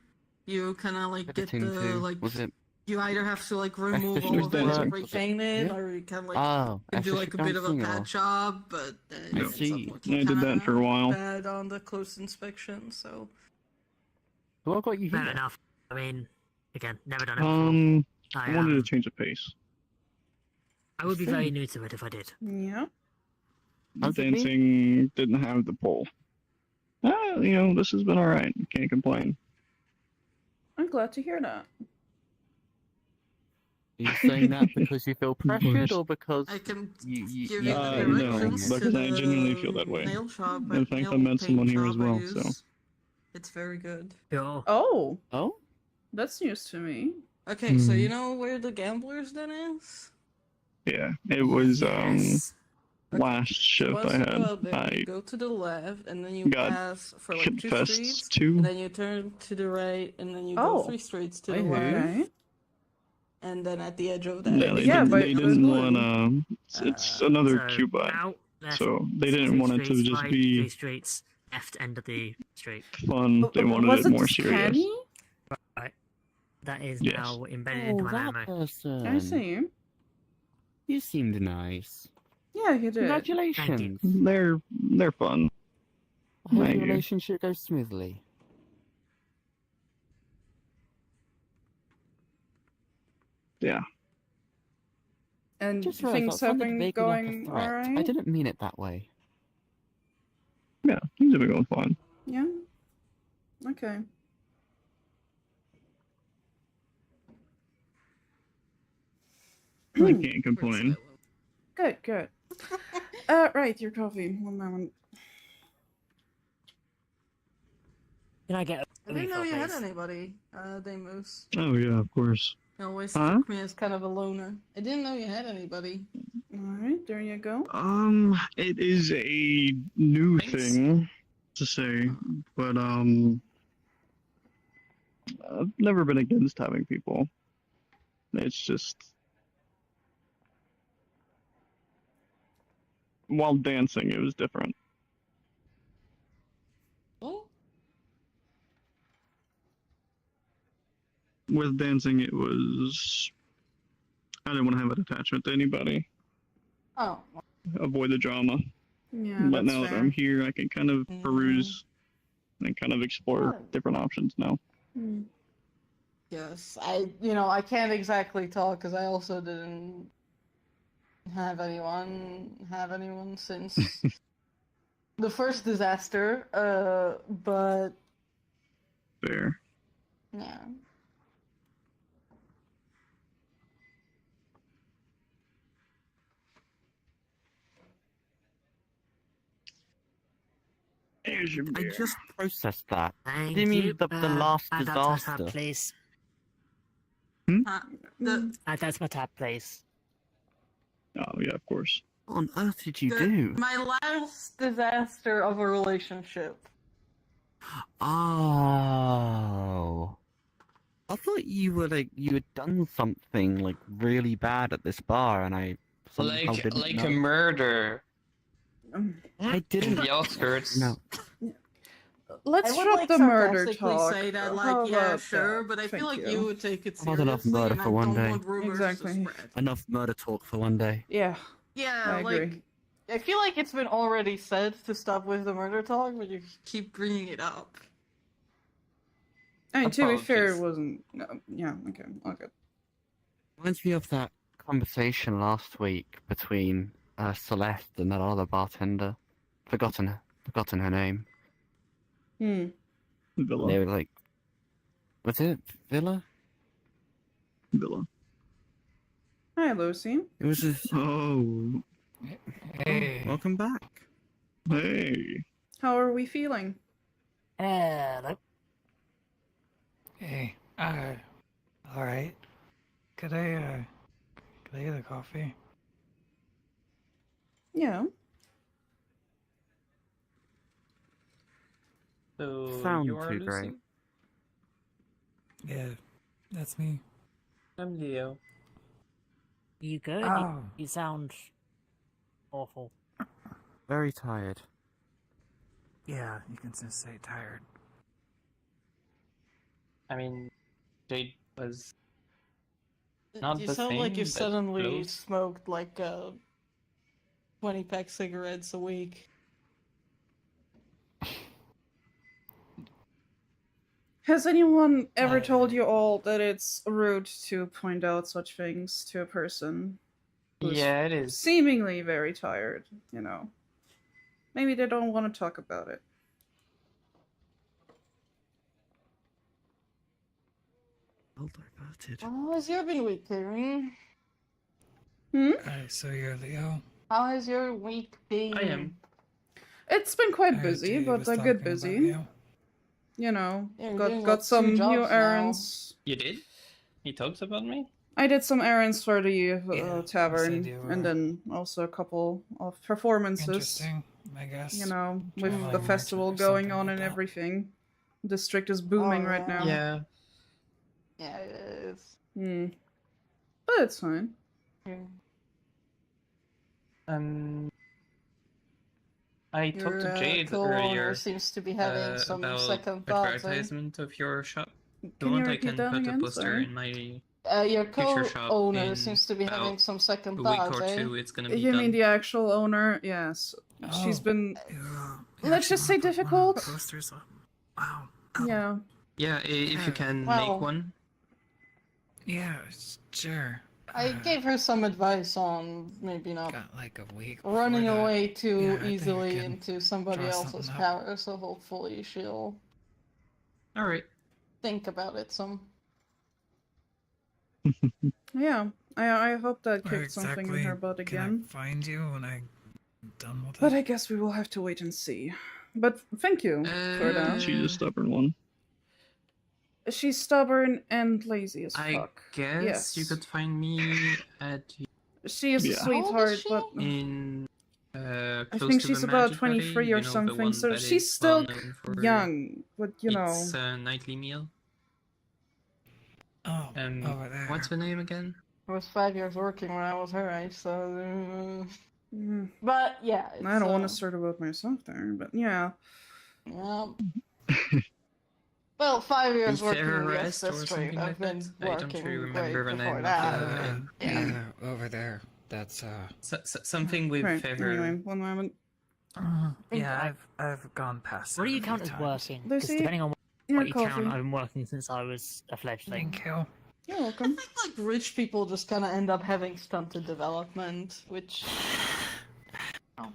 you kind of like get Editing the to? like Was it? you either have to like remove Especially all of it and dancing. repaint it, Yeah. or you can like Oh, you do especially like a bit of a dancing, or- patch job, but I it ends see. up looking I did that kinda for a while. bad on the close inspection. So What got you Fair here? enough. I mean, again, never done it before. I wanted to change the pace. I would be very new to it if I did. Yeah. How's it been? Dancing didn't have the pull. This has been alright. Can't complain. I'm glad to hear that. Are you saying that because you feel pressured, course. or because I can you give you the no, directions because to I the genuinely feel that way. nail shop. In fact, I nail met someone paint here as shop I well, use. so. It's very good. Sure. Oh, Oh, that's news to me. Okay, so Hmm. you know where the Gamblers Den is? Yeah, it was Yes. last shift Once I you had. go out there, I you go to the left, and then you got pass for like hit 2 fests streets, too. and then you turn to the right, and then you go Oh. 3 streets to I the heard. left, Okay. and then at the edge of that, Yeah, they, Yeah, didn't, but they it was didn't good. want it's another So, Cuba, out, left, so they didn't three want it to streets, just right, be 3 streets, left end of the street. fun. They wanted was it more it serious. Kenny? That is Yes. now embedded oh, into my that memory. person. I see. You seemed nice. Yeah, he did. Congratulations. They're fun. I hope Thank your you. relationship goes smoothly. Yeah. And Just realized things that have sounded been vaguely like a going threat. I alright. didn't mean it that way. Yeah, things have been going fine. Yeah. Okay. I can't complain. Good, good. Right, your coffee. One moment. Can I get a I didn't know refill, you had please? anybody, Deimos. Oh yeah, of course. You always Huh? took me as kind of a loner. I didn't know you had anybody. Alright, there you go. It is a new Thanks. thing to say, but I've never been against having people. It's just while dancing, it was different. Oh, With dancing, it was I didn't want to have an attachment to anybody. oh, Avoid the drama. Yeah, But that's now that fair. I'm here, I can kind of Mhm. peruse and kind of explore Oh. different options now. Hmm. yes. I can't exactly talk because I also didn't have anyone since the first disaster. But fair. Yeah. Here's your I beer. just processed that. Thank Do you mean you. the last Add that to my disaster? tab, please. The, That's my tab, please. Oh yeah, of course. What on earth did you do? my last disaster of a relationship. Oh. I thought you were you had done something like really bad at this bar, and I somehow didn't Like know. a murder I in didn't. the outskirts. No. Let's I would drop like the murder sarcastically talk. say that, How like, yeah, about sure, that? but I feel Thank like you would take it How about enough seriously, murder and I for one don't day? want rumors Exactly. to spread. Enough murder talk for one day. Yeah, Yeah, I like, agree. I feel like it's been already said to stop with the murder talk, but you keep bringing it up. I mean, to be fair, it Apologies. wasn't. No, yeah, okay, okay. Reminds me of that conversation last week between Celeste and that other bartender. Forgotten her name. Hmm. Villa. They were like, was it Villa? Villa. Hi, Lucy. It was just. Oh, Hey. Welcome back. hey. How are we feeling? Hello. Hey. Alright. Could I get a coffee? Yeah. So Sound you are too Lucy? great. Yeah, that's me. I'm Leo. You good? Oh. You sound awful. Very tired. Yeah, you can just say tired. I mean, Jade was not You the sound same, like you but suddenly close. smoked like 20-pack cigarettes a week. Has anyone ever told Uh, you all that it's rude to point out such things to a person who's Yeah, it is. seemingly very tired, you know? Maybe they don't want to talk about it. Well diverted. How has your been week, Kyrene? Hmm? Alright, so you're Leo. How has your week been? I am. It's been quite Alright, busy, Jade but was a talking good about busy. you. You know, Yeah, you're doing, got like, 2 some new jobs now. errands. You did? He talks about me? I did some errands for the Yeah, you tavern, said you were- and then also a couple of performances. Interesting, I guess. You know, with Traveling the merchant festival or going something on like and that. everything. The district is booming Oh, right yeah. now. Yeah. Yeah, it is. Hmm. But it's fine. Yeah. I talked to Your Jade co-owner earlier seems to be having some about second thoughts. advertisement of your shop. If Can you want, you I repeat can that put a again? poster Sorry. in my Your picture shop co-owner in seems to be having about some second a week thoughts, or eh? two. It's gonna be You done. mean the actual owner? Yes. She's Oh. been. You Let's actually just say wanna put one of the difficult. posters up? Wow. Yeah. Yeah, if you can Well- make one. Yeah, sure. I gave her some advice on maybe not Got like a week. before running that. away too Yeah, I think I easily can into somebody draw else's something up. power, so hopefully she'll All right. think about it some. Yeah. I hope that Where kicked something in her butt can I again. find you when I'm done with But it? I guess we will have to wait and see. But thank you for that. She's a stubborn one. She's stubborn and lazy as I fuck. guess Yes. you could find me at She is a Yeah. How old sweetheart, is she? but in I close think to she's the about Magic 23 Valley, or you know, the something, one so that she's is still well-known for young. But you know, its nightly meal. Oh, over there. What's her name again? I was 5 years working when I was her age, so. mm, But yeah, it's, I don't want to start about myself there. But yeah, Yeah. Well, 5 years working in the Terrorist or district. something I've like been that? I don't working really great remember the before name that. of the. Yeah. Over there. That's Something with right. favor. Anyway, one moment. Yeah, I've gone past. What do you that a count few as times. working? 'Cause Lucy, depending on your what you count, coffee. I've been working since I was a fledgling. Thank you. You're I welcome. think like rich people just kind of end up having stunted development, which.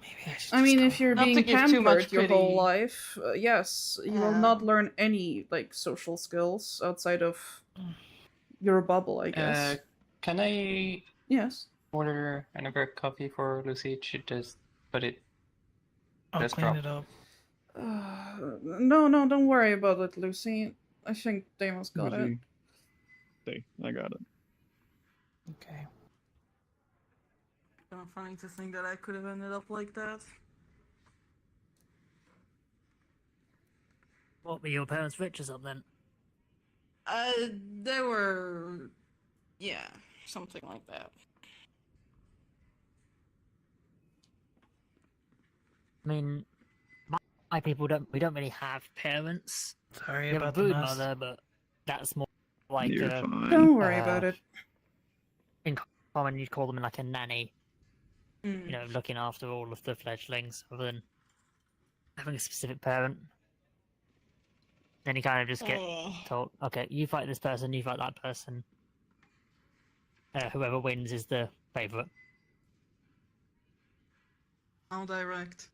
Maybe I should. I mean, if you're Not to being give too much pampered your whole pity. life, yes, you will Yeah. not learn any like social skills outside of your bubble, I guess. Can I Yes. order another coffee for Lucy? She just put it. I'll Just clean drop. it up. No, don't worry about it, Lucy. I think Deimos got it. Lucy. Hey, I got it. Okay. Kind of funny to think that I could have ended up like that. What, were your parents rich or something? They were, yeah, something like that. I mean, my people we don't really have parents. Sorry We have a about the brood mess. mother, but that's more like You're fine. Don't worry about it. in common you'd call them like a nanny, Mm. you know, looking after all of the fledglings, rather than having a specific parent. Then you kind of just get told, okay, you fight this person, you fight that person. Whoever wins is the favourite. How direct.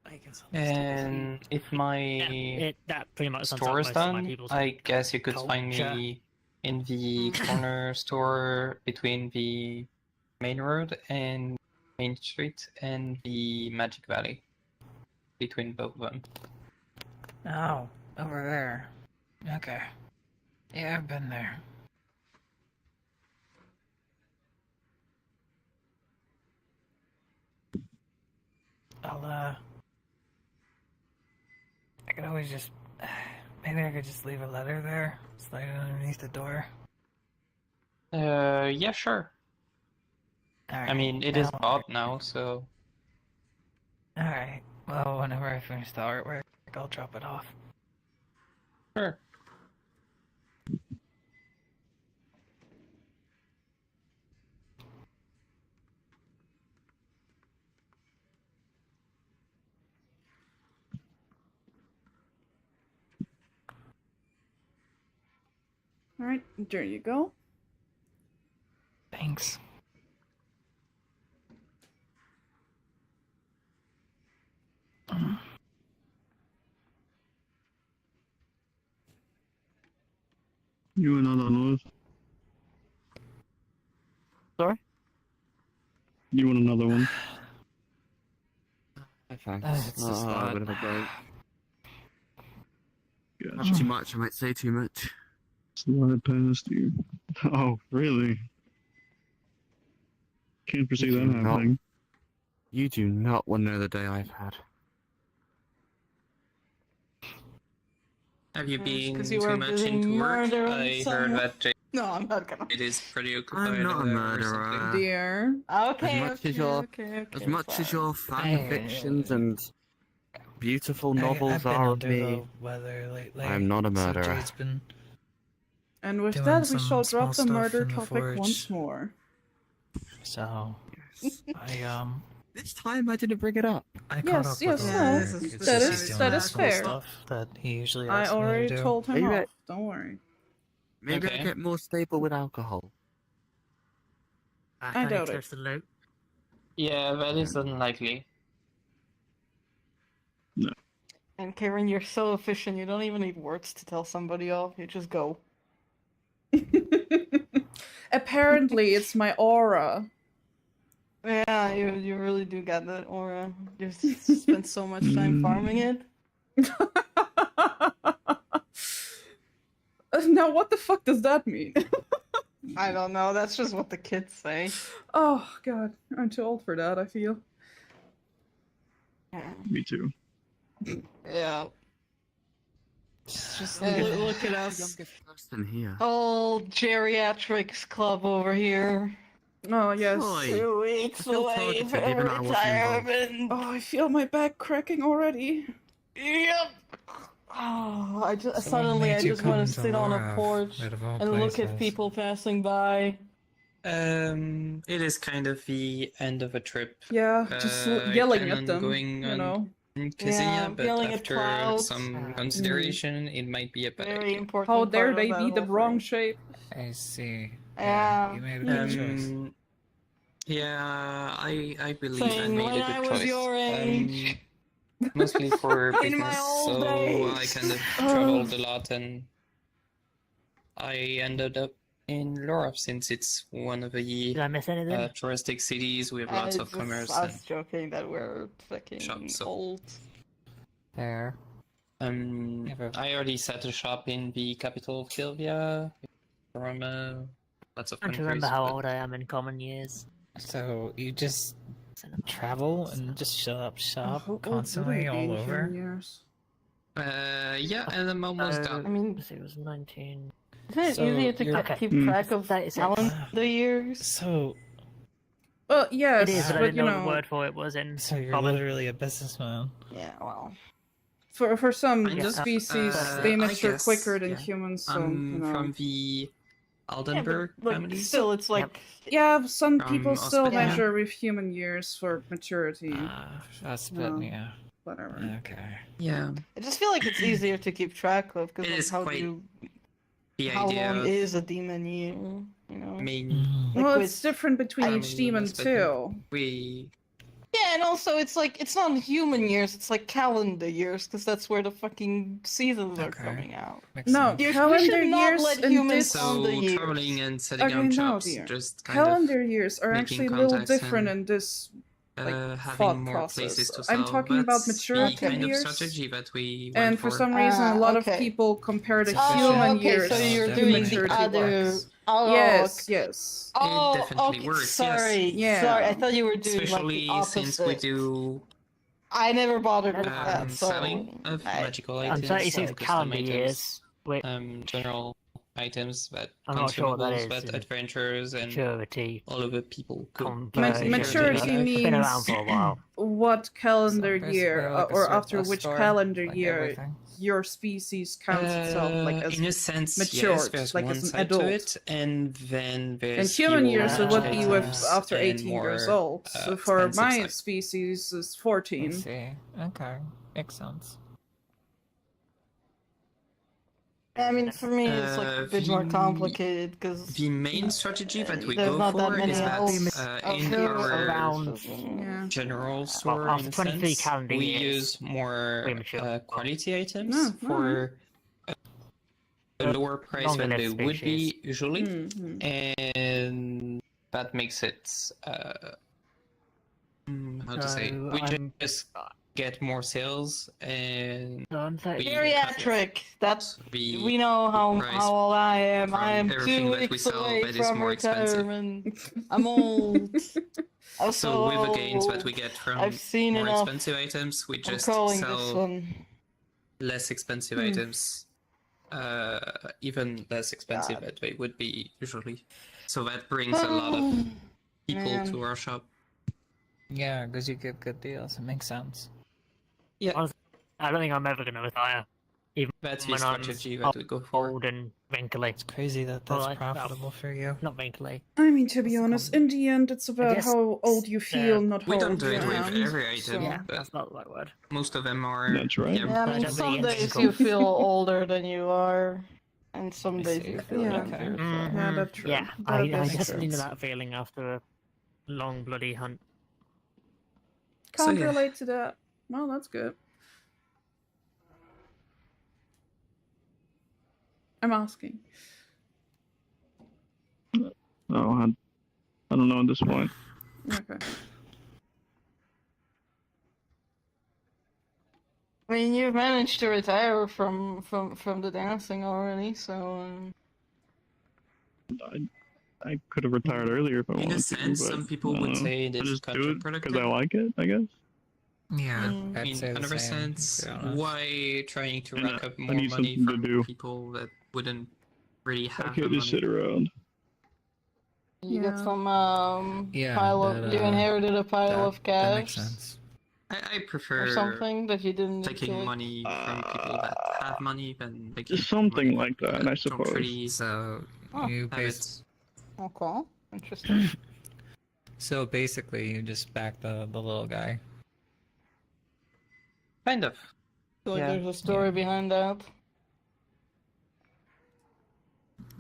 I guess I'll just And if my That pretty much sums up store is most of my done, people's I guess you could find culture. me in the corner store between the main road and Main Street and the Magic Valley. Between both of them. Oh, over there. Okay. Yeah, I've been there. I could always just... Maybe I could just leave a letter there, slide it underneath the door. Yeah, sure. Alright. I mean, it is bought now, so... Alright. Well, whenever I finish the artwork, I'll drop it off. Sure. Alright, there you go. Thanks. You and another one. Sorry? You want another one? Thanks. It's just a that- bit of a break. Gotcha. Not too much, I might say too much. Slide past you. Oh, really? Can't foresee that No. happening. You do not want to know the day I've had. Have you It's been 'cause you too were much busy into work? murdering I heard someone. that No, I'm not gonna. it is pretty occupied. I'm not a over there or murderer. something. Dear. Okay, As much okay, as your- okay, As okay, much as fine. your fan fictions and beautiful novels I've been are of under me, the weather lately. I'm not a so murderer. Jade's been And with doing that, we some shall drop the small murder stuff in the topic forge. once more. so Yes. I This time I didn't bring it up. I caught Yes, up yes, with no. Oliver. This is- It's this just is- he's doing that the is small fair. stuff that he usually I asks me already to do. told him Maybe off. Don't worry. Maybe Okay. I get more stable with alcohol. I doubt it. The loot. Yeah, that is unlikely. And Karen, you're so efficient. You don't even need words to tell somebody off. You just go. Apparently, it's my aura. Yeah, you really do got that aura. You've spent so much time farming it. Now, what the fuck does that mean? I don't know. That's just what the kids say. Oh, God. I'm too old for that, I feel. Yeah. Me too. Yeah. Just Yeah. look at The us. youngest person here. Old geriatrics club over here. Oh, yes. Oi. 2 weeks I feel away targeted from even though I wasn't involved. retirement. Oh, I feel my back cracking already. Yep. Oh, I just So what suddenly made I you just want come to sit on a Lorath, porch out of all and look at places? people passing by. It is kind of the end of a trip. Yeah, just I yelling plan at on them, going you on know. in Yeah, Khaslana, but yelling at after clouds. some consideration, it might be a bad Very idea. important. How dare part they of be that the whole wrong thing. shape? I see. Yeah. You made a good choice. Yeah, I believe I Saying, made when a good I was choice. your age. Mostly for In my business, old so I days. kind of traveled a lot, and I ended up in Lorath since it's one of Did the I miss anything? touristic cities with lots of commerce I and was joking that we're fucking shops. So, old. Fair. Never- I already set a shop in the capital of Kilvia from lots of I don't countries. remember how but- old I am in common years. So you just travel and just show up shop How old would I constantly be all in over? human years? Yeah, and I'm almost I done. mean, Let's see, it was 19. isn't it So easier to you're- Okay. keep Mm. track of 36. calendar years? So Well, yes, It is, but I but didn't you know know, the word for it was in so you're common. literally a businessman. Yeah, well. for some Kind of, species, uh, they I mature guess, quicker than yeah. humans, so I'm you know. from the Yeah, Aldenburg but like, family. still, it's like. Yeah, some From people still Australia. measure with human years for maturity. That's No. yeah. Whatever. Okay. Yeah, I just feel like it's easier to keep track of, because It like, is how quite do the how idea long of is a demon year? You know? main Mm. Like Well, with- it's different between I each mean, demon yes, but too. we Yeah, and also it's like it's not human years; it's like calendar years, because that's where the fucking seasons are Okay. coming out. Makes No, sense. We calendar should not years let and humans this on the so years. traveling and setting Okay, up no, shops dear. just kind Calendar years are making actually a little contacts different and, in this like having thought more process. places to I'm sell. talking about That's maturity the kind years. of strategy that we went And for some reason, a lot of okay. people compare the Oh, human okay, years so you're to doing the maturity other. wise. Oh, Yes, yes. Oh, definitely okay. works, yes. Sorry, Yeah. sorry. I thought you were doing Especially like the since we opposite. do I never bothered with that, so selling of magical I'm items, 36 custom calendar items, years. Wait, general items that I'm not sure what that consumables is that in adventurers and maturity. all of the people could Conversion. Maturity It's been around means for a while. what calendar So year, basically like a or after surplus which store, calendar like year everything. your species counts itself like as in a sense, matured, yes, there's like one as an side to adult. it, and then there's And human fewer years it would be magic with items after and 18 years more, old. So for expensive my side. species is I 14. see. Okay. Makes sense. I mean, for me, it's like a bit more the- complicated because The main strategy that we there's go not that for many is that elves in out there. our around- Yeah. general store, after in a 23 sense, calendar we years, use more premature. quality items Oh, for a lower price Longer than they lived would species. be usually, Mhm. and that makes it how to say, So we I'm- just get more sales, and So I'm 36. Geriatric. That's we we know price how old I am. from I am everything 2 that we weeks sell away that is from more expensive. retirement. I'm old. I'm So with the gains that old. we get from I've seen more enough. expensive items, we I'm just calling this sell one. less expensive Hmm. items, even less expensive God. that they would be usually. So that brings a lot of people Man. to our shop. Yeah, because you get good deals. It makes sense. I don't think I'm ever going to retire. Even That's the when I'm strategy that we go for. old and wrinkly. It's crazy that Well, that's well, profitable for you. Not wrinkly. I mean, to be What's the honest, comment? in the end, it's about guess how old you feel, not how We don't old do you it with am. every item, So- Yeah, but that's not the right word. most of them are. That's right. Yeah, I mean, That's some really days interesting. you feel older than you are, and some I days see. you feel Yeah. younger. so- Mhm. Yeah, that's true. Yeah, That I is definitely true. know that feeling after a long bloody hunt. Can't yeah. relate to that. Well, that's good. I'm asking. Oh, I don't know at this point. Okay. I mean, you've managed to retire from the dancing already, so. I could have retired earlier if I In wanted a sense, to, but some people I would don't know. say it I is just do it counterproductive. because I like it, I guess. Yeah, Mm. I I'd mean, say the another same, sense, to be honest. why trying to And, rack up I more need money something to from do. people that wouldn't really I have can't the just money? sit around. You get Yeah. some Yeah, pile of. that, You inherited a pile of cash. That makes sense. I prefer Or something that you didn't need to, taking like- money from people that have money than taking Just something money like from that, people I don't suppose. really So Oh. you have bas- it. Okay, interesting. so basically you just back the little guy. Kind of. So, like, Yeah. there's a story Yeah. behind that.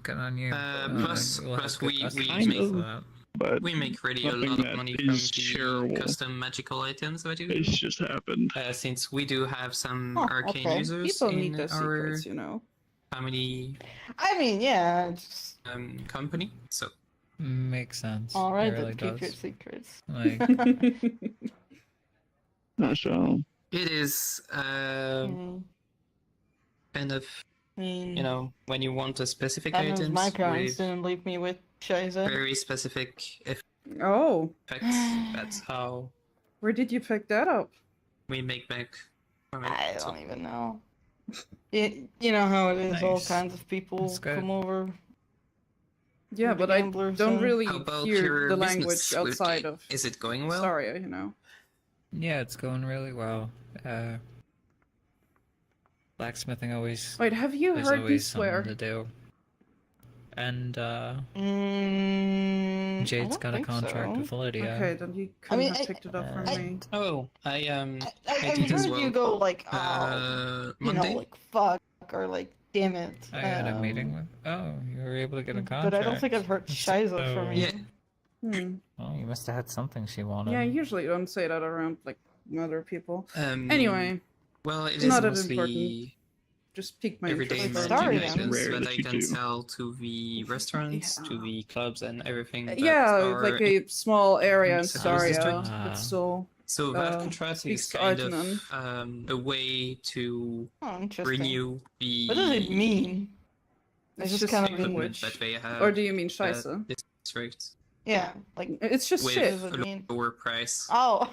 Good on you. Plus we'll have plus good we customers kind make of- for that. but We make really a something lot of that money from is the shareable. custom magical items that you It's do. just happened. Since we do have some Oh, arcane okay. users People need in their our secrets, you know. family I mean, yeah. Just... company, so Makes sense. All right, it really then keep your does. secrets. Like, So it is Mm, kind of, I mean, you know, when you want a specific that means items my parents with didn't leave me with Shiza. very specific Oh, effects, that's how where did you pick that up? we make back from it. I So don't even know. You know how it is. All Nice. kinds of people That's good. come over. Yeah, The but I gamblers, don't so- really how about hear your the business, language outside BlueSky? of Is it going well? Staria, you know. yeah, it's going really well. Blacksmithing always. Wait, have you There's heard me always swear? something to do. And I Jade's don't got a think contract so. with Lydia. Okay, then you couldn't mean, have picked it up from I- me. Oh, I I've did as heard well. you go like, oh, you know, Monday. like fuck or like damn it. I had a meeting with. Oh, you were able to get a contract. But I don't think I've heard Shiza So- from you. Yeah. Hmm. Oh, you must have had something she wanted. Yeah, I usually don't say that around like other people. Um, Anyway, well, it is not that mostly important. just piqued my everyday interest. Sorry, magic then. items Rare that that I you can do. sell to the restaurants, to Yeah. the clubs, and everything. That Yeah, are like a small area in Suvis Staria, district. but still. So that contract speaks is to kind Artanan. of a way to Oh, interesting. renew the What does it mean? It's just just kind of equipment language. that they have. Or do you mean at Scheisse? this district Yeah, like It's just with shit. does it a mean? lower price. oh.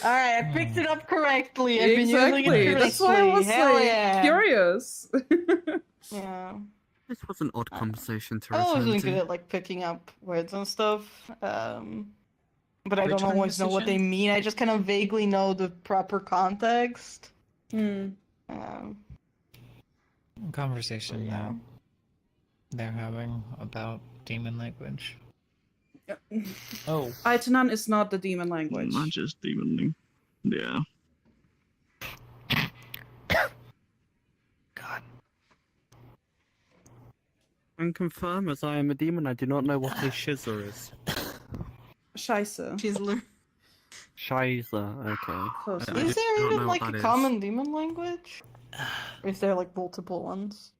All right, I picked it up correctly. I've been using it Exactly. correctly. That's why I was Hell like yeah. curious. Yeah. This was an odd conversation to I'm always return really good to. at like picking up words and stuff. But I Which don't always know what they conversation? mean. I just kind of vaguely know the proper context. Hmm. Conversation Yeah. they're having about demon language. Oh, Aitanan is not the demon language. Not just demon. Yeah. God. And confirm, as I am a demon, I do not know what a shizzer is. Scheisse. Chisler. Shizer, okay. Close I enough. Is just there don't even know like what a that is. common demon language? Or is there like multiple ones?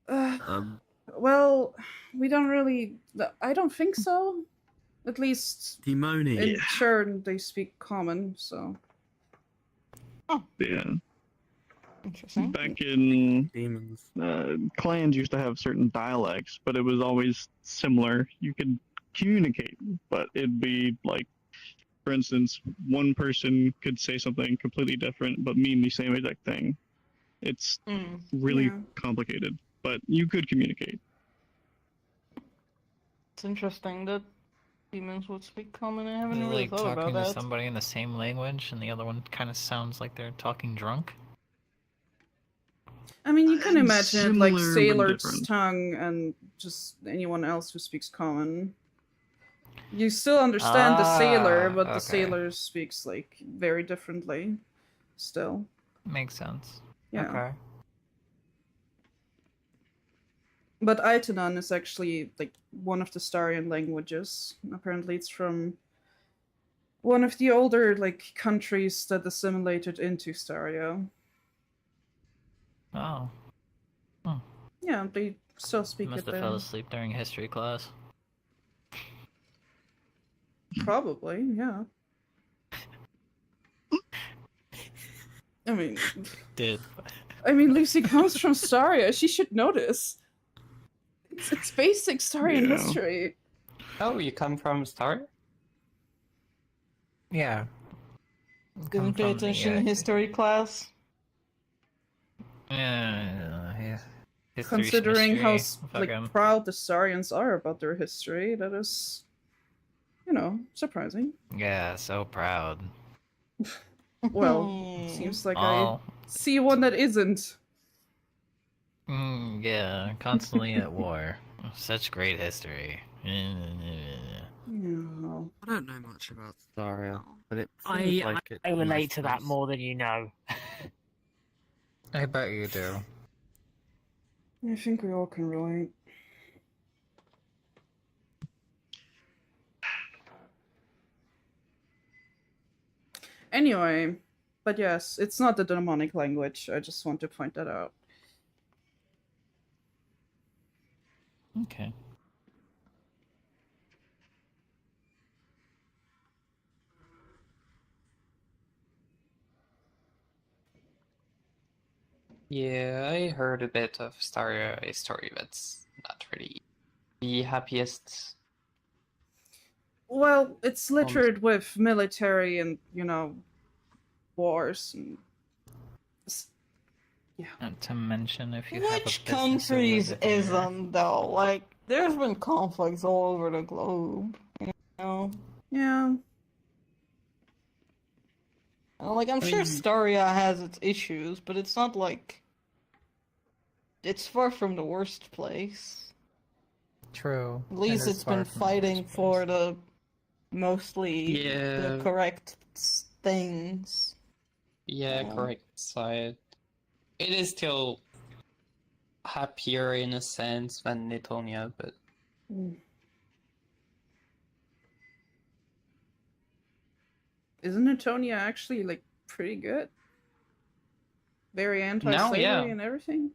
Well, we don't really. I don't think so. At least Demoni. in Churn, they speak common, so. Yeah. Interesting. Back in Demons. clans used to have certain dialects, but it was always similar. You could communicate, but it'd be like, for instance, one person could say something completely different but mean the same exact thing. It's Mm. really Yeah. complicated, but you could communicate. It's interesting that demons would speak common. I haven't Is it really like thought about talking to that. somebody in the same language, and the other one kind of sounds like they're talking drunk. I mean, you can imagine it like Similar but Sailor's different. tongue and just anyone else who speaks common. You still understand the sailor, but the okay. sailor speaks like very differently. Still, Makes sense. yeah. Okay. But Aitanan is actually like one of the Starian languages. Apparently, it's from one of the older like countries that assimilated into Staria. Oh, Yeah, they still speak must it have fell there. asleep during history class. Probably, yeah. I mean, Did. Lucy comes from Staria. She should know this. It's basic Starian Yeah. history. oh, you come from Star? Yeah. Come Didn't pay from the, attention in history class. Yeah. Considering how like Fucking. proud the Starians are about their history, that is, surprising. Yeah, so proud. Well, seems like All. I see one that isn't. Yeah, constantly at war. Such great history. Yeah. I don't know much about Staria, but it I seems like it's I a relate nice to that place. more than you know. I bet you do. I think we all can relate. Anyway, but yes, it's not the demonic language. I just want to point that out. Okay. Yeah, I heard a bit of Staria story, that's not really the happiest. Well, it's littered with military and, wars and... Yeah. Not to mention if you have a Which business countries over there. isn't though? Like, there's been conflicts all over the globe. You know, Yeah. like I'm sure Staria has its issues, but it's not like it's far from the worst place. True. At least It is it's far been from the fighting worst for place. the mostly the Yeah. correct things. Yeah, Yeah. correct side. It is still happier in a sense than Nitonia, but Isn't Newtonia actually, like, pretty good? Very anti-slavery yeah. and everything?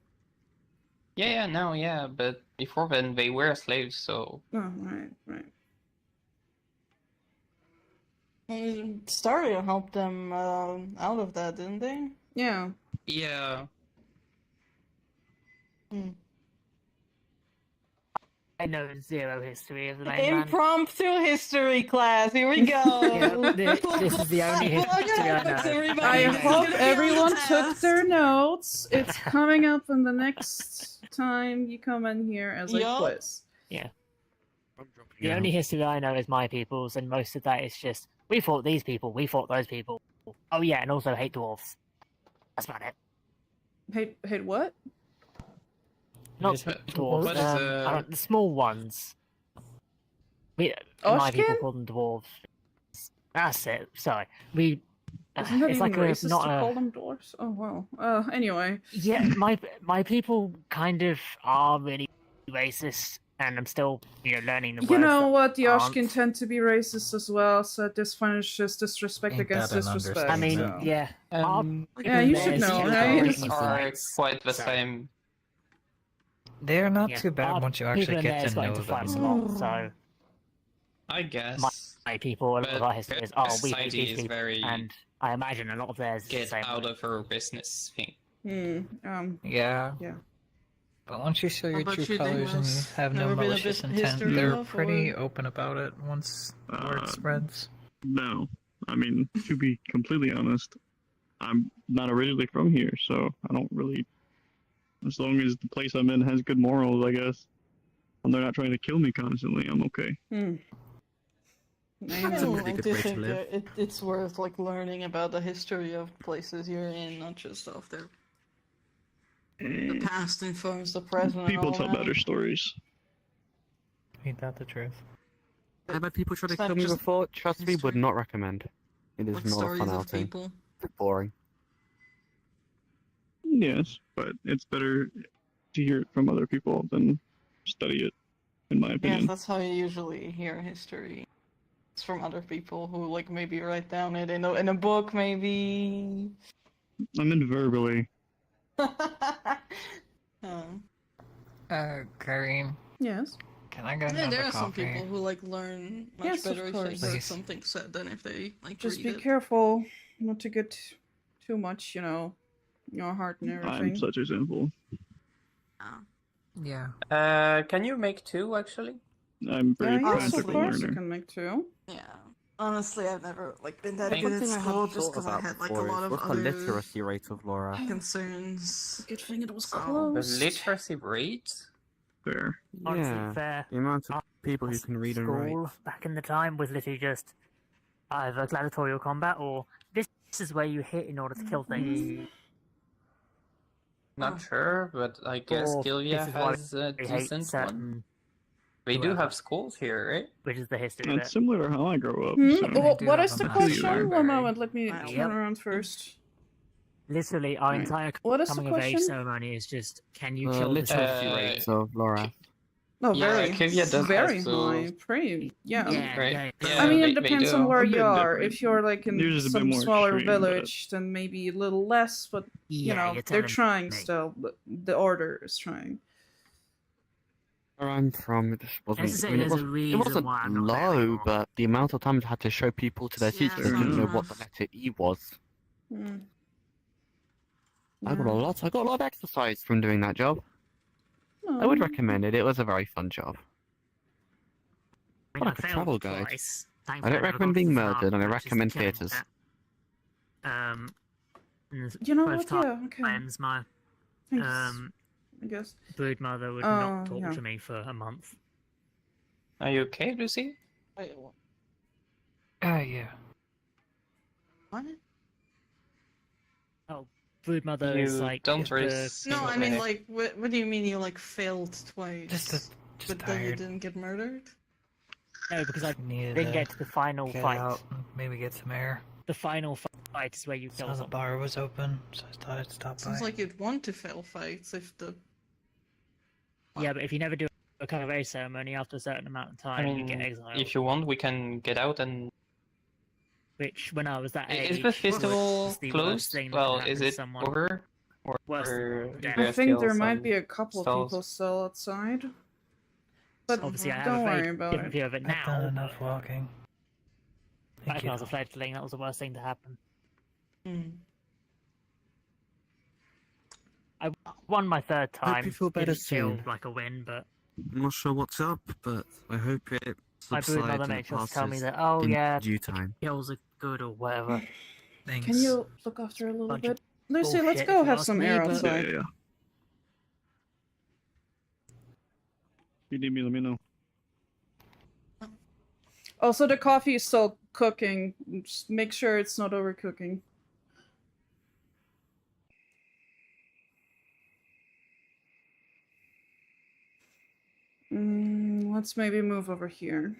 yeah, now, yeah, but before then they were slaves, so Oh, right. Staria helped them out of that, didn't they? Yeah. yeah. I know zero history of the mainland. Impromptu history class. Here we go. This is the only history I know. I Yeah. hope It's gonna be on everyone the took test. their notes. It's coming up in the next time you come in here as a Yup. quiz. The only history I know is my people's, and most of that is just we fought these people, we fought those people. Oh yeah, and also hate dwarves. That's about it. Hate what? Not But dwarves. what is the small ones. My people Oshkin? call them dwarves. That's it. Sorry, we. Isn't that it's even like racist not to a. call them dwarves? Oh well. Anyway. Yeah, my people kind of are really racist, and I'm still learning the words. You know what? The aren't. Oshkin tend to be racist as well, so this one is just disrespect Ain't against that an disrespect. I mean, So- yeah. Yeah, you should know, right? Are quite the Sorry. same. They're not Yeah, too bad our once you people actually in get there to is going know to fight them. a lot, so I guess. my people, a lot of But our history is, oh, we hate society these is people, very and I imagine a lot of theirs is the get same. out of her business thing. Yeah. Yeah. But once you show your about true you, colors and Damos? have no Never been a malicious bit intent, history they're buff, pretty or- open about it once word spreads. No, I mean, to be completely honest, I'm not originally from here, so I don't really. As long as the place I'm in has good morals, I guess, and they're not trying to kill me constantly, I'm okay. I pretty good do way to think live. it's worth like learning about the history of places you're in, not just of the Eh, past informs the present. and people all tell that. better stories. Ain't that the truth? I've had people try to It's not kill me just before. Trust me, would history. not recommend. It is What not a stories fun of outing. people? It's boring. Yes, but it's better to hear it from other people than study it, in my Yes, opinion. that's how you usually hear history. It's from other people who like maybe write down it in a book, maybe. I meant verbally. Kyrene, Yes. can I get Yeah, another there are some coffee? people who like learn much Yes, of better if they course. heard Please. something said than if they like Just read be it. careful not to get too much, your heart and I'm everything. such a simple. Yeah. Can you make two actually? I'm very Yes, Honestly. of practical course you learner. can make two. Yeah. Honestly, I've never like been that Thank good at One thing I school haven't just thought because I about had like a before lot is of what's the other literacy rate of Laura? concerns. Good thing it was So, The close. literacy rate? Fair. Honestly, Yeah, fair. the amount of Our people who can read and write. School back in the time was literally just either gladiatorial combat or this is where you hit in order to kill things. Not sure, but I guess Or Kilvia this is why has a We hate decent one. certain, We do whoever. have schools here, right? which is the history That's bit. similar to how I grew up. Hmm? So. Oh, do what have is a the massive question? library. One moment, let me Wow. turn Yep. around first. Literally, our Right. entire What is the coming of age question? ceremony is just, can you The kill this literacy Uh, rates of Laura. Oh, Yeah, very, Kilvia does very have those. high. Pretty, yeah. Right? Yeah. I mean, it they depends do. on where A you bit are. different. If you're like in Yours is a bit some more smaller extreme, but- village, then maybe a little less. But you know, you're they're telling trying me. still. The order is trying. Where I'm from, it just wasn't. As I say, I mean, there's a it reason wasn't why I'm not there low, anymore. but the amount of times I had to show people to their seats Yeah, that didn't know fair what the enough. letter E was. Hmm. I got a lot. I got a lot of exercise from doing that job. I would recommend it. It was a very fun job. I mean, Like a failed travel guide. twice. I Thankfully, don't never recommend got to being the murdered, and I finale, which is the recommend killing theatres. bit. And You know both what? times Yeah. Okay. times my Thanks. um I guess. brood mother would Oh, not talk yeah. to me for a month. Are you okay, Lucy? Wait, Yeah. what? Brood mother is You like don't really the seem No, I okay. mean, like, what do you mean you, like, failed twice? Just but then you tired. didn't get murdered? no, because I Needed didn't to get to the final get fight. out, and maybe get some air. The final fight is where you kill Saw the someone. bar was open, so I thought I'd stop by. Sounds like you'd want to fail fights if the... Yeah, but if you never do a cabaret ceremony after a certain amount of time, I you get mean, exiled. if you want, we can get out and. Which, when I was that age, Is the was festival the worst closed? thing that Well, could happen is to it someone. over? Or Worse than death. there I think still there might some be a couple of stalls? people still outside. But Obviously, I have don't a worry very about different it. view of it I've now. done enough walking. Back Thank when you. I was a fledgling, that was the worst thing to happen. Hmm. I won my third time. you feel better Didn't feel soon. like a win, but I'm not sure what's up, but I hope it my brood mother subsides and made sure to passes tell me that, oh in yeah, due time. kills are good or whatever. Thanks. Can you look after a little Bunch of bit? Lucy, let's bullshit, go if you have ask some me, air but- outside. Yeah. If you need me, let me know. Also, the coffee is still cooking. Just make sure it's not overcooking. Let's maybe move over here.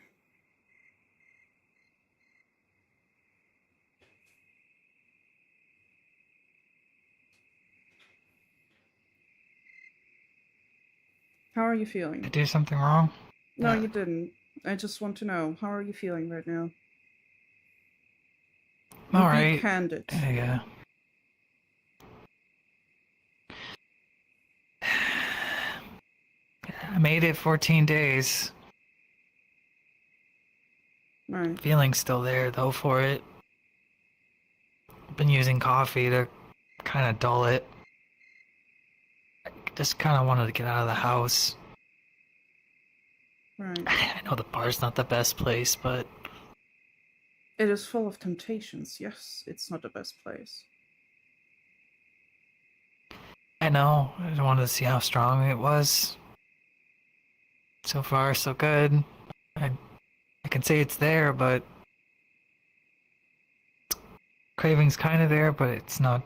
How are you Did I feeling? do something wrong? No, you didn't. I just want to know. How are you feeling right now? Be Alright. candid. Yeah. I made it 14 days. Right. Feeling's still there though for it. Been using coffee to kind of dull it. I just kind of wanted to get out of the house. Right. I know the bar's not the best place, but It is full of temptations. Yes, it's not the best place. I know. I just wanted to see how strong it was. So far, so good. I can say it's there, but craving's kind of there, but it's not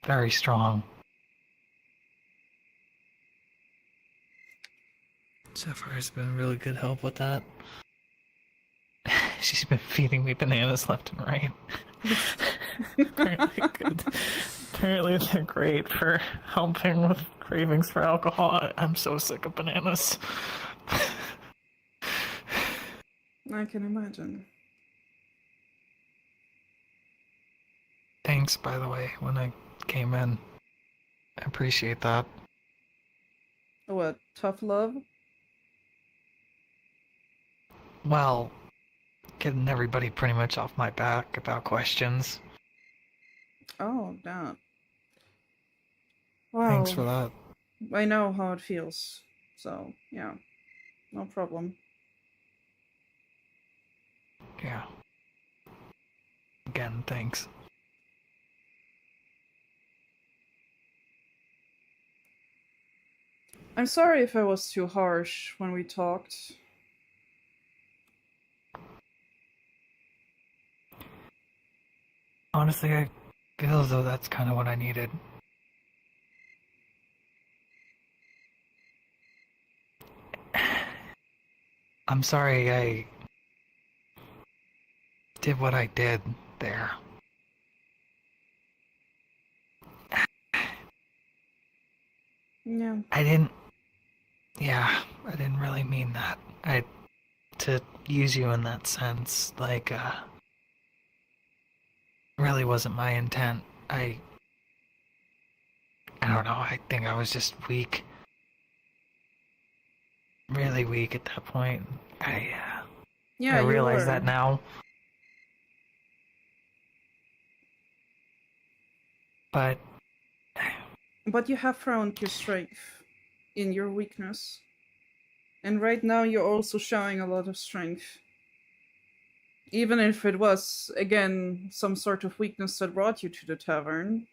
very strong. So far, it's been really good help with that. She's been feeding me bananas left and right. Apparently, good. Apparently, they're great for helping with cravings for alcohol. I'm so sick of bananas. I can imagine. Thanks, by the way, when I came in. I appreciate that. What? Tough love? Well, getting everybody pretty much off my back about questions. Oh, that. Wow. Thanks for that. I know how it feels. So, yeah. No problem. Yeah. Again, thanks. I'm sorry if I was too harsh when we talked. Honestly, I feel as though that's kind of what I needed. I'm sorry I did what I did there. Yeah. I didn't Yeah, I didn't really mean that. To use you in that sense, like, really wasn't my intent. I don't know, I think I was just weak. Really weak at that point. I Yeah, you realize were. that now. But But you have found your strength in your weakness. And right now you're also showing a lot of strength. Even if it was, again, some sort of weakness that brought you to the tavern.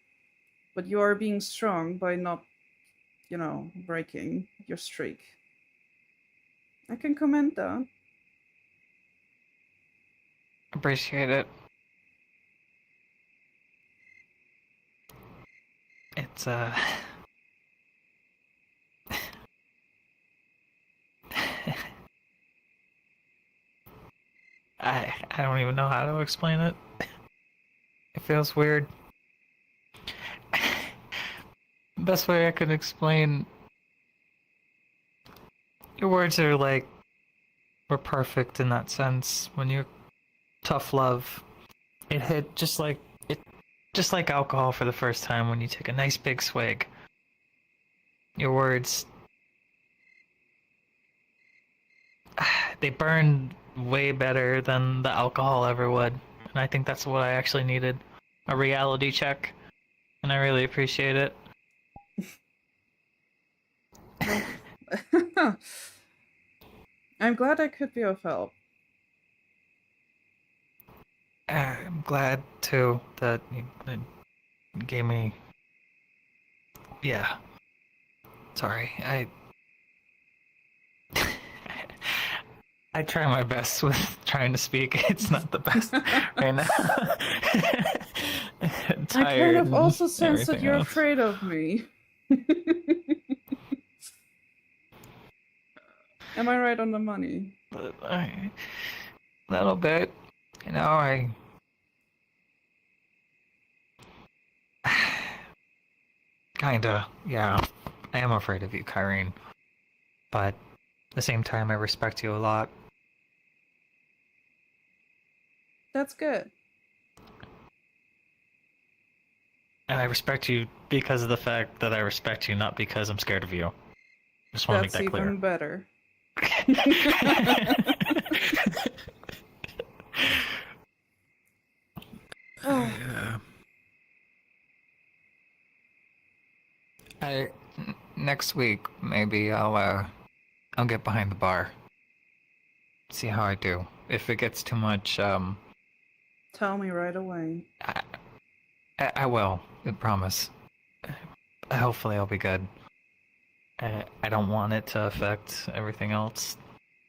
But you are being strong by not, breaking your streak. I can comment that. appreciate it. It's I don't even know how to explain it. It feels weird. Best way I could explain, your words are were perfect in that sense. When you're tough love, it hit just like alcohol for the first time when you take a nice big swig. Your words, they burned way better than the alcohol ever would. And I think that's what I actually needed. A reality check. And I really appreciate it. I'm glad I could be of help. I'm glad, too, that you gave me... Yeah. Sorry, I try my best with trying to speak. It's not the best right now. I kind of also sense that everything you're else. afraid of me. Am I right on the money? But a little bit, I kinda, yeah. I am afraid of you, Kyrene. But at the same time, I respect you a lot. That's good. And I respect you because of the fact that I respect you, not because I'm scared of you. Just want to make That's that clear. even better. Oh. Next week, maybe I'll get behind the bar. See how I do. If it gets too much, Tell me right away. I will. I promise. Hopefully I'll be good. I don't want it to affect everything else.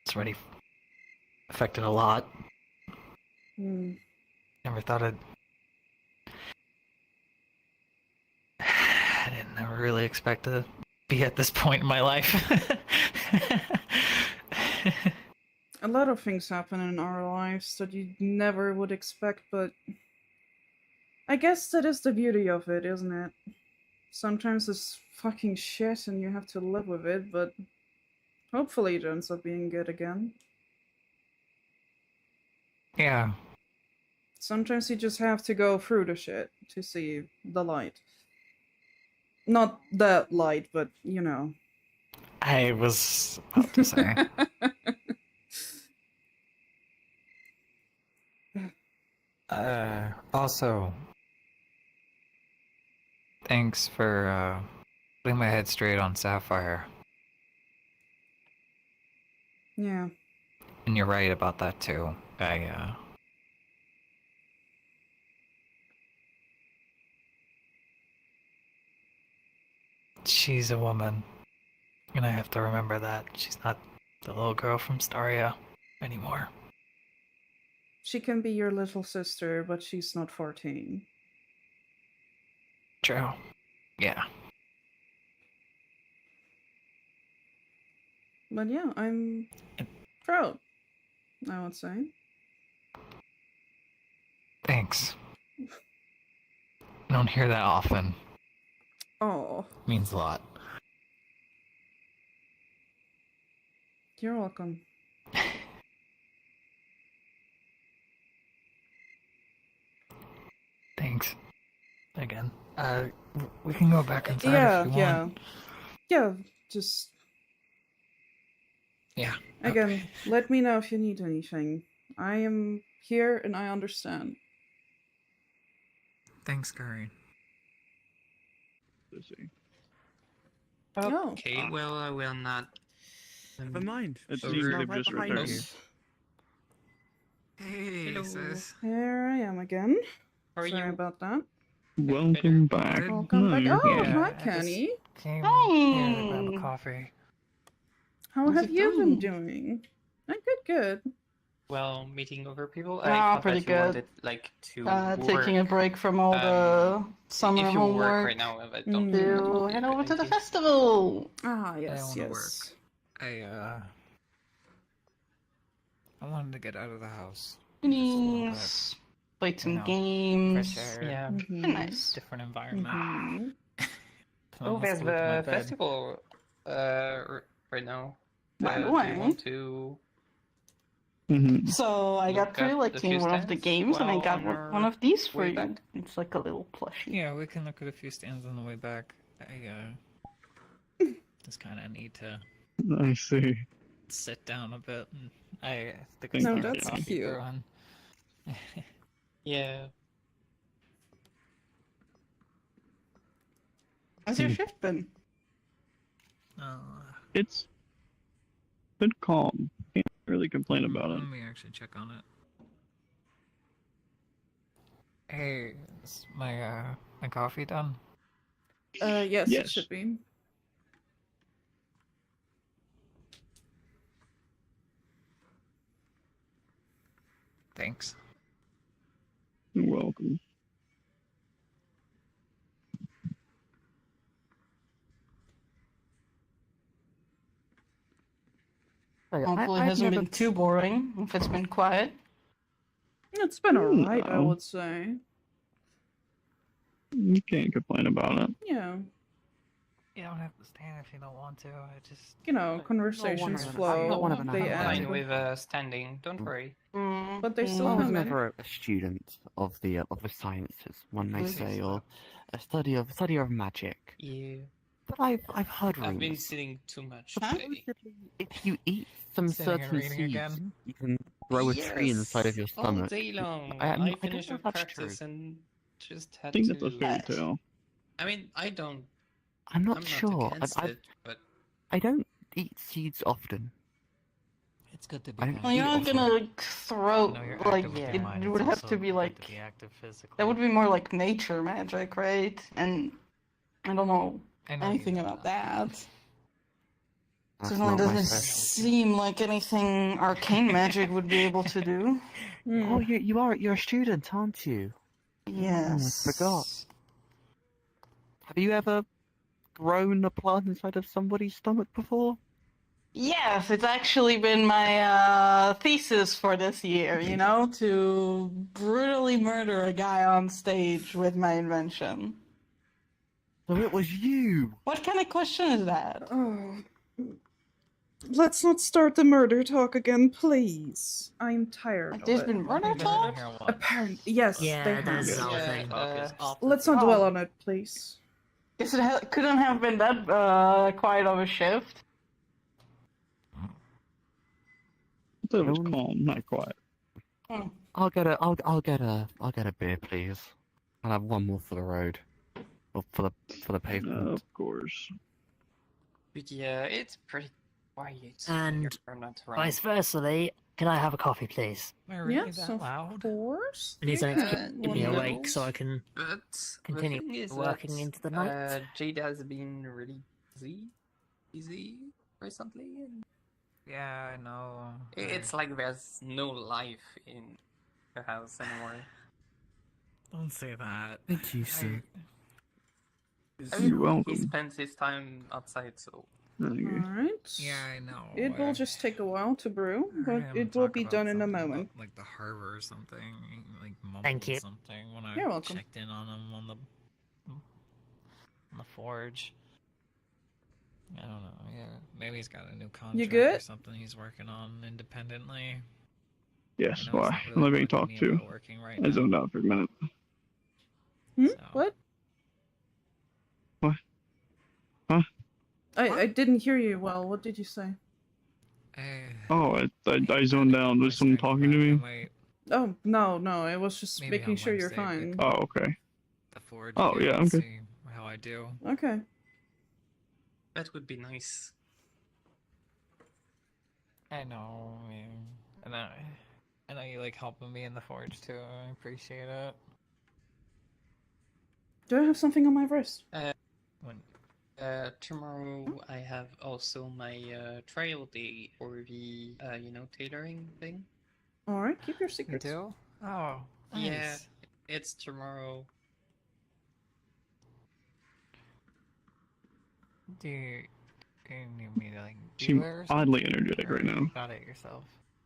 It's already affected a lot. Hmm. Never thought I didn't never really expect to be at this point in my life. A lot of things happen in our lives that you never would expect, but I guess that is the beauty of it, isn't it? Sometimes it's fucking shit and you have to live with it, but hopefully it ends up being good again. Yeah. Sometimes you just have to go through the shit to see the light. Not the light, but you know. I was about to say. Also, thanks for putting my head straight on Sapphire. Yeah. And you're right about that too. She's a woman. And I have to remember that. She's not the little girl from Staria anymore. She can be your little sister, but she's not 14. True. Yeah. But yeah, I'm proud, I would say. Thanks. I don't hear that often. Oh. Means a lot. You're welcome. Thanks. Again. We can go back inside Yeah, if you want. yeah. Just Yeah. again, let me know if you need anything. I am here and I understand. Thanks, Kyrene. Let's see. Oh. Okay, well, I will not. Never mind. It Over seems right they've just behind returned. you. Hey, Hello. sis. Here I am again. How are Sorry you? about that. Welcome back. Good. Welcome back. you're Oh, here. hi, I just Kenny. came here to grab Hey. a coffee. How How's have it you been going? doing? Good. Well, meeting over people. Ah, I thought pretty that you good. wanted like to work. Taking a break from all the summer If you work homework right now, I don't. to head over to the festival. Ah, I yes, wanna yes. I wanted to get out of the house. Goodies. Played some games. Fresh air. Yeah. Mhm. Very nice. Different environment. Mhm. Oh, Almost there's glued to my the bed. festival. Right now. By the Do you way. want to? Mhm. So I got Look pretty at lucky the in few one of the stands games, and I while got on one our of these for way you. back? It's like a little plushie. Yeah, we can look at a few stands on the way back. I just kind of need to I see. sit down a bit. And I think No, I that's coffee cute. brewing. Yeah. How's your shift been? It's been calm. Can't really complain about it. Let me actually check on it. Hey, is my coffee done? Yes, it Yes. should be. Thanks. You're welcome. Hopefully it hasn't been too boring if it's been quiet. It's been alright, I No. would say. You can't complain about it. Yeah. You don't have to stand if you don't want to. I just You know, conversations flow. not one of an They hour. Fine end. with standing. Don't worry. But they still I was come in. never a student of the sciences, one may Good. say, or a study of magic. Yeah. But I've heard rumors. I've been sitting too much Huh? today. Supposedly, if you eat some Sitting and certain reading seeds, again. you can grow a tree inside of your All stomach. day long. I I don't finished know a if that's practice true. and just I had think to. that's a fairy tale. I mean, I don't. I'm not I'm sure. not against it, but I don't eat seeds often. It's good to be. I don't Well, you're eat not often. gonna throw, No, you're like, active with it your mind. would It's have also to be good like, to be active physically. that would be more like nature magic, right? And I don't know I know anything you know about that. That's Certainly not my doesn't specialty. seem like anything arcane magic would be able to do. Hmm. Oh, you're a student, aren't you? Yes. forgot. Have you ever grown a plant inside of somebody's stomach before? Yes, it's actually been my thesis for this year, you know, to brutally murder a guy on stage with my invention. So it was you. What kind of question is that? Oh. Let's not start the murder talk again, please. I'm tired Like, of there's it. been murder I've been in talk? here once. Apparently, yes, Yeah, they have. there's Yeah, our thing. Let's not Oh. dwell on it, please. Guess it couldn't have been that quiet of a shift. I thought it was Don't- calm, not quiet. I'll get a beer, please. I'll have one more for the road, or for the pavement. Of course. But yeah, it's pretty quiet. And here, not Vice around. versa, Lee. Can I have a coffee, please? Am I really Yes, that of loud? course. I need something to Yeah, keep me one awake knows. so I can But continue the thing is working that, into the night. Jade has been really busy recently, and Yeah, I know. it's like there's no life in the house anymore. Don't say that. Thank you, sir. I mean, You're welcome. he spends his time outside, so Thank you. Alright. Yeah, I know. It will just take a while to brew, I but heard him it will talk be about done in a something moment. about, like the harbor or something. Like mumbled Thank you. something when I You're welcome. checked in on him on the forge. I don't know. Yeah, Maybe he's got a new contract or good? something he's working on independently. Yes, I know he's why? not I'm not really being bugging talked me to. about working right I now. zoned out for a minute. Hmm? So- What? What? Huh? I didn't hear you well. What did you say? Oh, I zoned out. Was someone talking to me? Oh, no. It was just Maybe making on sure you're Wednesday, fine. Oh, okay. The Forge Oh, again yeah, and okay. see how I do. Okay. That would be nice. I know, man. And I know you like helping me in the Forge too. I appreciate it. Do I have something on my wrist? When Tomorrow I have also my trial day for the tailoring thing. All right, keep your you secrets. do? Oh, nice. Yeah, it's tomorrow. Do you need me to like do Seem it or oddly something, energetic or right now. You got it yourself.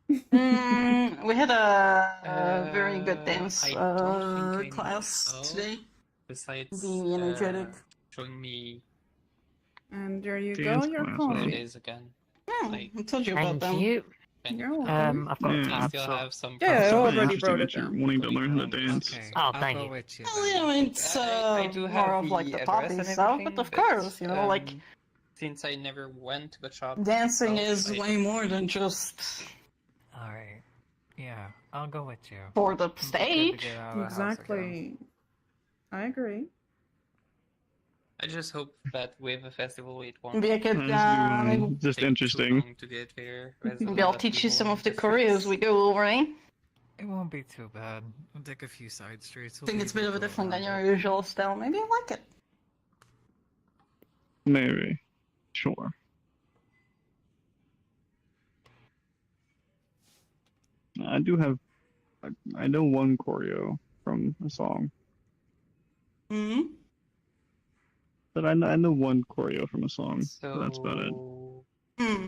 We had a very good dance I don't think I need class help, today. Besides Being energetic. showing me And there you Dance go, your class, what huh? it coffee. is again. Yeah, Like, I told you about Thank them. you. kind You're of, welcome. I've got Yeah. a I tab, still so have some. Yeah, I Sounds already interesting wrote it that you're down. wanting to learn how to dance. Okay, Oh, I'll thank go you. with you. Well, then. it's I do have more of like the address poppy and stuff, but everything, of course, like since I never went to the shop, dancing myself, is I- way more than just All right. Yeah, I'll go with you. for the It'd be good to stage. get out of the house again. Exactly. I agree. I just hope that with a festival it won't Maybe I could, Just take interesting. too long to get there. as a maybe lot I'll of teach you people some on of the the choreos streets. we go over, eh? It won't be too bad. We'll take a few side streets. I think it's a bit of a different than your usual style. Maybe I like it. Maybe. Sure. I do have. I know one choreo from a song, Hmm. but I know one choreo from a song. So But that's about it. Hmm.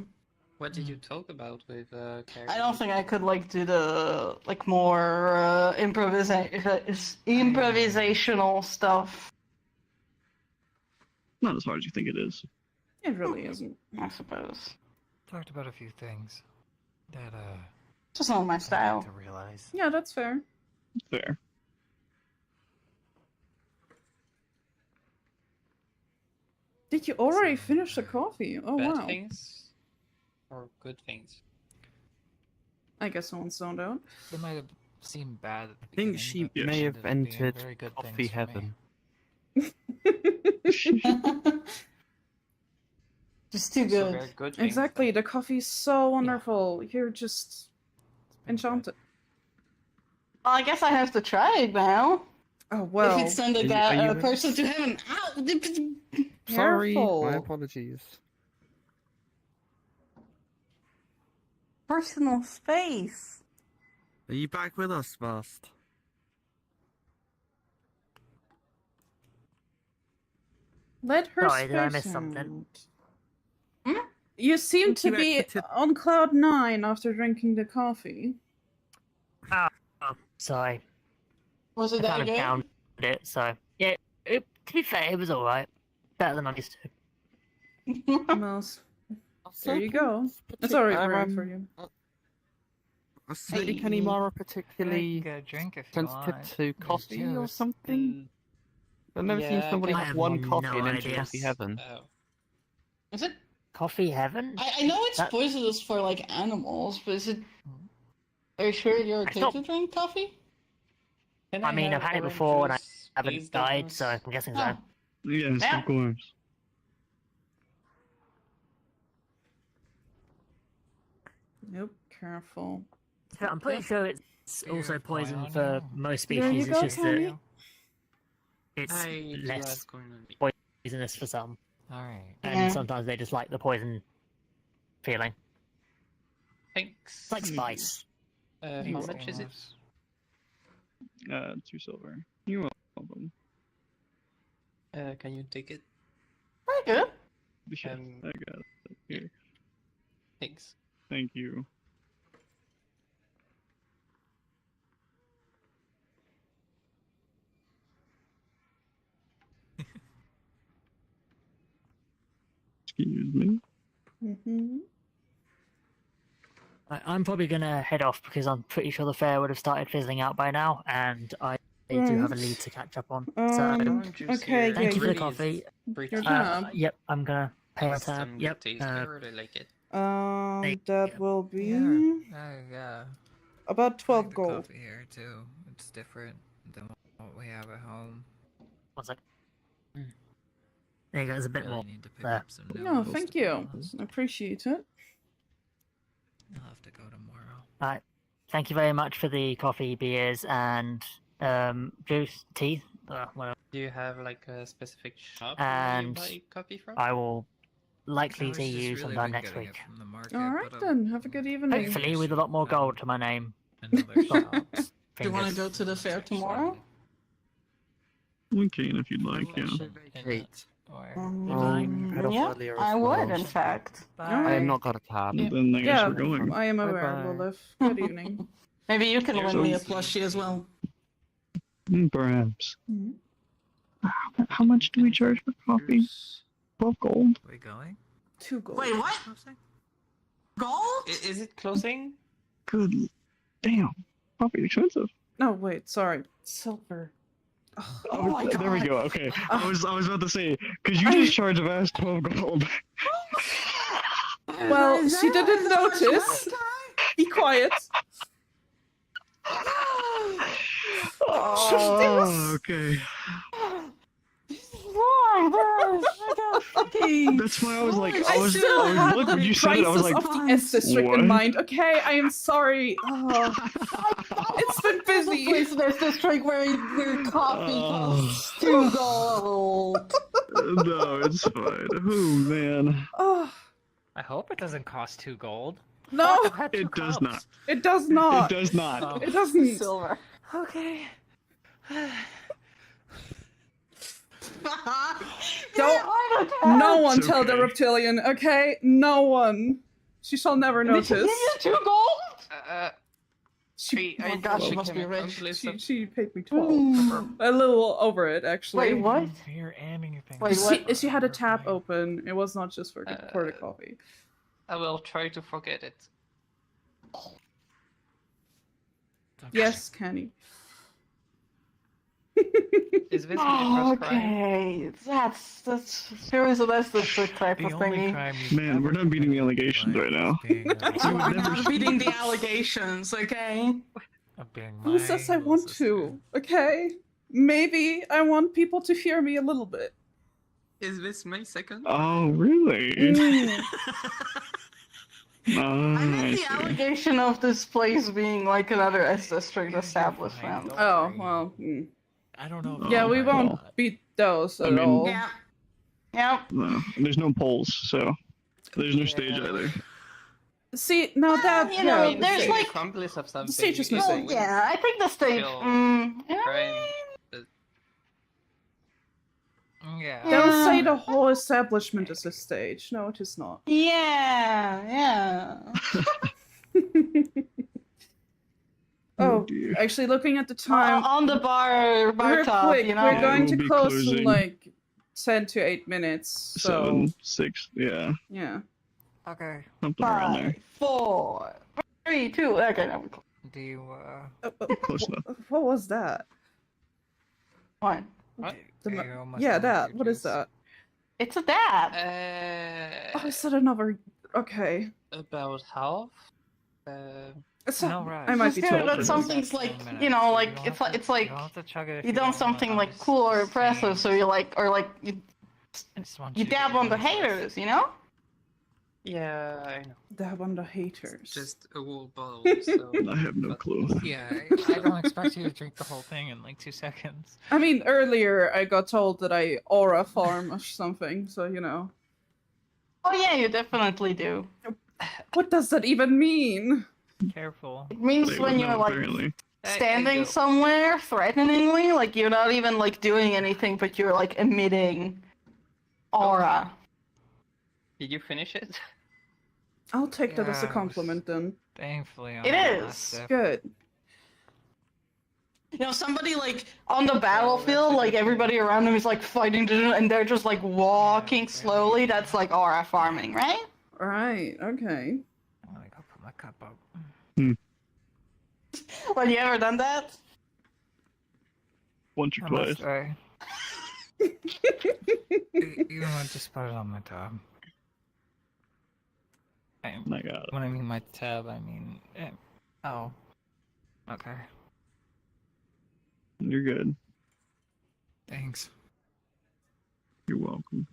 What did you talk about with Kyrene? I don't think I could like do the like more improvisational stuff. Not as hard as you think it is. It really isn't. I suppose. Talked about a few things that Just not my I style. like to realize. Yeah, that's fair. Fair. Did you already So, finish the coffee? Oh, Bad wow. things or good things? I guess someone's zoned out. They might have seemed bad at the I think beginning, she but they may have ended up being entered very good coffee things for me. heaven. Just too So good. very good things. Exactly, the coffee's so wonderful. You're just It's been enchanted. Well, I guess I have to try it now. Oh, well. If it's send a Are guy, you a person to heaven. Ow! Sorry, Careful. my apologies. Personal space. Are you back with us, Bast? Let her Sorry, did I space miss something? Hmm? You seem Think to you be exited- on cloud 9 after drinking the coffee. Oh, sorry. Was I it that kind of good? downed it, so yeah. To be fair, it was alright. Better than I used to. Well, there you go. It's already brewing for you. Was Lady Hey. Kanimara I particularly can get a drink if you sensitive want. to There's coffee or juice. something? I've never seen yeah, somebody I have have one no coffee and enter idea. coffee heaven. Oh. Is it? Coffee heaven? I know it's That- poisonous for like animals, but is it? Are you sure you're okay thought- to drink coffee? Can I mean, have I've had it orange before and I juice, haven't please, died, Douglas? so I'm guessing Oh. so. Yes, Yeah. of course. Nope, careful. So I'm pretty sure it's Fear also of going poison on for now. most There you species. go, It's just Tammy. that it's I do less have going on me. poisonous for some, Alright. and Yeah. sometimes they just like the poison feeling. Thanks. It's like spice. How Thanks, much is it? Damos. 2 silver. You're welcome. Can you take it? Very good. Yes, I got it. Here. Thanks. Thank you. Excuse me. Mm-hmm. I'm probably gonna head off because I'm pretty sure the fair would have started fizzling out by now, and I do have a lead to catch up on. So Orange juice okay, here thank you for the really is coffee. pretty Your good. tab. Yep, I'm gonna pay my It's tab. some Yep. good taste. I really like it. That will be Yeah. about I 12 like the gold. coffee here too. It's different than what we have at home. One sec. There you go. There's a bit Really more. need to pick There. up some new No, ones, thank to be you. honest. I appreciate it. I'll have to go tomorrow. Right. Thank you very much for the coffee, beers, and juice, tea. Whatever. Do you have like a specific shop And where you buy coffee from? I will likely I was see just you really sometime been next getting it week. from the market, All right but, then. Have a good evening. Hopefully, with a lot more gold to my name. Another shop. Do you want to go to the fair tomorrow? We can if you'd like, yeah. Vacate. Yeah, earlier I as would, well. in fact. I have not got a tab. Then I guess Yeah, we're going. I am aware, Bye-bye. Lilith. Good evening. Maybe you can win me a So- plushie as well. Perhaps. Mhm. How much do we charge for coffee? 12 gold. We going? 2 gold. Wait, what? Gold? Is it closing? Good. Damn. Coffee's expensive. No, wait, sorry. Silver. Oh my god. There we go. Okay. I was about to say, because you just charge a vast 12 gold. Well, Is she that- didn't is that what you notice. Be quiet. Oh, okay. That's why I was like, I was had look, the when you said it, I was prices like, of the S district what? in mind. Okay, I am sorry. Oh, it's been There's a busy. place in this district where coffee costs 2 gold. no, it's fine. Oh man, Oh, I hope it doesn't cost 2 gold. no, I've had 2 it does cups. not. it does not. It does not. It doesn't. Silver. Okay. Don't. No one It's tell the okay. reptilian, okay? No one. She shall never Did you notice. give you 2 gold? She, Oh my gosh, she must be rich. she paid me 12. A little over it, actually. Wait, what? Beer and anything. Wait, what? She had a tap open. It was not just for the Uh, coffee. I will try to forget it. Yes, Kenny. Is this Oh, my first crime? okay. That's seriously, that's the type The of only thingy. crime you've Man, we're ever not beating the committed allegations in right life now. is being a- I'm never- not beating the allegations, okay? of being Who my says I little want sister. to? Okay? Maybe I want people to fear me a little bit. Is this my second? Oh, really? Mm. Oh, I meant I the see. allegation of this place being like another S district You're establishment. fine, Oh, don't well. worry. I don't know. if Yeah, you we mind won't that. beat those I at mean- all. Yeah. Yep. No, there's no polls, so there's no stage either. See, now that you know, I mean, there's being like- accomplice of something. stage is is missing. Well, always yeah, I think the stage. Still You know, crime. Yeah. Don't say the whole establishment is a stage. No, it is not. yeah. Oh, dear. actually, looking at the time, On the bar real top, quick, you know. we're going We'll to be close in closing. like 10 to 8 minutes. So, 7, 6, yeah, yeah. Okay. something around there. 5, 4, 3, 2. Okay, now we're Do you, Close enough. What was that? fine. What? The do ma- you almost yeah, have that. your What is juice? that? It's a dab. Oh, is that another? Okay. About half. So, No, right. I might be Just hear told. that something's like, you know, like it's like You don't have to chug it if you done don't wanna something like obviously cool or see. impressive, so you're like, or like you I just want you to dab get on the one first. haters, you know? Yeah, I know. Dab on the haters. Just a whole bottle. So. I have no but- clue. Yeah, I don't expect you to drink the whole thing in like 2 seconds. I mean, earlier I got told that I aura farm or something, so you know. Oh yeah, you definitely do. What does that even mean? Careful. It means They when would you're know, like apparently. standing I somewhere threateningly, like you're not even like doing anything, but you're like emitting aura. Did you finish it? I'll take that as a Yeah, compliment then. Thankfully, I'm It the is. last sip. Good. You know, somebody like on the battlefield, like everybody around them is like fighting, and they're just like walking slowly. That's like aura farming, right? Right, okay. I'm gonna go put my cup up. Have you ever done that? Once or I twice. must say. You know what? Just put it on my tab. I got it. When I mean my tab, I mean. Oh. Okay. You're good. Thanks. You're welcome.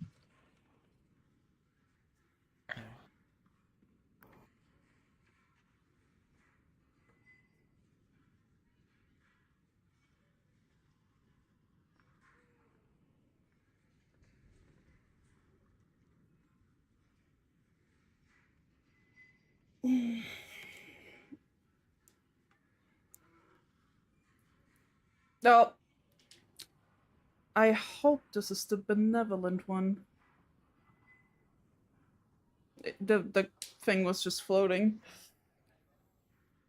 No. I hope this is the benevolent one. The thing was just floating.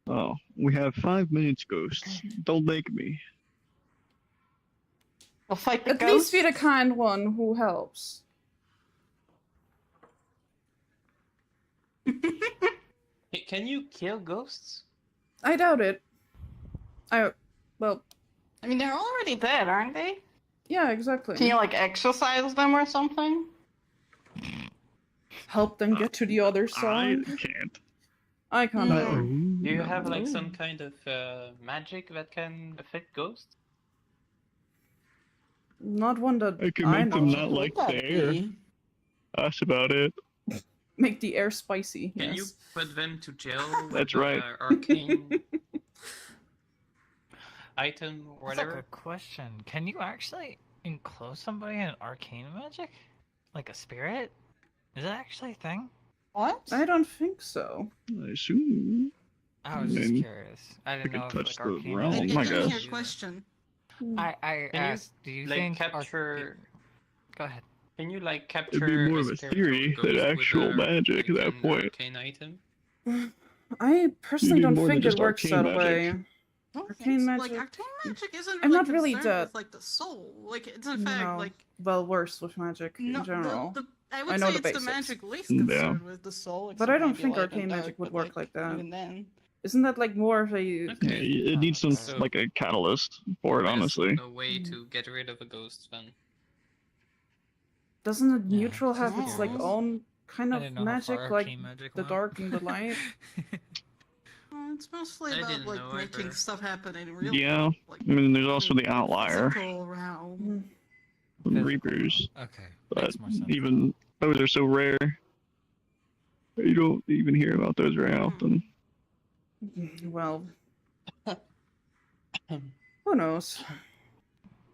Oh, we have 5 minutes, ghosts. Don't make me. We'll fight the At ghost. least be the kind one who helps. Can you kill ghosts? I doubt it. Well, I mean, they're already dead, aren't they? yeah, exactly. Can you, like, exercise them or something? Help them get to the other I side? can't. I can't. No. either. Do you have like some kind of magic that can affect ghosts? Not one that I can I make them know. not like Would the that air. be? That's about it. Make the air spicy. Can you Yes. put them to jail with That's right. arcane item or That's a whatever? good question. Can you actually enclose somebody in arcane magic? Like a spirit? Is that actually a thing? What? I don't think so. I assume. I was just mean, curious. I didn't could know if touch like the arcane realm, magic I could guess. do Your that. question. I Can you, asked, do you like, think capture? Go ahead. Can you like It'd capture be more of a spiritual theory ghost than with actual a- magic at like that an point. arcane item? I personally need don't more than think it just works arcane that magic. way. Don't Arcane think so. magic- Like arcane magic isn't I'm really not really concerned that- with like the soul. Like it's in fact No. like Well, worse with magic no, in general. I I would know say the it's the basics. magic least Yeah. concerned with the soul. But I except don't maybe think light and arcane dark, magic would but, work like that. Even then. Isn't that like more of a? Yeah, Okay. it needs some So- like a catalyst for it, There's honestly. no way to get rid of a ghost then. Doesn't the Yeah, neutral just have its like curious. own kind I of didn't know how magic, far like arcane magic the went. dark and the light? Well, it's mostly I about didn't like know making either. stuff happen in real Yeah, like I mean, there's also the outlier, physical realm. Hmm. the Reapers, Okay. but Makes more sense. even those are so rare. You don't even hear about those very often. Well, who knows?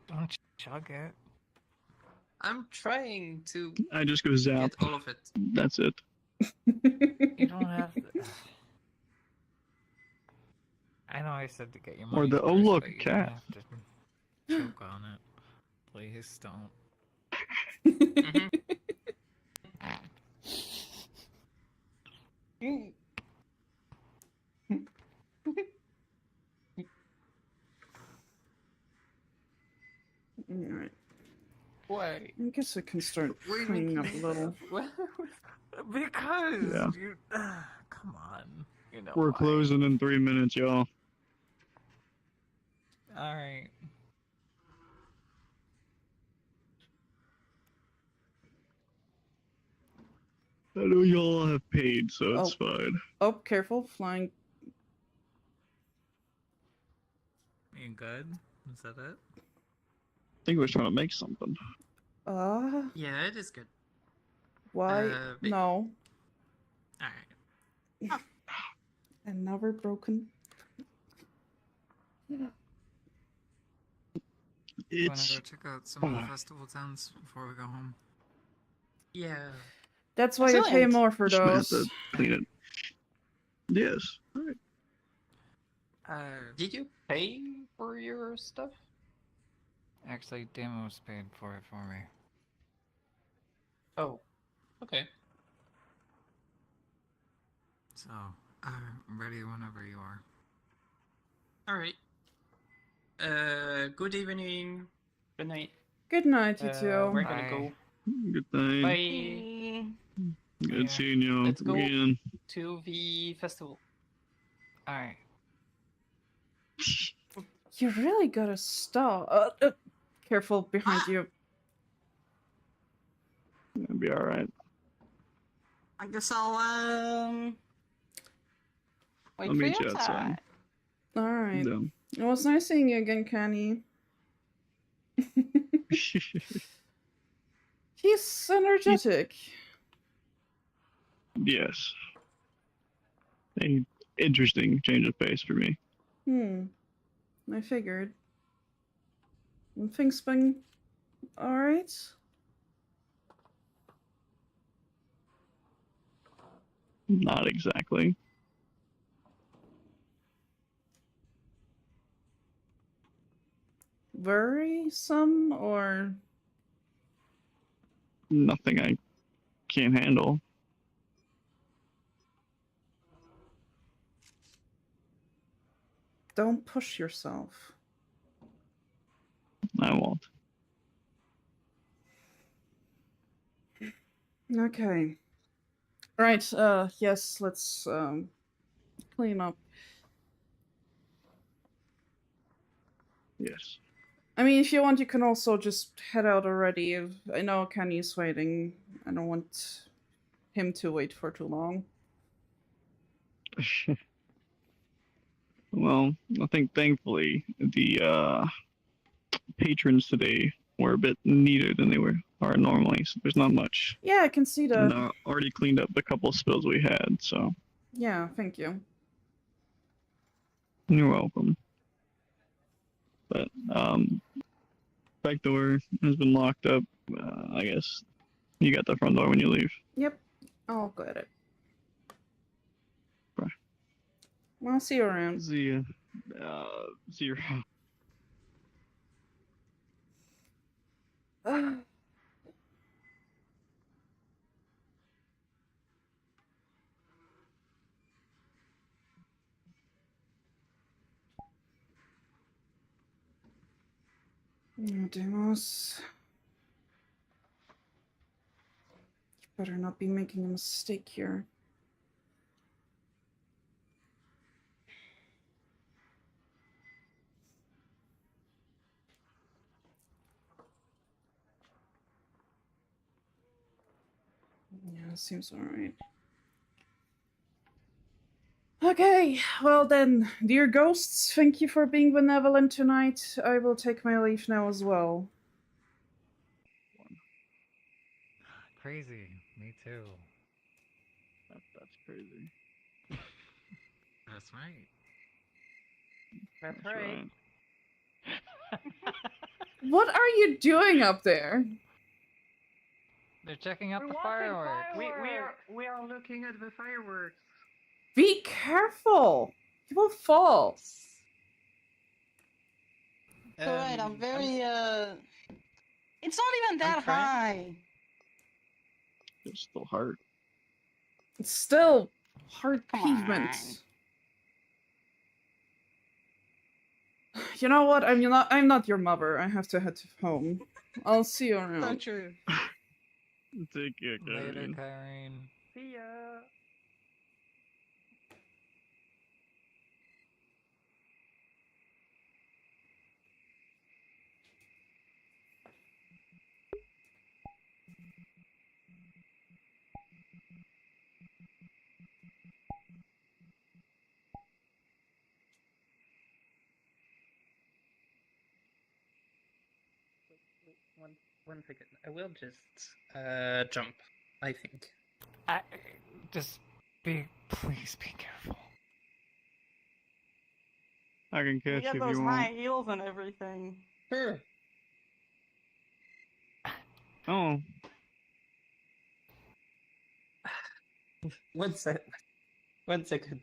Don't chug it. I'm trying to I just go zap. get all of it. That's it. You don't have to... I know I said to get your Or money the, oh, first, look, but you don't cat. have to choke on it. Please don't. Mhm. Alright. Why? I guess I can start Wait, cleaning up a little. Because Yeah. you... come on. You know We're why. closing in 3 minutes, y'all. Alright. I know y'all have paid, so it's fine. Oh, careful, flying. You good? Is that it? I think I was trying to make something. Yeah, it is good. Why? But- No. Alright. And now we're broken. You wanna It's go check out some of the festival towns before we go home? Yeah. That's why you pay Excellent. more for just gonna have those. to clean it. Yes. Alright. Did you pay for your stuff? Actually, Demos paid for it for me. Oh. Okay. So, I'm ready whenever you are. Alright. Good evening. Good night. Good night, you two. We're gonna Bye. go. Good night. Bye. Mm, Good Good here. seeing you Let's go. again. To the festival. All right. You really gotta stop. Careful behind you. It'll be all right. I guess I'll Wait I'll for meet you you outside. outside. All right. Yeah. It was nice seeing you again, Kenny. He's energetic. Yes. A interesting change of pace for me. I figured. And things been alright? Not exactly. Worrisome or Nothing I can't handle. don't push yourself? I won't. Okay. Right, yes, let's clean up. Yes. I mean, if you want, you can also just head out already. I know Kenny's waiting. I don't want him to wait for too long. Well, I think thankfully the patrons today were a bit neater than they are normally, so there's not much. Yeah, I can see And that. I already cleaned up the couple spills we had, so Yeah, thank you. you're welcome. But back door has been locked up. I guess you got the front door when you leave. Yep, I'll go at it. Bye. I'll see you around. See you. See you. Demos. You better not be making a mistake here. Yeah, seems alright. Okay, well then, dear ghosts, thank you for being benevolent tonight. I will take my leave now as well. Crazy. Me too. That's crazy. That's right. That's right. What are you doing up there? They're checking out the fireworks. We are looking at the fireworks. Be careful! You will fall. Alright, I'm very it's not even that trying. high. It's still hard. It's still hard Come pavement. on. You know what? I'm not your mother. I have to head home. I'll see you around. Not true. Take care, Later, Kyrene. Kyrene. See ya. One second. I will just jump, I think. Just please be careful. I can You catch got you if those you high want. heels and everything. Sure. Oh, One sec. 1 second.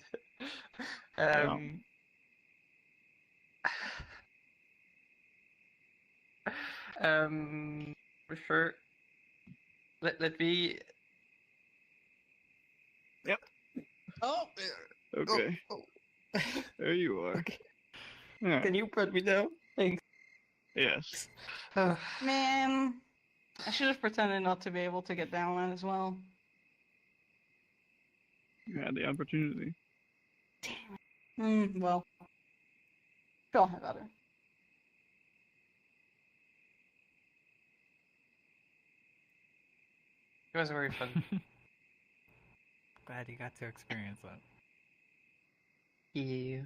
Sure. Let me. Yep. Oh, okay. oh. There you are. Okay. Alright. Can you put me down? Thanks. Yes. Man, I should have pretended not to be able to get down as well. You had the opportunity. Well, we all have other. It was very fun. Glad you got to experience that. Yeah.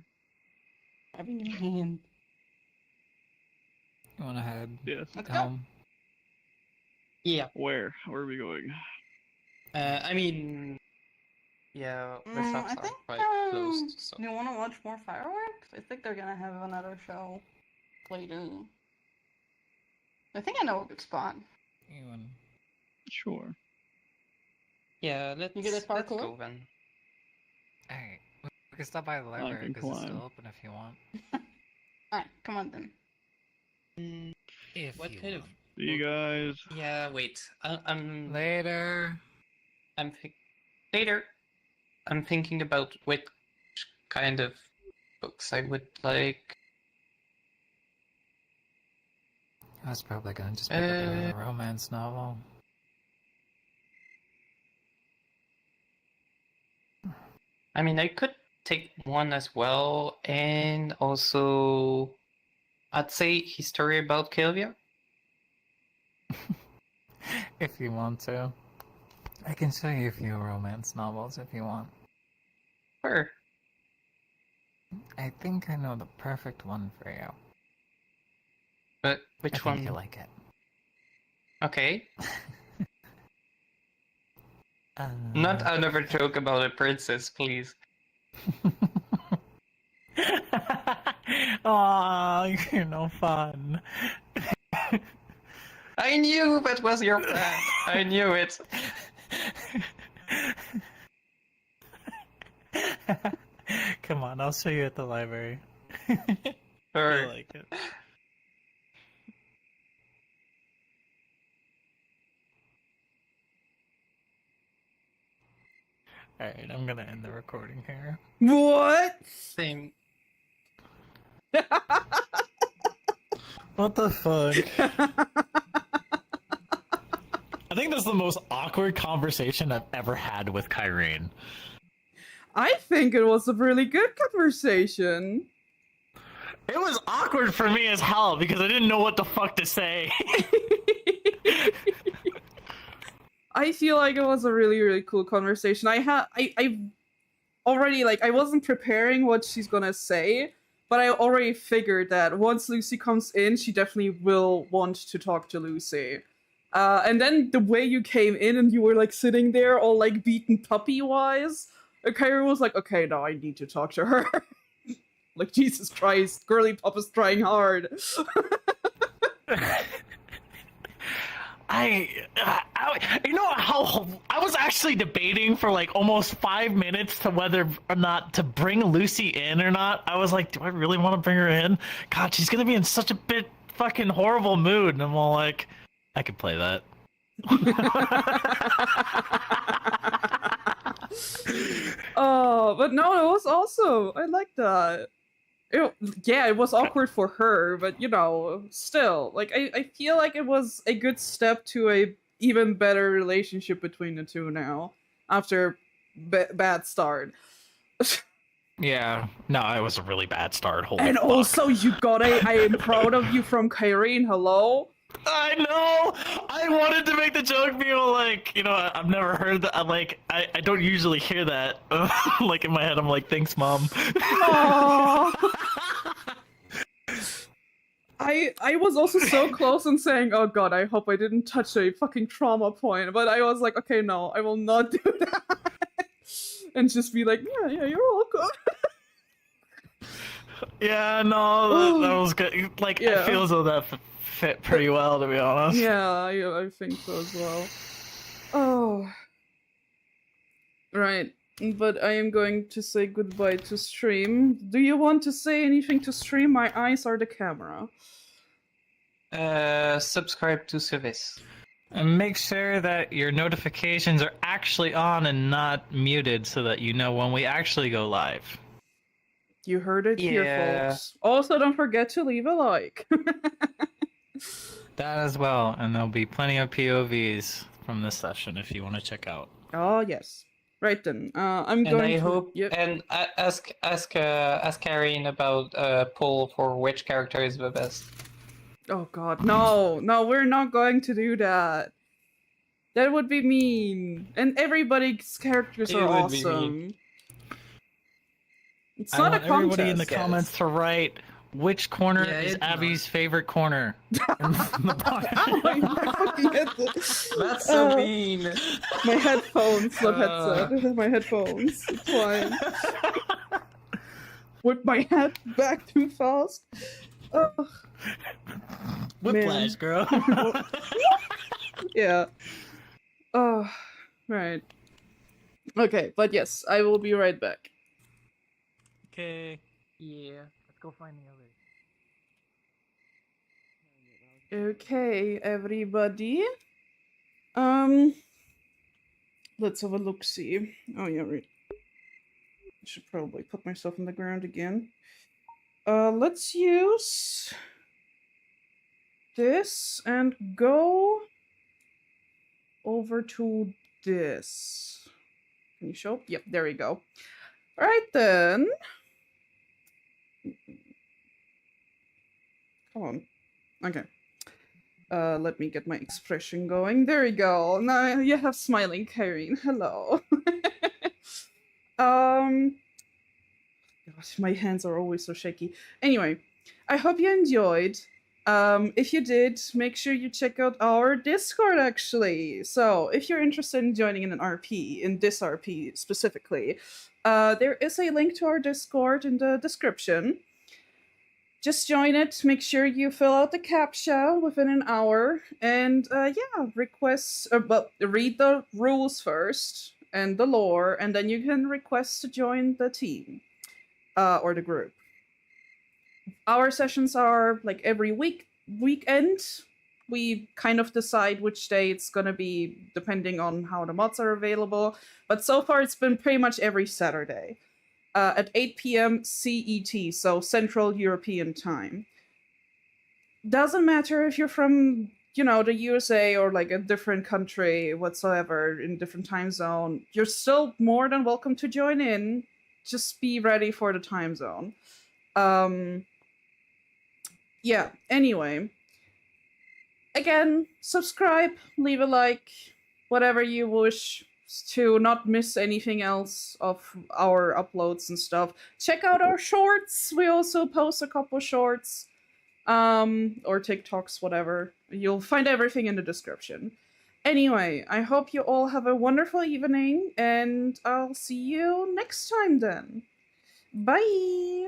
Having your hand. You want to head Yes. Let's go. home? Yeah. Where? Where are we going? I mean, yeah, the shops I are think, quite closed, so. Do you want to watch more fireworks? I think they're gonna have another show later. I think I know a good spot. Sure. Yeah, let's You get as let's parkour? go then. Hey, we can stop by the library can because it's still climb. open if you want. Alright, come on then. If What you kind of? want. See you guys. Yeah, wait. I'm Later. later. I'm thinking about which kind of books I would like. I was probably gonna just pick up another romance novel. I mean, I could take one as well, and also, I'd say history about Kilvia. If you want to. I can show you a few romance novels if you want. Sure. I think I know the perfect one for you. But I which think one? you'll like it. Okay. Not another joke about a princess, please. Aw, you're no fun. I knew that was your plan. I knew it. Come on, I'll show you at the library. Sure. You'll like it. Alright, I'm gonna end the recording here. What? Same. What the fuck? I think that's the most awkward conversation I've ever had with Kyrene. I think it was a really good conversation. It was awkward for me as hell because I didn't know what the fuck to say. I feel like it was a really, really cool conversation. I already, like, I wasn't preparing what she's gonna say, but I already figured that once Lucy comes in, she definitely will want to talk to Lucy. And then the way you came in and you were, like, sitting there all, like, beaten puppy-wise, Kyra was like, okay, now I need to talk to her. Like, Jesus Christ, girly pop is trying hard. You know how I was actually debating for like almost 5 minutes to whether or not to bring Lucy in or not. I was like, do I really want to bring her in? God, she's gonna be in such a bit fucking horrible mood. And I'm all like, I could play that. Oh, but no, it was awesome. I like that. It was awkward for her, but you know, still, like I feel like it was a good step to a even better relationship between the two now after bad start. Yeah, no, it was a really bad start. Holy And fuck. also, you got I am proud of you from Kyrene. Hello. I know. I wanted to make the joke, being like, you know, I've never heard that. I don't usually hear that. Like in my head, I'm like, thanks, mom. Aww. I was also so close in saying, oh god, I hope I didn't touch a fucking trauma point, but I was like, okay, no, I will not do that. And just be like, yeah, you're welcome. Yeah, no, that was good. Like, Yeah. I feel as though that fit pretty well, to be honest. Yeah, I think so as well. Oh. Right, but I am going to say goodbye to stream. Do you want to say anything to stream? My eyes are the camera. Subscribe to Suvis. And make sure that your notifications are actually on and not muted so that you know when we actually go live. You heard it here, Yeah. folks. Also, don't forget to leave a like. That as well, and there'll be plenty of POVs from this session if you want to check out. Oh, yes. Right then, I'm And going I to. hope Yep. and ask Kyrene about poll for which character is the best. Oh God, no, no, we're not going to do that. That would be mean. And everybody's characters It are would be mean. awesome. It's I not want a contest. everybody in the comments to write which corner Yeah, is it's Abby's favorite corner. In the That's so mean. My headphones, not headset. My headphones. It's fine. Whip my head back too fast. Ugh. Whiplash, girl. Yeah. Oh, right. Okay, but yes, I will be right back. Okay. Yeah, let's go find the others. Okay, everybody. Let's have a look. See. Oh yeah, right. I should probably put myself on the ground again. Let's use this and go over to this. Can you show? Yep, there we go. All right then. Come on. Okay. Let me get my expression going. There we go. Now you have smiling Kyrene. Hello. Gosh, my hands are always so shaky. Anyway, I hope you enjoyed. If you did, make sure you check out our Discord actually. So if you're interested in joining in an RP, in this RP specifically, there is a link to our Discord in the description. Just join it. Make sure you fill out the CAPTCHA within an hour, and yeah, read the rules first and the lore, and then you can request to join the team or the group. Our sessions are like every weekend. We kind of decide which day it's gonna be depending on how the mods are available, but so far it's been pretty much every Saturday. At 8 p.m. CET, so Central European Time. Doesn't matter if you're from, the USA or like a different country whatsoever, in different time zone. You're still more than welcome to join in. Just be ready for the time zone. Yeah, anyway. Again, subscribe, leave a like, whatever you wish, to not miss anything else of our uploads and stuff. Check out our shorts. We also post a couple shorts, or TikToks, whatever. You'll find everything in the description. Anyway, I hope you all have a wonderful evening, and I'll see you next time then. Bye!